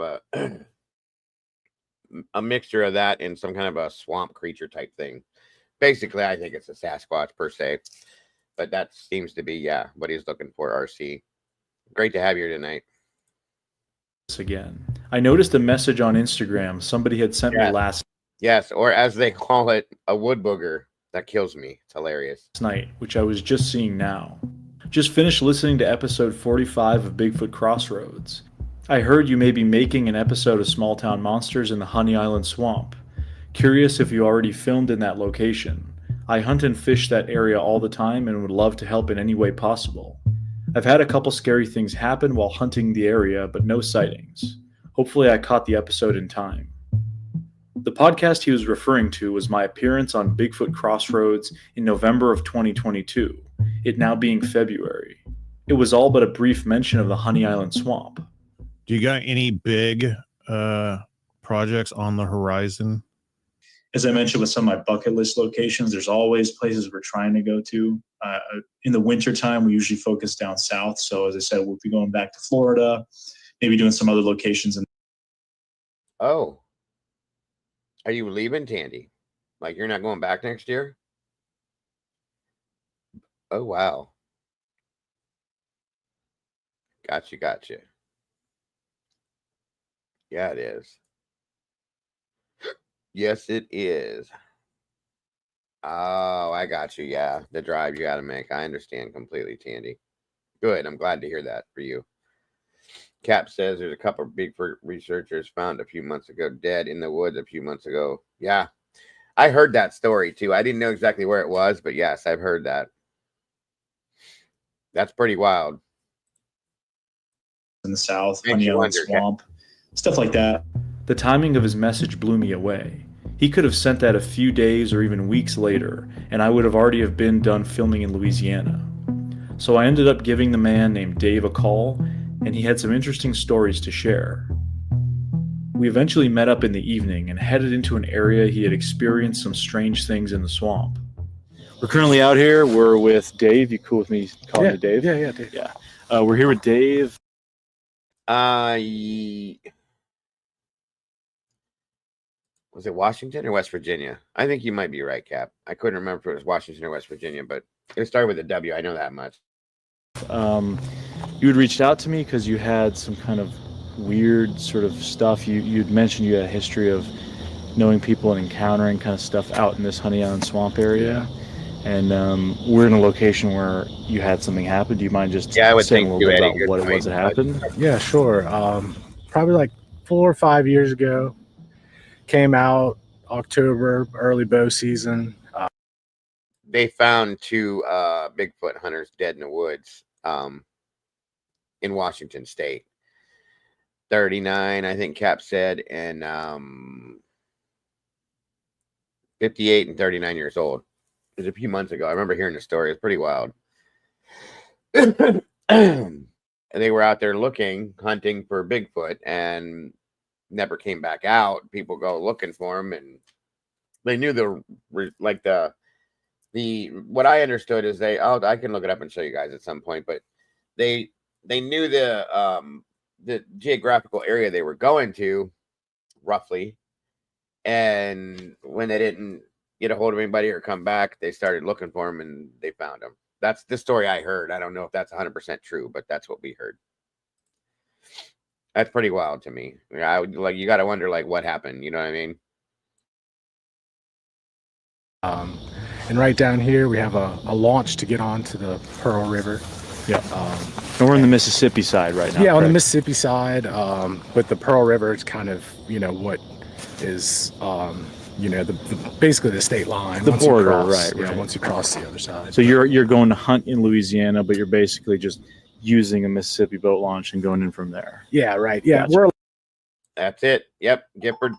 a mixture of that and some kind of a swamp creature type thing. Basically, I think it's a Sasquatch per se, but that seems to be what he's looking for. RC, great to have you here tonight.
Again, I noticed a message on Instagram somebody had sent me last
or as they call it, a wood booger that kills me. It's hilarious.
Night, which I was just seeing now. Just finished listening to episode 45 of Bigfoot Crossroads. I heard you may be making an episode of Small Town Monsters in the Honey Island Swamp. Curious if you already filmed in that location. I hunt and fish that area all the time and would love to help in any way possible. I've had a couple scary things happen while hunting the area, but no sightings. Hopefully I caught the episode in time. The podcast he was referring to was my appearance on Bigfoot Crossroads in November of 2022, it now being February. It was all but a brief mention of the Honey Island Swamp.
Do you got any big projects on the horizon?
As I mentioned with some of my bucket list locations, there's always places we're trying to go to. In the wintertime, we usually focus down south. So as I said, we'll be going back to Florida, maybe doing some other locations.
Oh, are you leaving, Tandy? Like you're not going back next year? Oh, wow. Gotcha. Yeah, it is. Yes, it is. Oh, I got you. Yeah, the drive you got to make. I understand completely, Tandy. Good. I'm glad to hear that for you. Cap says there's a couple of Bigfoot researchers found a few months ago dead in the woods a few months ago. Yeah, I heard that story too. I didn't know exactly where it was, but yes, I've heard that. That's pretty wild.
In the south, Honey Island Swamp, stuff like that. The timing of his message blew me away. He could have sent that a few days or even weeks later, and I would have already have been done filming in Louisiana. So I ended up giving the man named Dave a call, and he had some interesting stories to share. We eventually met up in the evening and headed into an area he had experienced some strange things in the swamp. We're currently out here. We're with Dave. You cool with me calling you Dave?
Yeah, Dave.
Yeah. We're here with Dave.
Was it Washington or West Virginia? I think you might be right, Cap. I couldn't remember if it was Washington or West Virginia, but it started with a W. I know that much.
You had reached out to me because you had some kind of weird sort of stuff. You'd mentioned you had a history of knowing people and encountering kind of stuff out in this Honey Island Swamp area. And we're in a location where you had something happen. Do you mind just saying a little bit about what it was that happened?
Yeah, sure. Probably like 4 or 5 years ago. Came out October, early bow season.
They found two Bigfoot hunters dead in the woods. in Washington State. 39, I think Cap said, and 58 and 39 years old. It was a few months ago. I remember hearing the story. It's pretty wild. And they were out there hunting for Bigfoot, and never came back out. People go looking for him, and they knew what I understood is I can look it up and show you guys at some point, but they knew the geographical area they were going to roughly, and when they didn't get a hold of anybody or come back, they started looking for him and they found him. That's the story I heard. I don't know if that's 100% true, but that's what we heard. That's pretty wild to me. I would you got to wonder what happened. You know what I mean?
And right down here we have a launch to get onto the Pearl River.
Yeah. And we're on the Mississippi side right now.
Yeah, on the
correct?
Mississippi side. With the Pearl River, it's kind of what is basically the state line.
The
once you
border,
cross,
right,
Yeah,
right.
once you cross the other side.
So you're going to hunt in Louisiana, but you're basically just using a Mississippi boat launch and going in from there.
Yeah, right. Yeah,
Gotcha.
That's it. Yep, Gifford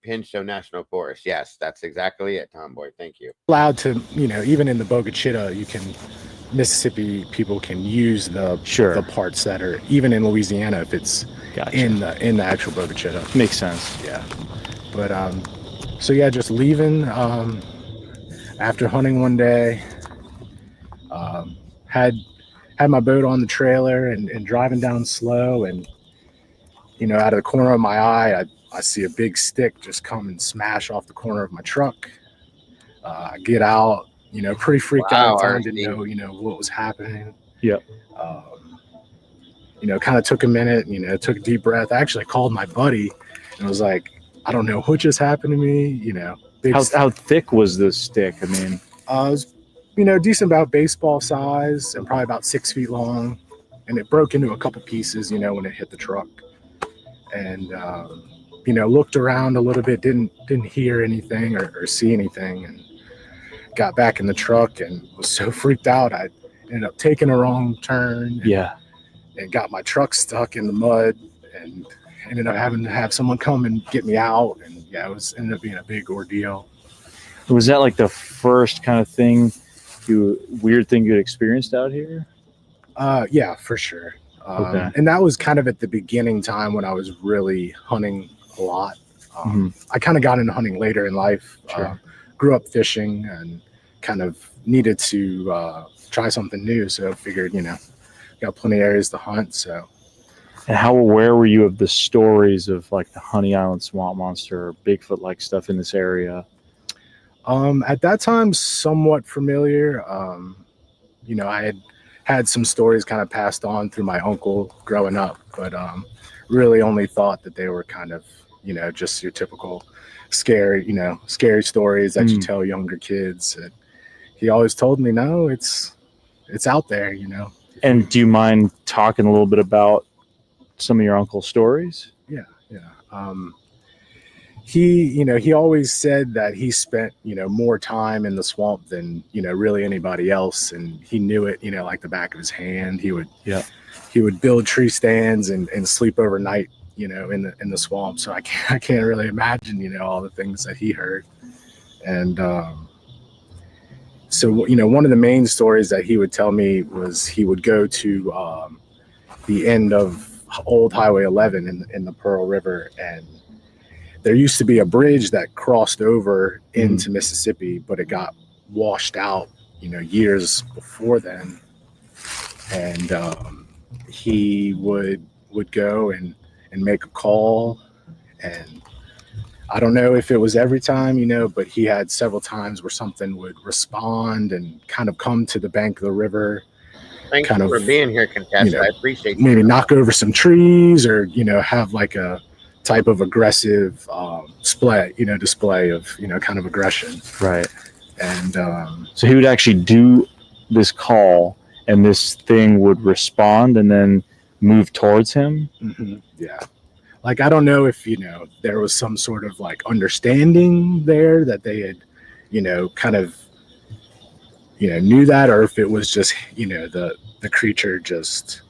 Pinchot National Forest. Yes, that's exactly it, Tomboy. Thank you.
allowed to, even in the Boca Chica, Mississippi people can use the parts that are even in Louisiana if it's in the actual Boca Chica.
Makes sense.
Yeah. But so yeah, just leaving after hunting one day. Had my boat on the trailer and driving down slow, and out of the corner of my eye, I see a big stick just come and smash off the corner of my truck. I get out, pretty freaked out at the time, didn't know, what was happening.
Yep.
Kind of took a minute, took a deep breath. I actually called my buddy and was like, I don't know what just happened to me,
How thick was this stick? I mean,
it was, decent, about baseball size and probably about 6 feet long. And it broke into a couple pieces, when it hit the truck. And, looked around a little bit, didn't hear anything or see anything, and got back in the truck and was so freaked out. I ended up taking a wrong turn. And got my truck stuck in the mud and ended up having to have someone come and get me out. And yeah, ended up being a big ordeal.
was that like the first kind of weird thing you'd experienced out here?
Yeah, for sure.
Okay.
And that was kind of at the beginning time when I was really hunting a lot. I kind of got into hunting later in life.
Sure.
Grew up fishing and kind of needed to try something new. So I figured, got plenty of areas to hunt. So.
And how aware were you of the stories of like the Honey Island swamp monster or Bigfoot-like stuff in this area?
At that time, somewhat familiar. I had some stories kind of passed on through my uncle growing up, but really only thought that they were kind of, just your typical scary stories that you tell younger kids. And he always told me, no, it's out there,
And do you mind talking a little bit about some of your uncle's stories?
Yeah. He always said that he spent, more time in the swamp than, really anybody else. And he knew it, like the back of his hand. He would build tree stands and sleep overnight, in the swamp. So I can't really imagine, all the things that he heard. And, so, one of the main stories that he would tell me was he would go to, the end of old Highway 11 in the Pearl River, and there used to be a bridge that crossed over into Mississippi, but it got washed out, years before then. And he would go and make a call, and I don't know if it was every time, but he had several times where something would respond and kind of come to the bank of the river.
Thank you for being here, Contessa. I appreciate you.
Maybe knock over some trees or, have like a type of aggressive display of, kind of aggression.
Right.
And
so he would actually do this call and this thing would respond and then move towards him?
Yeah. Like, I don't know if, there was some sort of like understanding there that they had, kind of knew that, or if it was just, the creature just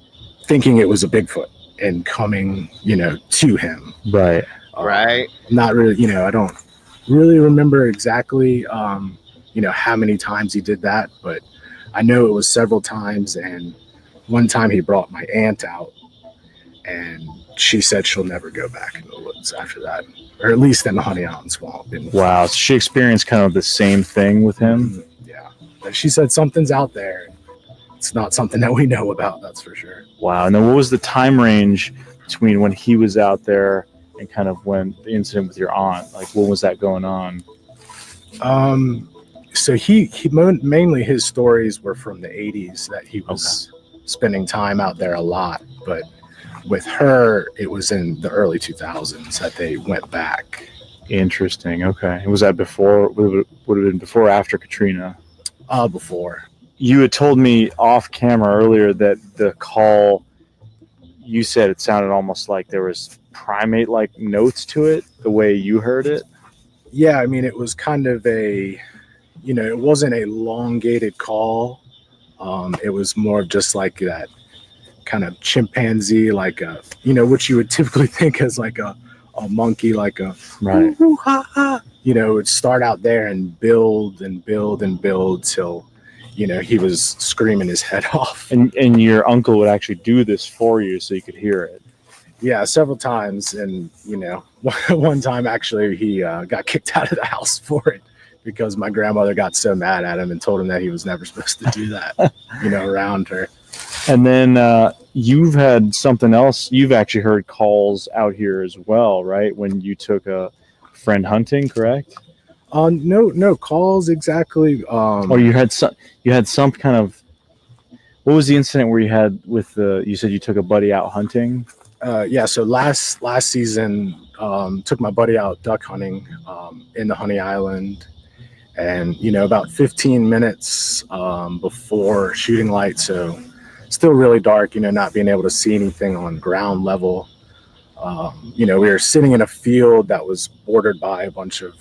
thinking it was a Bigfoot and coming, to him.
Right.
Right.
Not really, I don't really remember exactly, how many times he did that, but I know it was several times. And one time he brought my aunt out, and she said she'll never go back in the woods after that, or at least in the Honey Island Swamp.
Wow. So she experienced kind of the same thing with him?
Yeah. And she said something's out there. It's not something that we know about, that's for sure.
Wow. And then what was the time range between when he was out there and kind of when the incident with your aunt? Like, what was that going on?
So he mainly his stories were from the 80s that he was spending time out there a lot, but with her, it was in the early 2000s that they went back.
Interesting. Okay. Was that before? Would it have been before or after Katrina?
Before.
You had told me off camera earlier that the call, you said it sounded almost like there was primate-like notes to it, the way you heard it.
Yeah, I mean, it was kind of it wasn't a elongated call. It was more of just like that kind of chimpanzee, like what you would typically think as like a monkey, like a
right.
It would start out there and build and build and build till he was screaming his head off.
And your uncle would actually do this for you so you could hear it.
Yeah, several times. And one time actually he got kicked out of the house for it, because my grandmother got so mad at him and told him that he was never supposed to do that, around her.
And then you've had something else. You've actually heard calls out here as well, right? When you took a friend hunting, correct?
No calls exactly.
Or you had some kind of. What was the incident where you had with you said you took a buddy out hunting?
Yeah. So last season, took my buddy out duck hunting in the Honey Island. And, about 15 minutes before shooting light, so still really dark, not being able to see anything on ground level. We were sitting in a field that was bordered by a bunch of,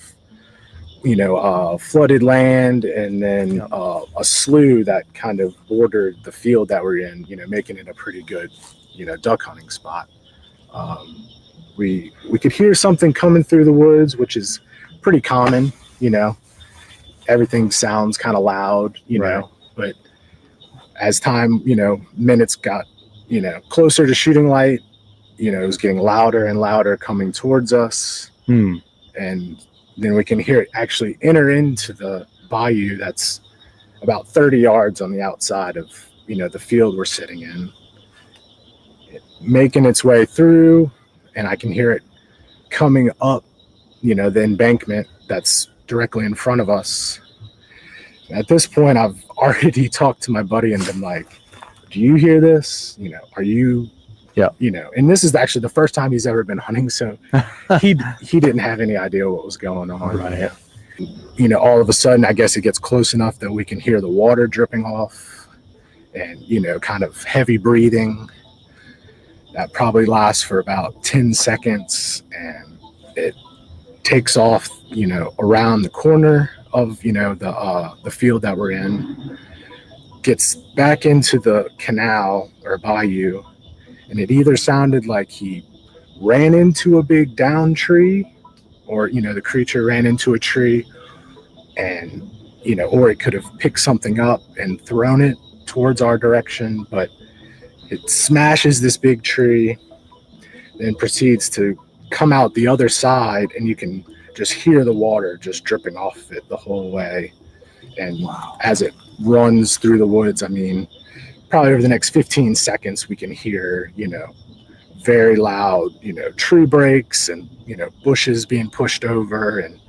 flooded land, and then a slough that kind of bordered the field that we're in, making it a pretty good, duck hunting spot. We could hear something coming through the woods, which is pretty common, everything sounds kind of loud, but as time, minutes got, closer to shooting light, it was getting louder and louder coming towards us. And then we can hear it actually enter into the bayou that's about 30 yards on the outside of, the field we're sitting in, making its way through, and I can hear it coming up, the embankment that's directly in front of us. At this point, I've already talked to my buddy and been like, do you hear this? Are you, and this is actually the first time he's ever been hunting. So he didn't have any idea what was going on.
Right.
All of a sudden, I guess it gets close enough that we can hear the water dripping off and, kind of heavy breathing. That probably lasts for about 10 seconds, and it takes off, around the corner of, the field that we're in, gets back into the canal or bayou, and it either sounded like he ran into a big down tree, or, the creature ran into a tree, and, or it could have picked something up and thrown it towards our direction, but it smashes this big tree, then proceeds to come out the other side, and you can just hear the water just dripping off it the whole way. And as it runs through the woods, I mean, probably over the next 15 seconds, we can hear, very loud, tree breaks and, bushes being pushed over, and,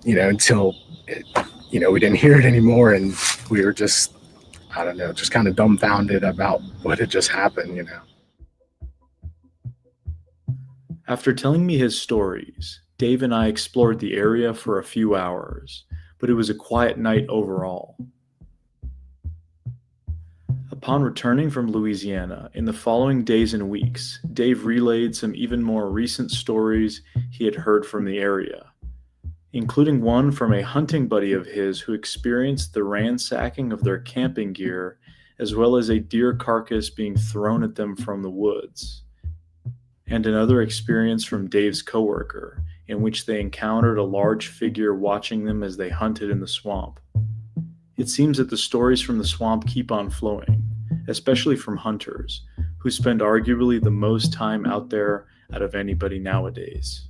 until it, we didn't hear it anymore. And we were just, I don't know, just kind of dumbfounded about what had just happened,
After telling me his stories, Dave and I explored the area for a few hours, but it was a quiet night overall. Upon returning from Louisiana, in the following days and weeks, Dave relayed some even more recent stories he had heard from the area. including one from a hunting buddy of his who experienced the ransacking of their camping gear, as well as a deer carcass being thrown at them from the woods, and another experience from Dave's coworker, in which they encountered a large figure watching them as they hunted in the swamp. It seems that the stories from the swamp keep on flowing, especially from hunters, who spend arguably the most time out there out of anybody nowadays.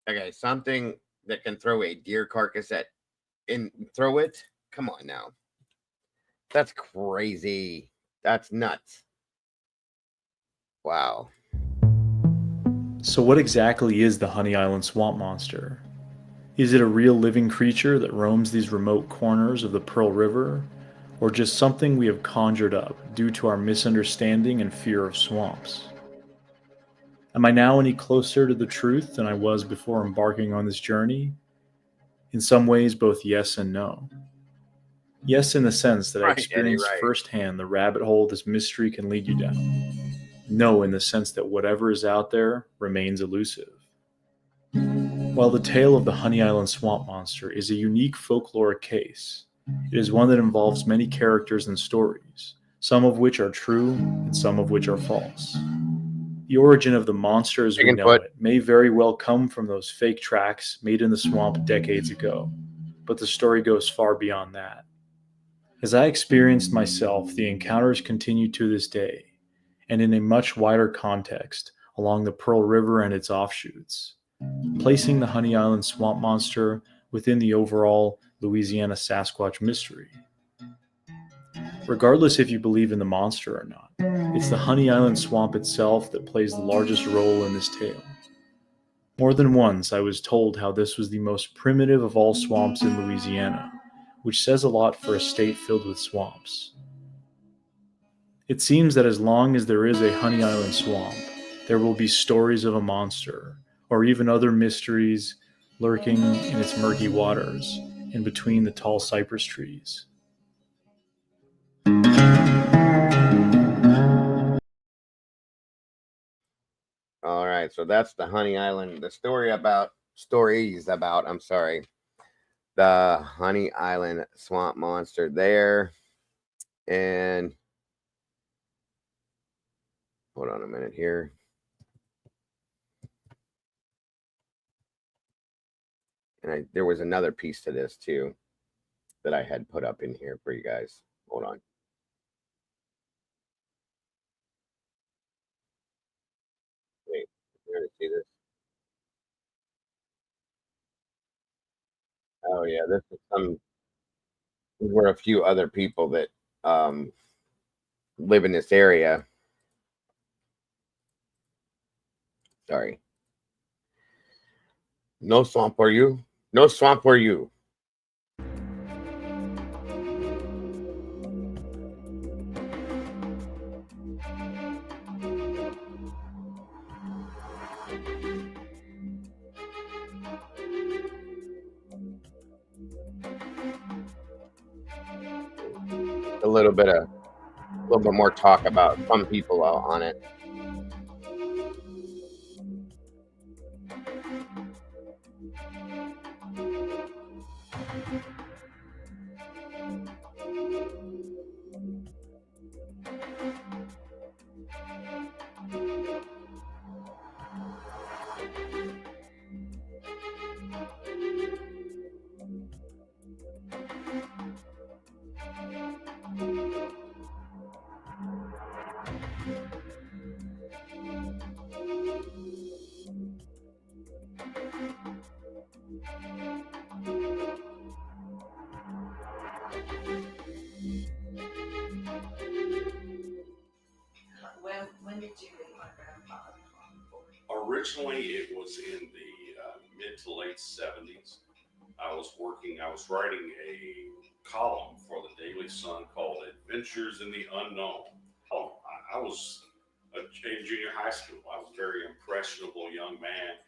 Okay, something that can throw a deer carcass throw it? Come on now. That's crazy. That's nuts. Wow.
So what exactly is the Honey Island swamp monster? Is it a real living creature that roams these remote corners of the Pearl River, or just something we have conjured up due to our misunderstanding and fear of swamps? Am I now any closer to the truth than I was before embarking on this journey? In some ways, both yes and no. Yes, in the sense that I
Right, Eddie,
experienced
right.
firsthand the rabbit hole this mystery can lead you down. No, in the sense that whatever is out there remains elusive. While the tale of the Honey Island swamp monster is a unique folkloric case, it is one that involves many characters and stories, some of which are true and some of which are false. The origin of the monster as we
Chicken
know
foot.
it may very well come from those fake tracks made in the swamp decades ago, but the story goes far beyond that. As I experienced myself, the encounters continue to this day, and in a much wider context along the Pearl River and its offshoots, placing the Honey Island swamp monster within the overall Louisiana Sasquatch mystery. Regardless if you believe in the monster or not, it's the Honey Island swamp itself that plays the largest role in this tale. More than once I was told how this was the most primitive of all swamps in Louisiana, which says a lot for a state filled with swamps. It seems that as long as there is a Honey Island swamp, there will be stories of a monster, or even other mysteries lurking in its murky waters, in between the tall cypress trees.
All right, so that's the Honey Island. The stories about, I'm sorry, the Honey Island swamp monster there. And hold on a minute here. And there was another piece to this too that I had put up in here for you guys. Hold on. Wait, you're gonna see this? Oh yeah, these were a few other people that um live in this area. Sorry. No swamp for you. No swamp for you. A little bit more talk about some people on it.
When did you meet my grandfather? Originally, it was in the mid to late 70s. I was writing a column for the Daily Sun called Adventures in the Unknown. I was in junior high school. I was a very impressionable young man,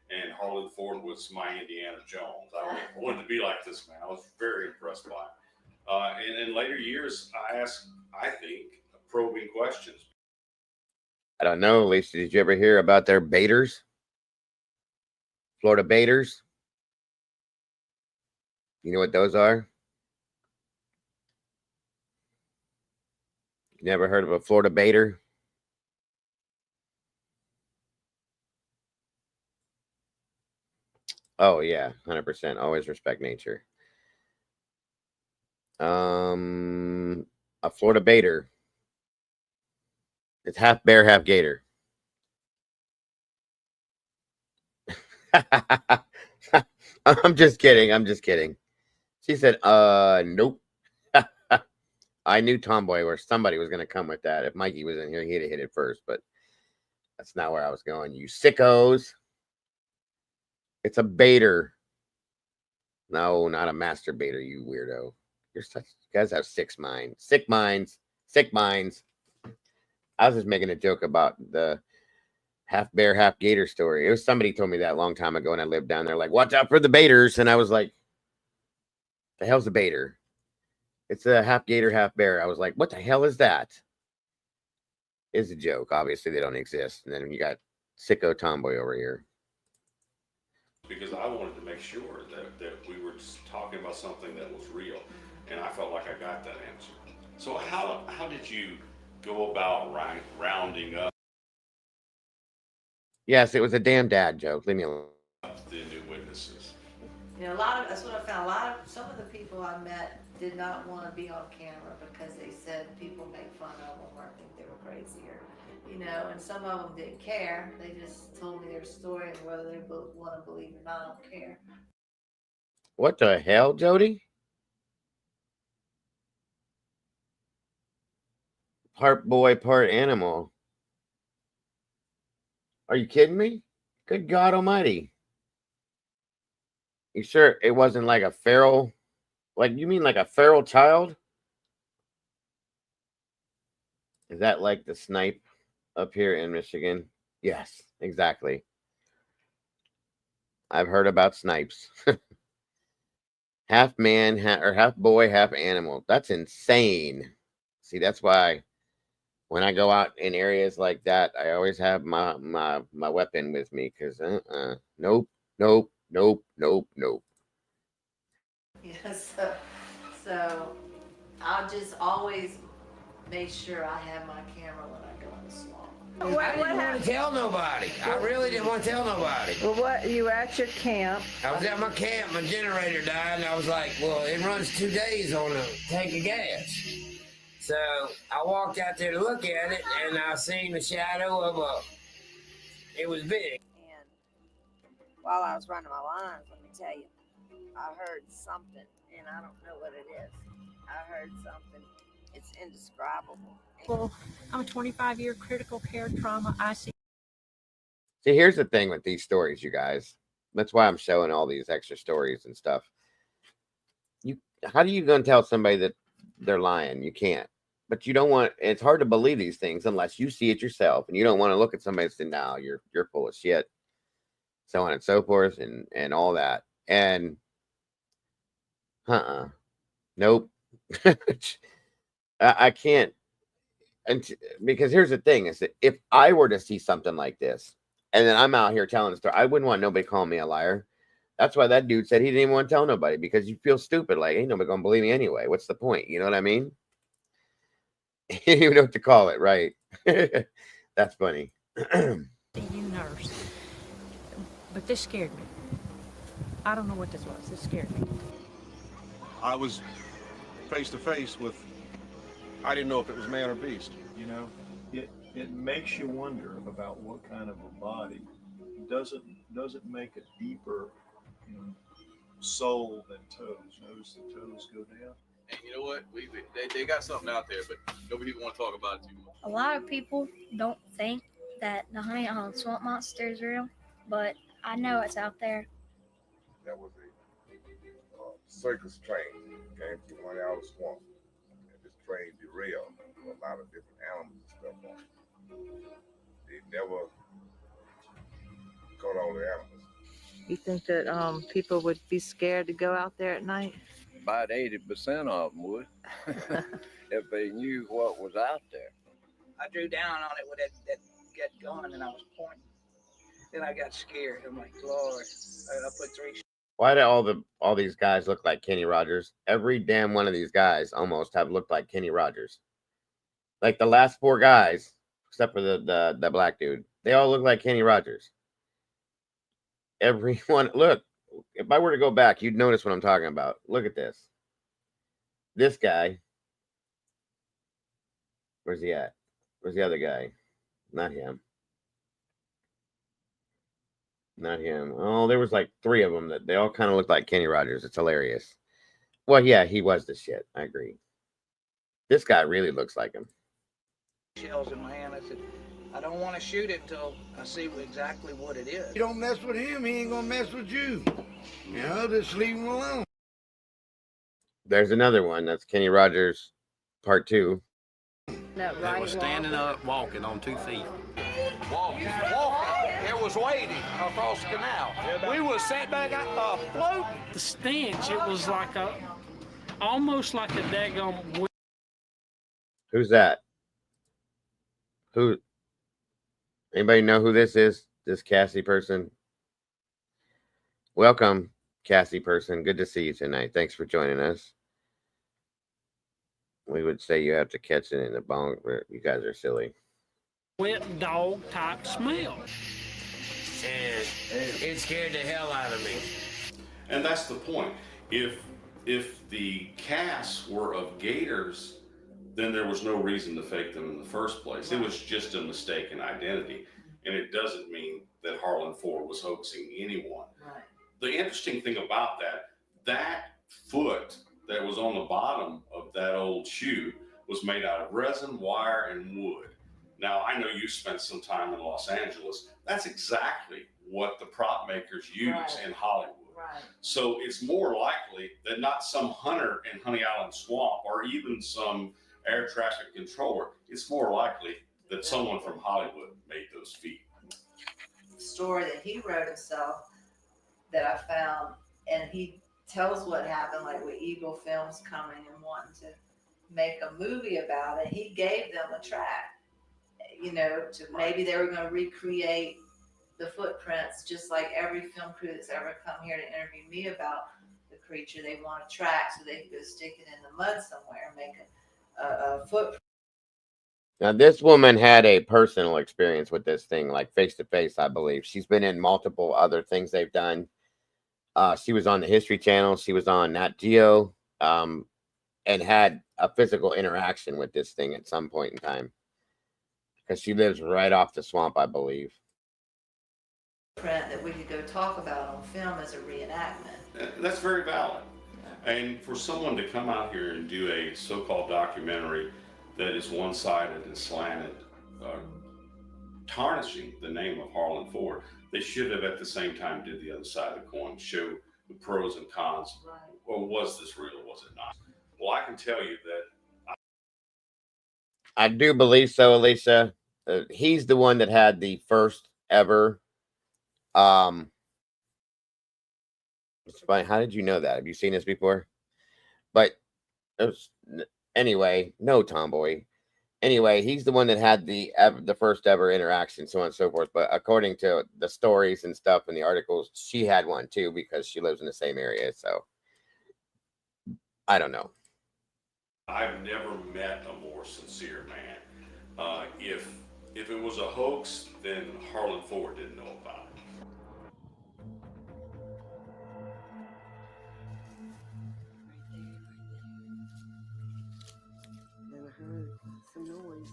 and Harlan Ford was my Indiana Jones. I wanted to be like this man. I was very impressed by him. And in later years, I asked, I think, probing questions.
I don't know, Lisa. Did you ever hear about their baiters? Florida Baders. You know what those are? You never heard of a Florida Bader? Oh yeah, 100%. Always respect nature. A Florida Bader. It's half bear, half gator. I'm just kidding. I'm just kidding. She said, nope. I knew Tomboy or somebody was going to come with that. If Mikey was in here, he'd have hit it first, but that's not where I was going. You sickos. It's a baiter. No, not a masturbator, you weirdo. You guys have sick minds. Sick minds. Sick minds. I was just making a joke about the half bear, half gator story. It was somebody told me that a long time ago, and I lived down there. Like, watch out for the baiters, and I was like, "The hell's a baiter?" It's a half gator, half bear. I was like, "What the hell is that?" It's a joke. Obviously, they don't exist. And then you got sicko tomboy over here.
Because I wanted to make sure that we were just talking about something that was real, and I felt like I got that answer. So how did you go about rounding up
Yes, it was a damn dad joke. Leave me alone.
the new witnesses?
You know, that's what I found. Some of the people I met did not want to be on camera because they said people make fun of them or think they were crazy, or, you know, and some of them didn't care. They just told me their story, and whether they want to believe or not, I don't care.
What the hell, Jody? Part boy, part animal. Are you kidding me? Good God Almighty. You sure it wasn't like a feral? Like, you mean like a feral child? Is that like the snipe up here in Michigan? Yes, exactly. I've heard about snipes. Half man, or half boy, half animal. That's insane. See, that's why when I go out in areas like that, I always have my weapon with me, because nope, nope, nope, nope, nope.
Yeah, so I'll just always make sure I have my camera when I go in the swamp.
I didn't want to tell nobody. I really didn't want to tell nobody.
Well, what, you were at your camp?
I was at my camp, my generator died, and I was like, well, it runs 2 days on a tank of gas. So I walked out there to look at it, and I seen the shadow of it was big.
And while I was running my lines, let me tell you, I heard something, and I don't know what it is. I heard something. It's indescribable.
Well, I'm a 25-year critical care trauma ICU.
See, here's the thing with these stories, you guys. That's why I'm showing all these extra stories and stuff. How do you going to tell somebody that they're lying? You can't. But you don't want. It's hard to believe these things unless you see it yourself, and you don't want to look at somebody and say, "No, you're full of shit," so on and so forth, and all that. And nope. I can't. And because here's the thing: is that if I were to see something like this, and then I'm out here telling a story, I wouldn't want nobody calling me a liar. That's why that dude said he didn't even want to tell nobody, because you feel stupid. Like, ain't nobody gonna believe me anyway. What's the point? You know what I mean? You don't even know what to call it, right? That's funny.
You nurse. But this scared me. I don't know what this was. This scared me.
I was face to face with, I didn't know if it was man or beast.
You know, it makes you wonder about what kind of a body. Does it make a deeper, soul than toes? Notice the toes go down.
And you know what? They got something out there, but nobody want to talk about it too much.
A lot of people don't think that the Honey Island Swamp Monster is real, but I know it's out there.
That was a circus train came through Honey Island Swamp, and this train derailed with a lot of different animals and stuff on it. They never caught all the animals.
You think that people would be scared to go out there at night?
About 80% of them would, if they knew what was out there.
I drew down on it with that gun, and I was pointing.
Then I got scared. I'm like, Lord, I put 3.
Why do all these guys look like Kenny Rogers? Every damn one of these guys almost have looked like Kenny Rogers. Like the last 4 guys, except for the black dude, they all look like Kenny Rogers. Everyone, look. If I were to go back, you'd notice what I'm talking about. Look at this. This guy. Where's he at? Where's the other guy? Not him. Not him. Oh, there was like 3 of them that they all kind of looked like Kenny Rogers. It's hilarious. Well, yeah, he was the shit. I agree. This guy really looks like him.
Shells in my hand. I said, I don't want to shoot it until I see exactly what it is.
You don't mess with him, he ain't gonna mess with you. You know, just leave him alone.
There's another one. That's Kenny Rogers Part 2.
It was standing up, walking on 2 feet. Walking. It was waiting across the canal. We was sat back floating.
The stench, it was like almost like a daggone.
Who's that? Who? Anybody know who this is? This Cassie person? Welcome, Cassie person. Good to see you tonight. Thanks for joining us. We would say you have to catch it in the bone. You guys are silly.
Wet dog type smell.
And it scared the hell out of me.
And that's the point. If the casts were of gators, then there was no reason to fake them in the first place. It was just a mistaken identity. And it doesn't mean that Harlan Ford was hoaxing anyone.
Right.
The interesting thing about that foot that was on the bottom of that old shoe was made out of resin, wire, and wood. Now, I know you spent some time in Los Angeles. That's exactly what the prop makers use in Hollywood.
Right.
So it's more likely that not some hunter in Honey Island Swamp or even some air traffic controller. It's more likely that someone from Hollywood made those feet.
Story that he wrote himself that I found, and he tells what happened, like with Eagle Films coming and wanting to make a movie about it. He gave them a track, you know, to maybe they were going to recreate the footprints, just like every film crew that's ever come here to interview me about the creature. They want a track so they can go stick it in the mud somewhere and make a footprint.
Now, this woman had a personal experience with this thing, like face to face, I believe. She's been in multiple other things they've done. She was on the History Channel. She was on Nat Geo, and had a physical interaction with this thing at some point in time. Because she lives right off the swamp, I believe.
That we could go talk about on film as a reenactment.
That's very valid. And for someone to come out here and do a so-called documentary that is one-sided and slanted, tarnishing the name of Harlan Ford, they should have at the same time did the other side of the coin, show the pros and cons.
Right.
Or was this real or was it not? Well, I can tell you that
I do believe so, Alicia. He's the one that had the first ever. It's funny. How did you know that? Have you seen this before? But it was, anyway, no, Tomboy. Anyway, he's the one that had the first ever interaction, so on and so forth. But according to the stories and stuff in the articles, she had one too because she lives in the same area. So I don't know.
I've never met a more sincere man. If it was a hoax, then Harlan Ford didn't know about it.
Then I heard some noise.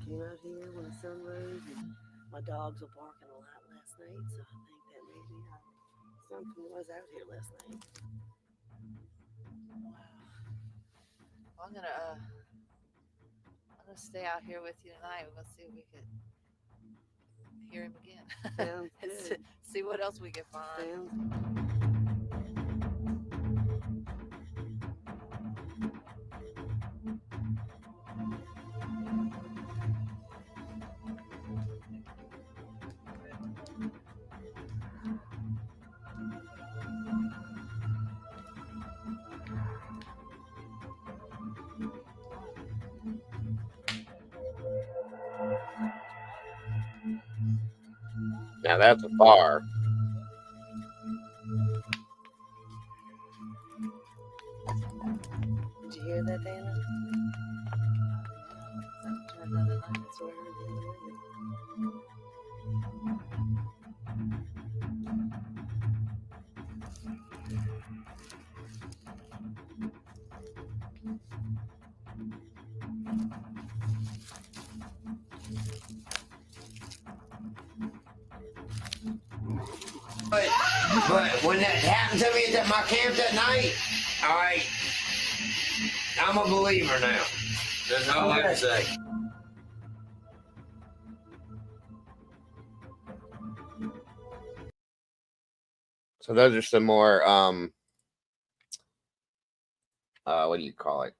Came out here when the sun rose, and my dogs were barking a lot last night, so I think that maybe something was out here last night.
Wow. I'm gonna stay out here with you tonight. We're gonna see if we can hear him again.
Sounds good.
See what else we can find.
Now that's a bar.
Did you hear that, Dana? Turned on the light, that's what I heard the other window.
But when that happened to me at my camp that night, all right, I'm a believer now. That's all I can say.
So those are some more what do you call it?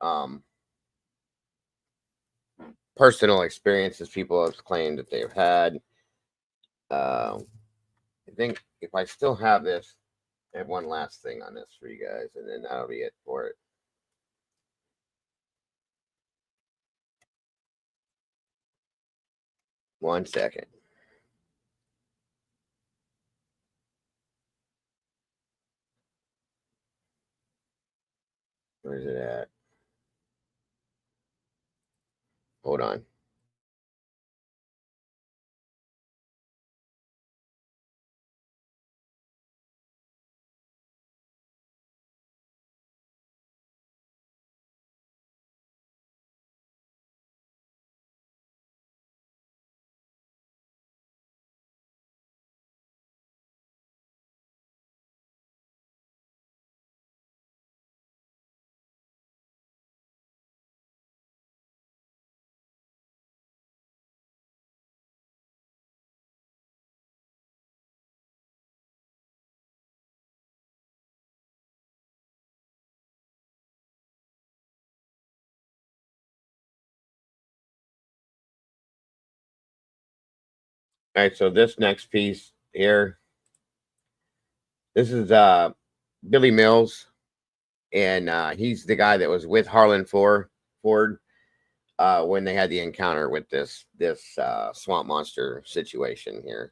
Personal experiences people have claimed that they've had. I think if I still have this, I have one last thing on this for you guys, and then that'll be it for it. One second. Where's it at? Hold on. All right, so this next piece here, this is Billy Mills, and he's the guy that was with Harlan Ford when they had the encounter with this swamp monster situation here.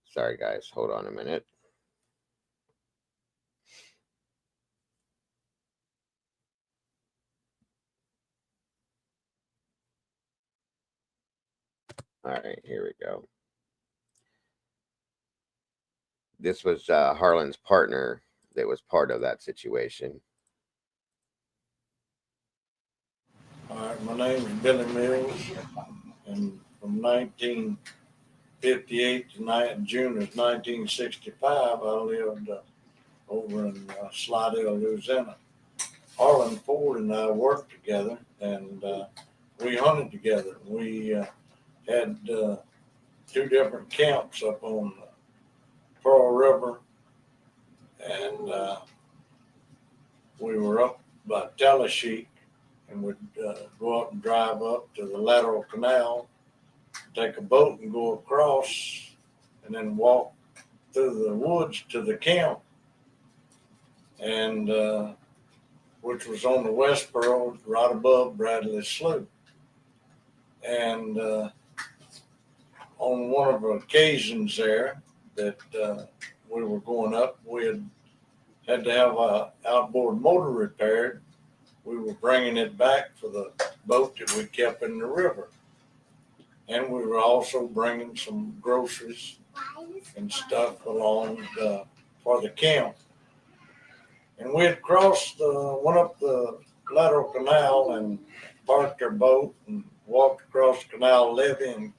Sorry, guys, hold on a minute. All right, here we go. This was Harlan's partner that was part of that situation.
All right, my name is Billy Mills, and from 1958 to June of 1965, I lived over in Slidell, Louisiana. Harlan Ford and I worked together, and we hunted together. We had two different camps up on Pearl River, and we were up by Tallahassee, and would go up and drive up to the lateral canal, take a boat and go across, and then walk through the woods to the camp, and which was on the West Pearl, right above Bradley Slough. And on one of the occasions there that we were going up, we had to have an outboard motor repaired. We were bringing it back for the boat that we kept in the river. And we were also bringing some groceries and stuff along for the camp. And we had went up the lateral canal and parked our boat and walked across the canal levee and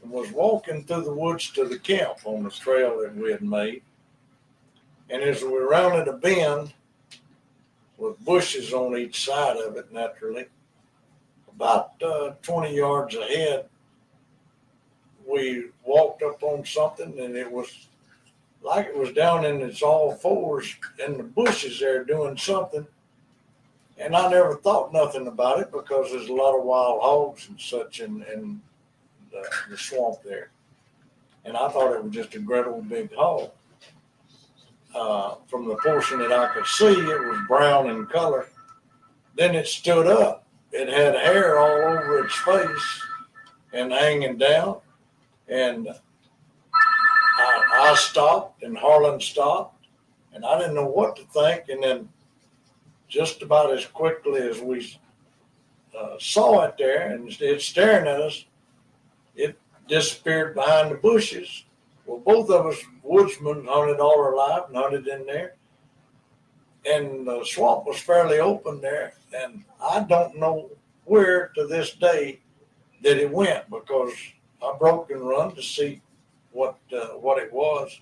was walking through the woods to the camp on the trail that we had made. And as we rounded a bend with bushes on each side of it, naturally, about 20 yards ahead, we walked up on something, and it was like it was down in its all fours in the bushes there doing something. And I never thought nothing about it because there's a lot of wild hogs and such in the swamp there. And I thought it was just a great old big hog. From the portion that I could see, it was brown in color. Then it stood up. It had hair all over its face and hanging down. And I stopped, and Harlan stopped, and I didn't know what to think. And then just about as quickly as we saw it there and it's staring at us, it disappeared behind the bushes. Well, both of us woodsmen hunted all our life and hunted in there. And the swamp was fairly open there. And I don't know where to this day that it went, because I broke and run to see what it was.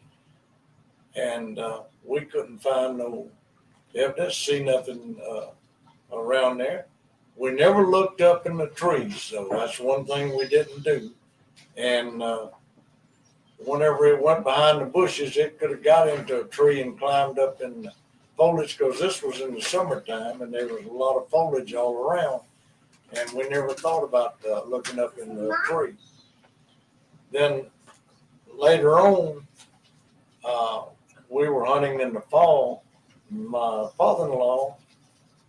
And we couldn't find no evidence, see nothing around there. We never looked up in the trees, so that's one thing we didn't do. And whenever it went behind the bushes, it could have got into a tree and climbed up in the foliage, because this was in the summertime and there was a lot of foliage all around. And we never thought about looking up in the tree. Then later on, we were hunting in the fall. My father-in-law,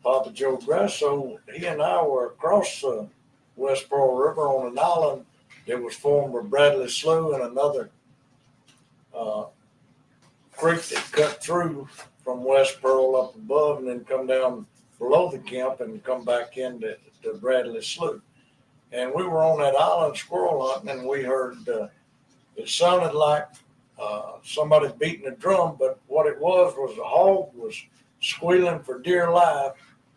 Papa Joe Grasso, he and I were across the West Pearl River on an island that was formed by Bradley Slough and another creek that cut through from West Pearl up above and then come down below the camp and come back into Bradley Slough. And we were on that island squirrel hunting, and we heard it sounded like somebody beating a drum, but what it was a hog was squealing for dear life,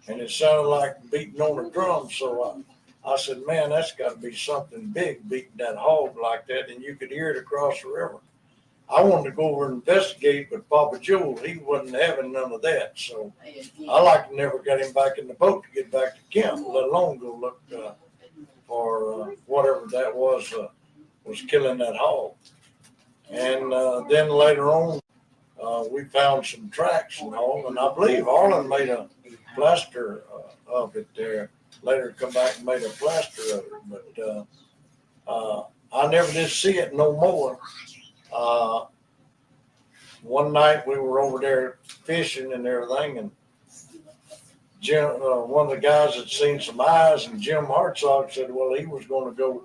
and it sounded like beating on a drum. So I said, man, that's got to be something big beating that hog like that, and you could hear it across the river. I wanted to go over and investigate, but Papa Joe, he wasn't having none of that. So I like to never got him back in the boat to get back to camp, let alone go look for whatever that was killing that hog. And then later on, we found some tracks and all, and I believe Harlan made a plaster of it there. Later come back and made a plaster of it, but I never did see it no more. One night we were over there fishing and everything, and Jim, one of the guys had seen some eyes, and Jim Hartzog said, well, he was going to go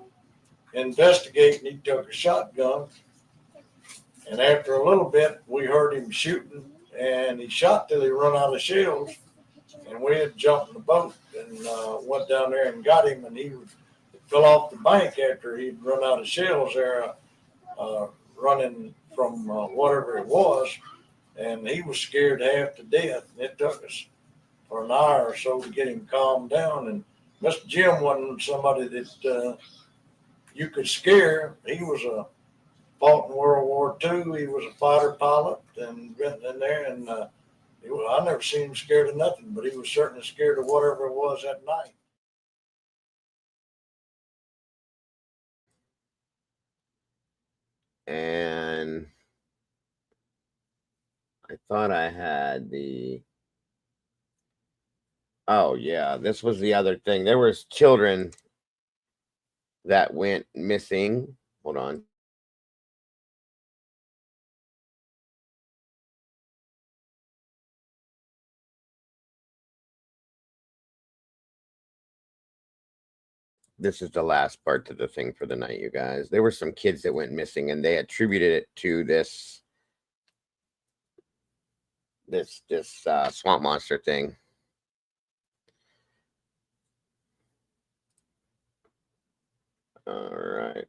investigate, and he took a shotgun. And after a little bit, we heard him shooting, and he shot till he run out of shells. And we had jumped in the boat and went down there and got him, and he fell off the bank after he'd run out of shells there, running from whatever it was. And he was scared half to death. And it took us for an hour or so to get him calmed down. And Mr. Jim wasn't somebody that you could scare. He was fought in World War II. He was a fighter pilot and been in there. And I never seen him scared of nothing, but he was certainly scared of whatever it was that night.
And I thought I had the... Oh, yeah, this was the other thing. There was children that went missing. Hold on. This is the last part to the thing for the night, you guys. There were some kids that went missing, and they attributed it to this swamp monster thing. All right.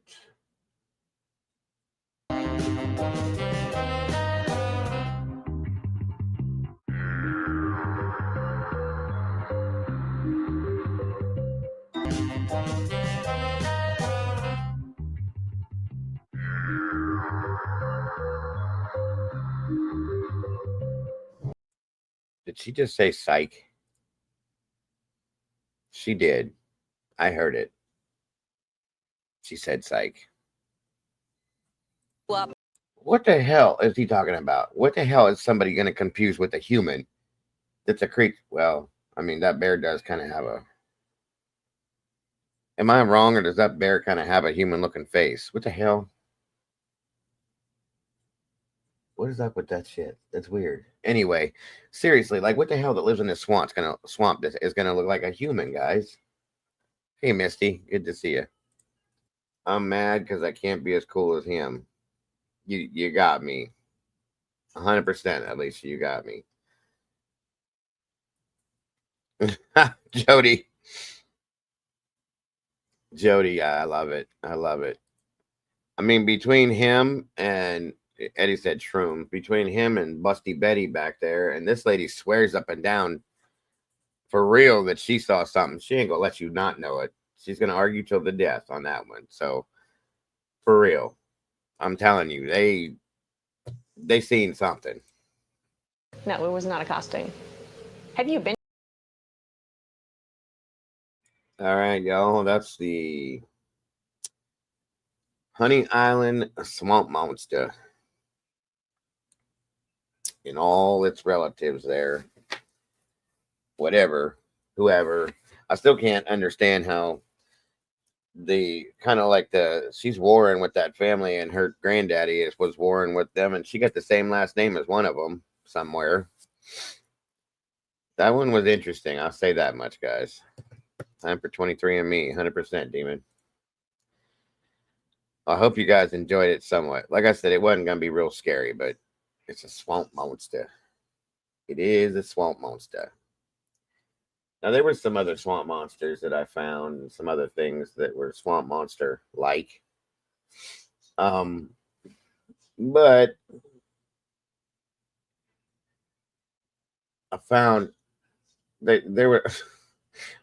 Did she just say psych? She did. I heard it. She said psych. What the hell is he talking about? What the hell is somebody going to confuse with a human? That's a creature. Well, I mean, that bear does kind of have a... Am I wrong, or does that bear kind of have a human-looking face? What the hell? What is up with that shit? That's weird. Anyway, seriously, like, what the hell that lives in this swamp is gonna look like a human, guys? Hey, Misty, good to see you. I'm mad because I can't be as cool as him. You got me. 100%, at least you got me. Jody. Jody, I love it. I love it. I mean, between him and Eddie said Shroom, between him and Busty Betty back there, and this lady swears up and down for real that she saw something. She ain't gonna let you not know it. She's gonna argue till the death on that one. So for real, I'm telling you, they seen something.
No, it was not accosting. Have you been?
All right, y'all. That's the Honey Island Swamp Monster and all its relatives there. Whatever, whoever. I still can't understand how the kind of like she's warring with that family, and her granddaddy was warring with them, and she got the same last name as one of them somewhere. That one was interesting. I'll say that much, guys. Time for 23andMe, 100% demon. I hope you guys enjoyed it somewhat. Like I said, it wasn't going to be real scary, but it's a swamp monster. It is a swamp monster. Now, there were some other swamp monsters that I found, and some other things that were swamp monster-like. But I found that there were...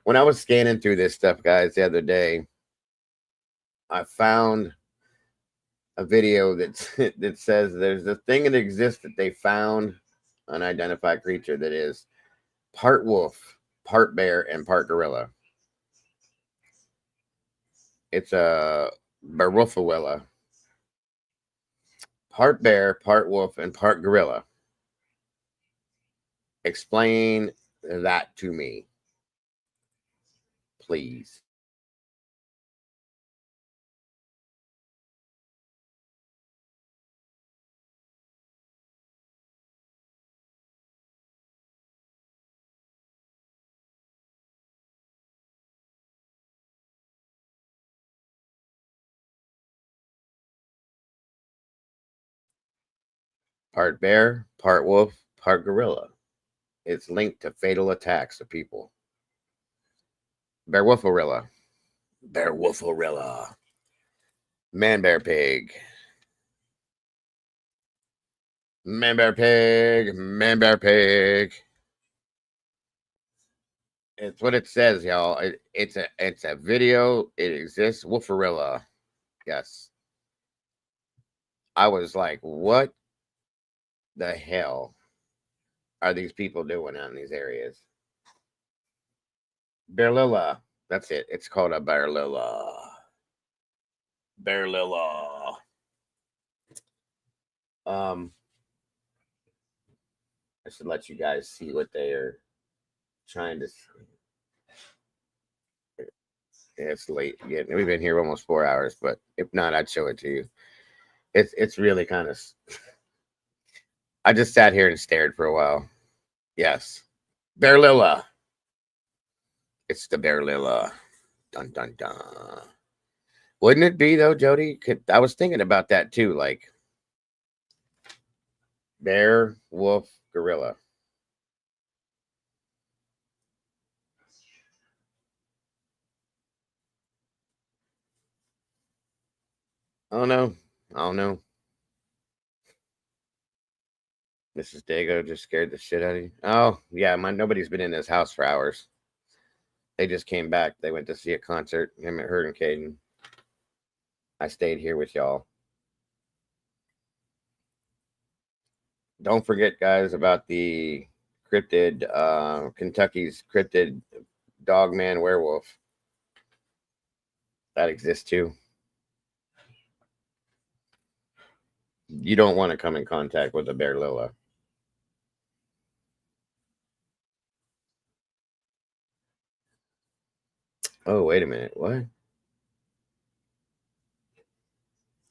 When I was scanning through this stuff, guys, the other day, I found a video that says there's a thing that exists that they found, unidentified creature that is part wolf, part bear, and part gorilla. It's a Barufawilla. Part bear, part wolf, and part gorilla. Explain that to me, please. Part bear, part wolf, part gorilla. It's linked to fatal attacks of people. Bearwolfarilla. Bearwolfarilla. Man bear pig. Man bear pig. Man bear pig. It's what it says, y'all. It's a video. It exists. Wolfarilla. Yes. I was like, what the hell are these people doing out in these areas? Bearlilla. That's it. It's called a bearlilla. Bearlilla. I should let you guys see what they are trying to see. It's late again. We've been here almost 4 hours, but if not, I'd show it to you. It's really kind of... I just sat here and stared for a while. Yes. Bearlilla. It's the Bearlilla. Dun, dun, dun. Wouldn't it be, though, Jody? I was thinking about that, too. Like, bear, wolf, gorilla. Oh, no. Oh, no. Mrs. Dago just scared the shit out of you. Oh, yeah. Nobody's been in this house for hours. They just came back. They went to see a concert. Him and her and Caden. I stayed here with y'all. Don't forget, guys, about the cryptid, Kentucky's cryptid dogman werewolf. That exists too. You don't want to come in contact with a bearlilla. Oh, wait a minute. What?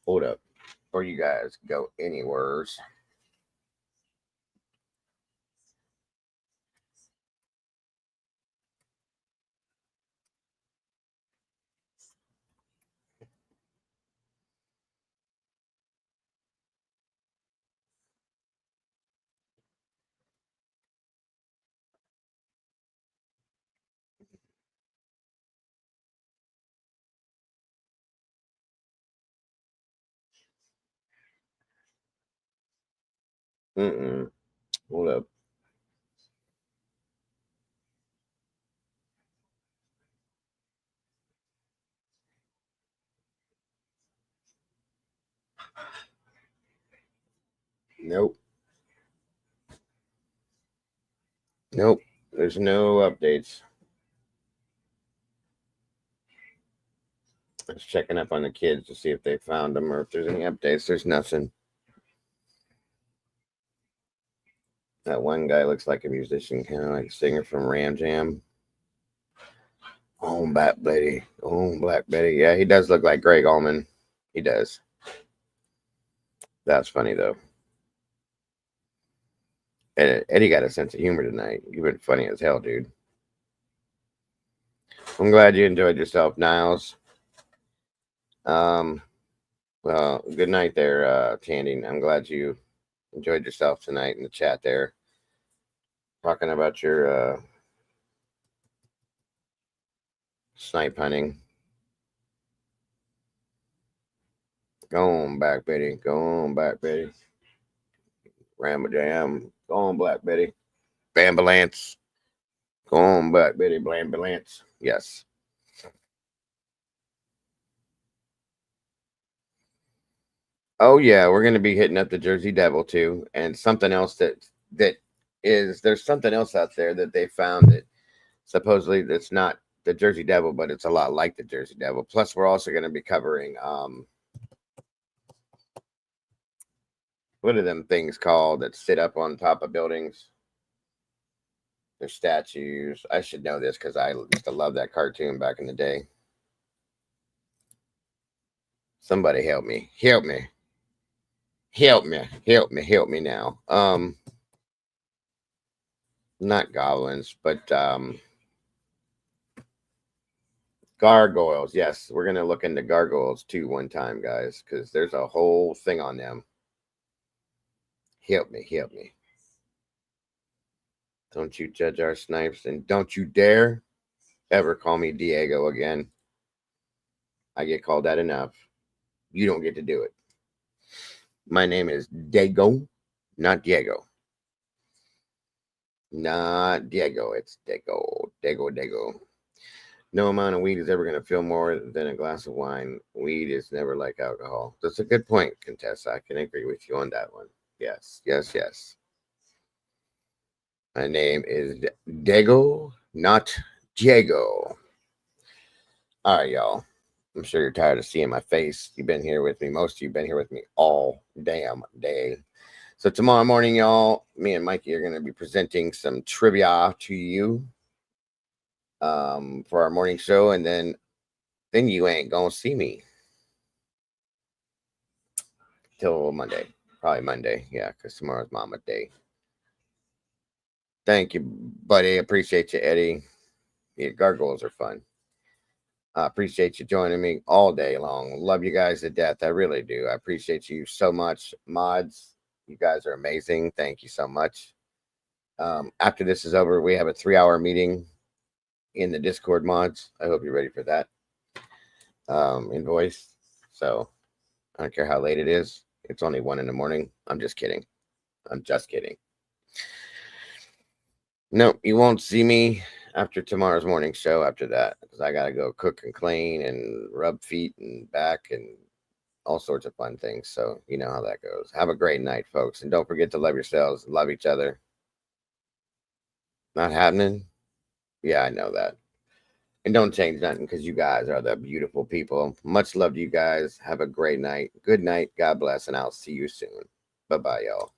Hold up. Before you guys go anywheres. Hold up. Nope. Nope. There's no updates. I was checking up on the kids to see if they found them or if there's any updates. There's nothing. That one guy looks like a musician, kind of like a singer from Ram Jam. Oh, Black Betty. Oh, Black Betty. Yeah, he does look like Greg Allman. He does. That's funny, though. Eddie got a sense of humor tonight. You've been funny as hell, dude. I'm glad you enjoyed yourself, Niles. Well, good night there, Tandy. I'm glad you enjoyed yourself tonight in the chat there. Talking about your snipe hunting. Go on, Black Betty. Go on, Black Betty. Ramajam. Go on, Black Betty. Bambalance. Go on, Black Betty. Bambalance. Yes. Oh yeah, we're gonna be hitting up the Jersey Devil too, and something else there's something else out there that they found that supposedly it's not the Jersey Devil, but it's a lot like the Jersey Devil. Plus, we're also going to be covering what are them things called that sit up on top of buildings? They're statues. I should know this because I used to love that cartoon back in the day. Somebody help me. Help me. Help me. Help me. Help me now. Not goblins, but gargoyles. Yes, we're going to look into gargoyles too one time, guys, because there's a whole thing on them. Help me. Help me. Don't you judge our snipes, and don't you dare ever call me Diego again. I get called that enough. You don't get to do it. My name is Dago, not Diego. Not Diego. It's Dago. Dago. No amount of weed is ever going to feel more than a glass of wine. Weed is never like alcohol. That's a good point, Contessa. I can agree with you on that one. Yes. My name is Dago, not Diego. All right, y'all. I'm sure you're tired of seeing my face. You've been here with me. Most of you have been here with me all damn day. So tomorrow morning, y'all, me and Mikey are going to be presenting some trivia to you for our morning show. And then you ain't going to see me till Monday. Probably Monday. Yeah, because tomorrow's Mama Day. Thank you, buddy. Appreciate you, Eddie. Yeah, gargoyles are fun. I appreciate you joining me all day long. Love you guys to death. I really do. I appreciate you so much. Mods, you guys are amazing. Thank you so much. After this is over, we have a 3-hour meeting in the Discord, mods. I hope you're ready for that. In voice. So I don't care how late it is. It's only 1 a.m. I'm just kidding. No, you won't see me after tomorrow's morning show after that, because I got to go cook and clean and rub feet and back and all sorts of fun things. So you know how that goes. Have a great night, folks. And don't forget to love yourselves, love each other. Not happening? Yeah, I know that. And don't change nothing, because you guys are the beautiful people. Much love to you guys. Have a great night. Good night. God bless. And I'll see you soon. Bye-bye, y'all.